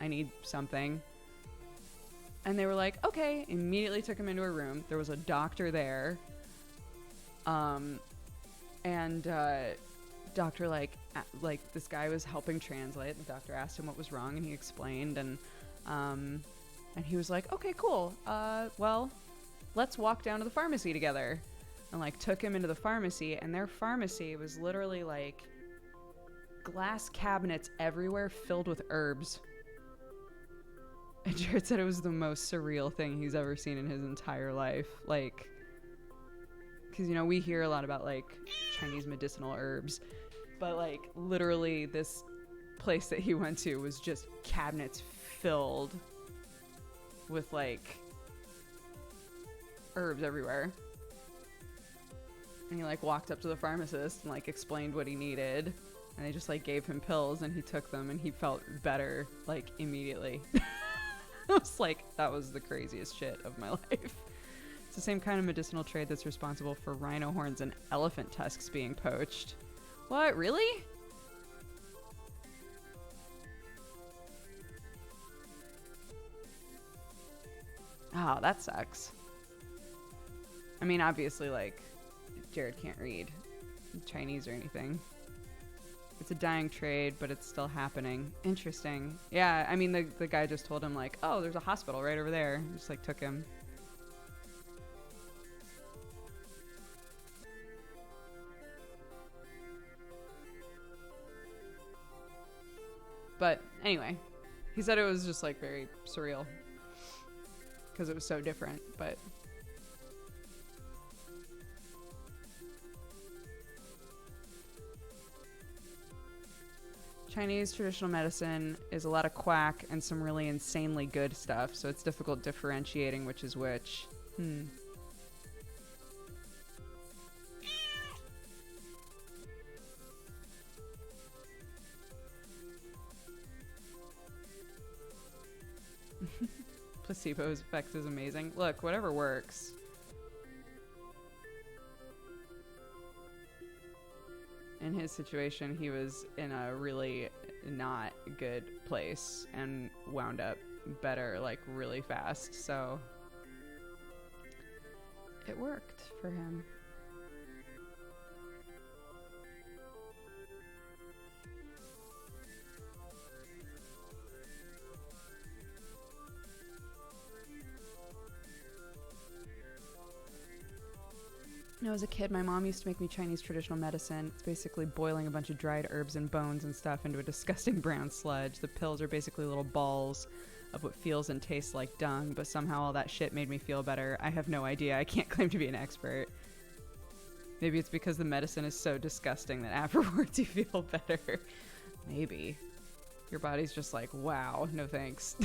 I need something." And they were like, "Okay." Immediately took him into a room. There was a doctor there. Doctor like this guy was helping translate. The doctor asked him what was wrong, and he explained, and he was like, "Okay, cool. Well, let's walk down to the pharmacy together." And like took him into the pharmacy, and their pharmacy was literally like glass cabinets everywhere filled with herbs. And Jared said it was the most surreal thing he's ever seen in his entire life. Like, because we hear a lot about like Chinese medicinal herbs, but like literally this place that he went to was just cabinets filled with like herbs everywhere. And he like walked up to the pharmacist and like explained what he needed, and they just like gave him pills and he took them and he felt better like immediately. I was like, that was the craziest shit of my life. It's the same kind of medicinal trade that's responsible for rhino horns and elephant tusks being poached. What, really? Oh, that sucks. I mean, obviously, like, Jared can't read Chinese or anything. It's a dying trade, but it's still happening. Interesting. Yeah, I mean, the guy just told him, like, oh, there's a hospital right over there. Just, like, took him. But anyway, he said it was just, like, very surreal because it was so different, but... Chinese traditional medicine is a lot of quack and some really insanely good stuff, so it's difficult differentiating which is which. Placebo's effect is amazing. Look, whatever works. In his situation, he was in a really not good place and wound up better, like, really fast. So it worked for him. When I was a kid, my mom used to make me Chinese traditional medicine. It's basically boiling a bunch of dried herbs and bones and stuff into a disgusting brown sludge. The pills are basically little balls of what feels and tastes like dung, but somehow all that shit made me feel better. I have no idea. I can't claim to be an expert. Maybe it's because the medicine is so disgusting that afterwards you feel better. Maybe. Your body's just like, wow, no thanks.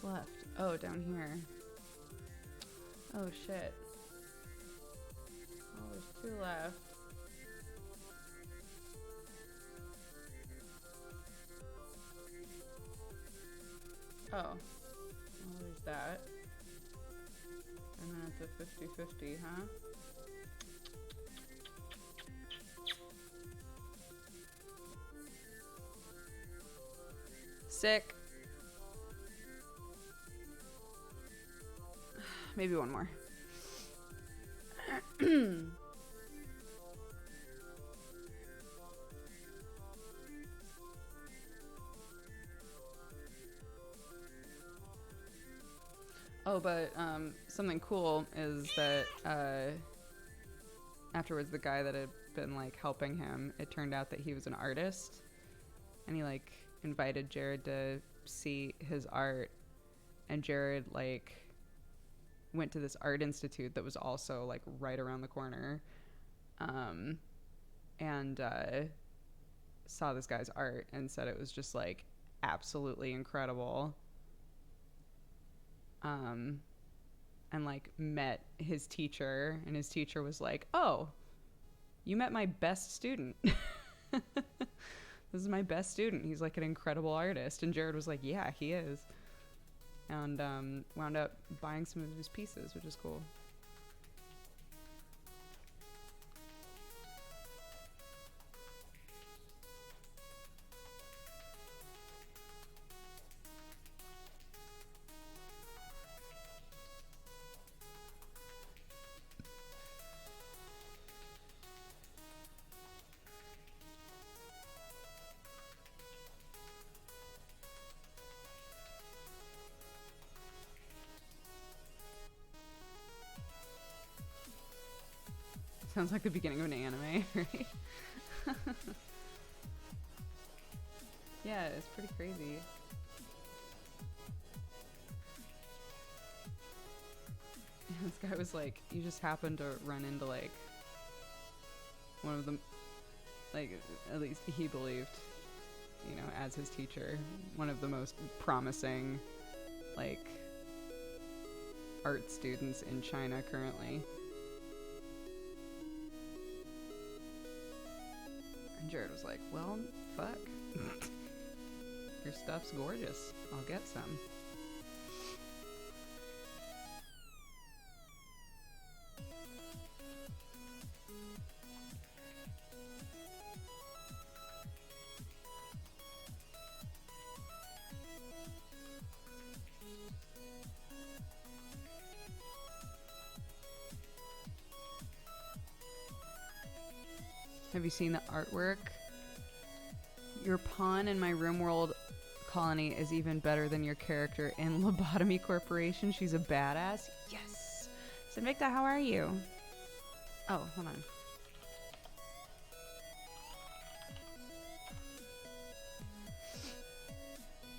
Left. Oh, down here. Oh, shit. Oh, there's 2 left. Oh. Well, there's that. And then it's a 50-50, huh? Sick. Maybe one more. Oh, but something cool is that afterwards the guy that had been like helping him, it turned out that he was an artist, and he like invited Jared to see his art, and Jared like went to this art institute that was also like right around the corner, and saw this guy's art and said it was just like absolutely incredible, and like met his teacher, and his teacher was like, oh, you met my best student. This is my best student. He's like an incredible artist. And Jared was like, yeah, he is. And wound up buying some of his pieces, which is cool. Sounds like the beginning of an anime, right? Yeah, it's pretty crazy. This guy was like, you just happened to run into like one of them, like at least he believed, you know, as his teacher, one of the most promising like art students in China currently. And Jared was like, well, fuck. Your stuff's gorgeous. I'll get some. Have you seen the artwork? Your pawn in my RimWorld colony is even better than your character in Lobotomy Corporation. She's a badass. Yes. So Victor, how are you? Oh, hold on.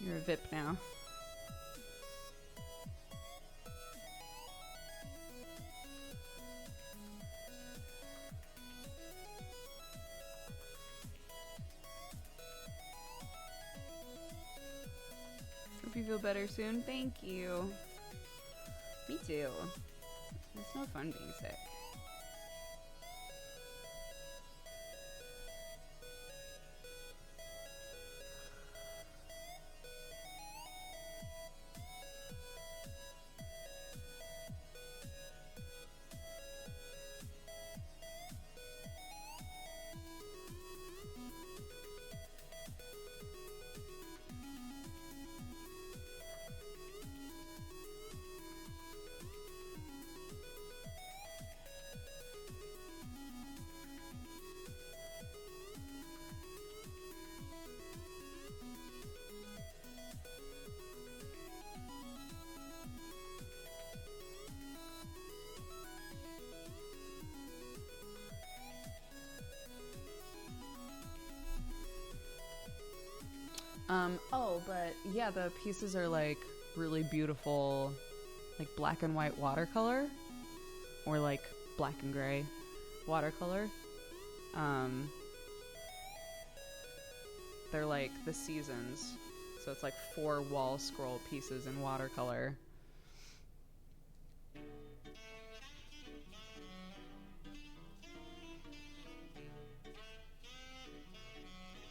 You're a VIP now. Hope you feel better soon. Thank you. Me too. It's no fun being sick. Oh, but yeah, the pieces are like really beautiful, like black and white watercolor, or like black and gray watercolor. They're like the seasons, so it's like 4 wall scroll pieces in watercolor.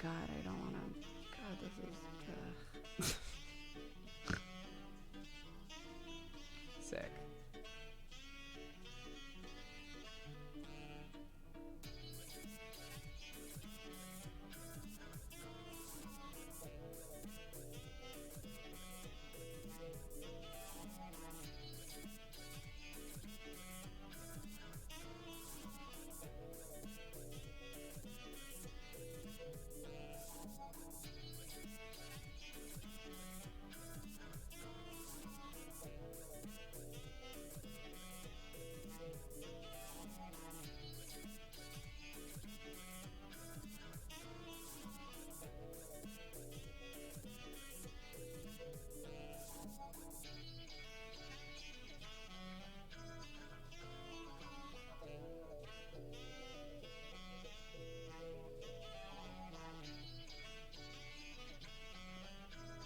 God, I don't want to. God, this is sick.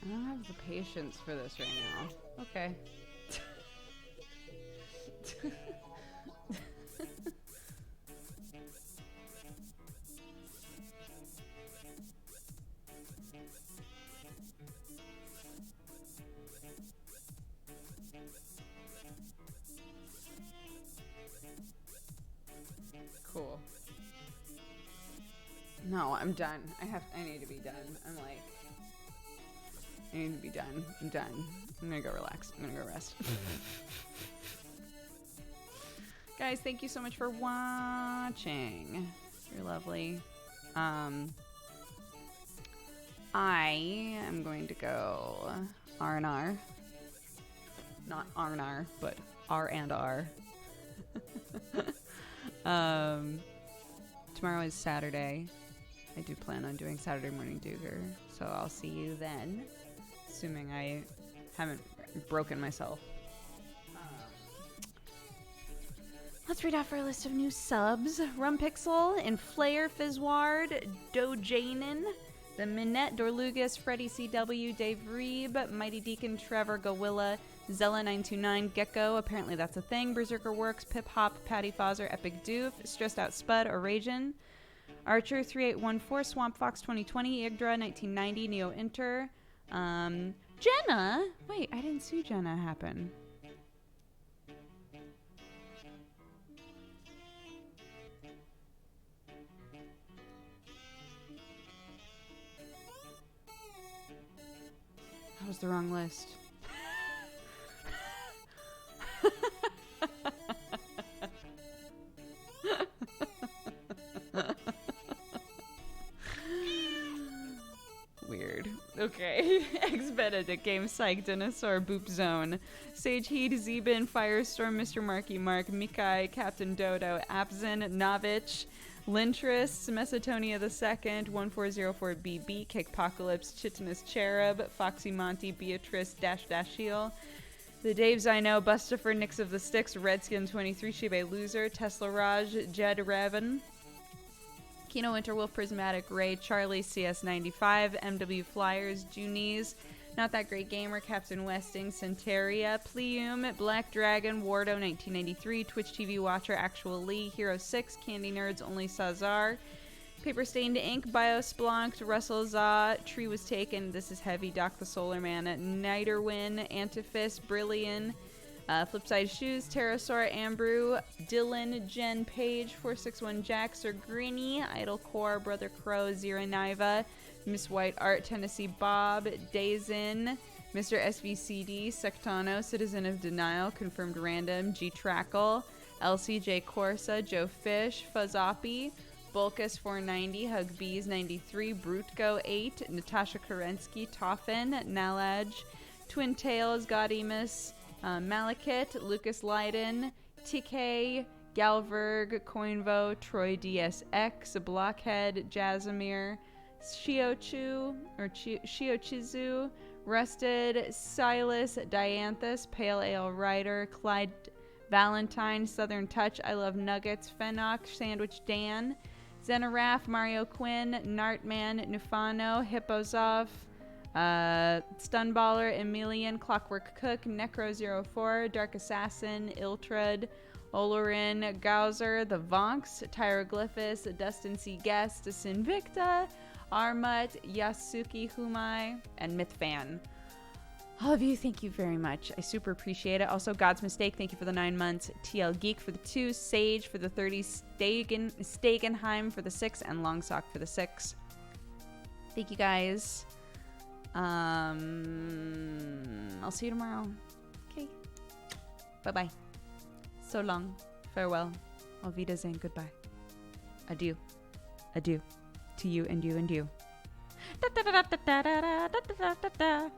I don't have the patience for this right now. Okay. Cool. No, I'm done. I need to be done. I need to be done. I'm done. I'm gonna go relax. I'm gonna go rest. Guys, thank you so much for watching. You're lovely. I am going to go R&R. Not R&R, but R and R. Tomorrow is Saturday. I do plan on doing Saturday Morning Duger, so I'll see you then, assuming I haven't broken myself. Let's read off our list of new subs. Rumpixel, Inflayer, Fizzward, Dojanin, The Minette, Dorlugas, Freddie CW, Dave Reeb, Mighty Deacon, Trevor, Gawilla, Zella929, Gecko, apparently that's a thing, Berserker Works, Pip Hop, Patty Fozzer, Epic Doof, Stressed Out Spud, Orasian, Archer 3814, Swamp Fox 2020, Yggdra 1990, Neo Inter, Jenna. Wait, I didn't see Jenna happen. That was the wrong list. Weird. Okay. Ex Benedict, Game Psych, Dinosaur, Boop Zone, Sage Heat, Zebin, Firestorm, Mr. Marky Mark, Mikai, Captain Dodo, Abzin, Novich, Lintris, Mesotonia II, 1404BB, Cakepocalypse, Chitinous Cherub, Foxy Monty, Beatrice, Heel, The Daves I Know, Bustafer, Nix of the Sticks, Redskin 23, Shibe Loser, Tesla Raj, Jed Raven, Kino Winterwolf, Prismatic Ray, Charlie, CS95, MW Flyers, Junies, Not That Great Gamer, Captain Westing, Centaria, Plium, Black Dragon, Wardo 1993, Twitch TV Watcher, Actual Lee, Hero 6, Candy Nerds, Only Sazar, Paper Stained Ink, Biosplanked, Russell Za, Tree Was Taken, This Is Heavy, Doc the Solar Man, Niderwin, Antiphis, Brillian, Flipside Shoes, Pterosaur, Ambrew, Dylan, Jen Page, 461 Jack, Sir Grinny, Idle Core, Brother Crow, Zira Niva, Miss White Art, Tennessee Bob, Dazin, Mr. SVCD, Sectano, Citizen of Denial, Confirmed Random, G Trackle, LCJ Corsa, Joe Fish, Fuzzoppy, Bulkus 490, Hug Bees 93, Brutko 8, Natasha Kerensky, Toffin, Nalaj, Twin Tails, Godimus, Malakit, Lucas Leiden, TK, Galverg, Coinvo, Troy DSX, Blockhead, Jazimir, Shiochizu, Rusted, Silas, Dianthus, Pale Ale Rider, Clyde Valentine, Southern Touch, I Love Nuggets, Fenoc, Sandwich Dan, Zenaraf, Mario Quinn, Nartman, Nufano, Hippozov, Stunballer, Emilian, Clockwork Cook, Necro04, Dark Assassin, Iltrud, Olorin, Gauser, The Vonks, Tyroglyphus, Dustin C. Guest, Sinvicta, Armut, Yasuki Humai, and Mythfan. All of you, thank you very much. I super appreciate it. Also, God's Mistake, thank you for the 9 months. TL Geek for the 2, Sage for the 30, Stagenheim for the 6, and Longsock for the 6. Thank you guys. I'll see you tomorrow. Okay. Bye-bye. So long. Farewell. Auf Wiedersehen. Goodbye. Adieu. Adieu. To you and you and you. Da da da da da da da da da da da.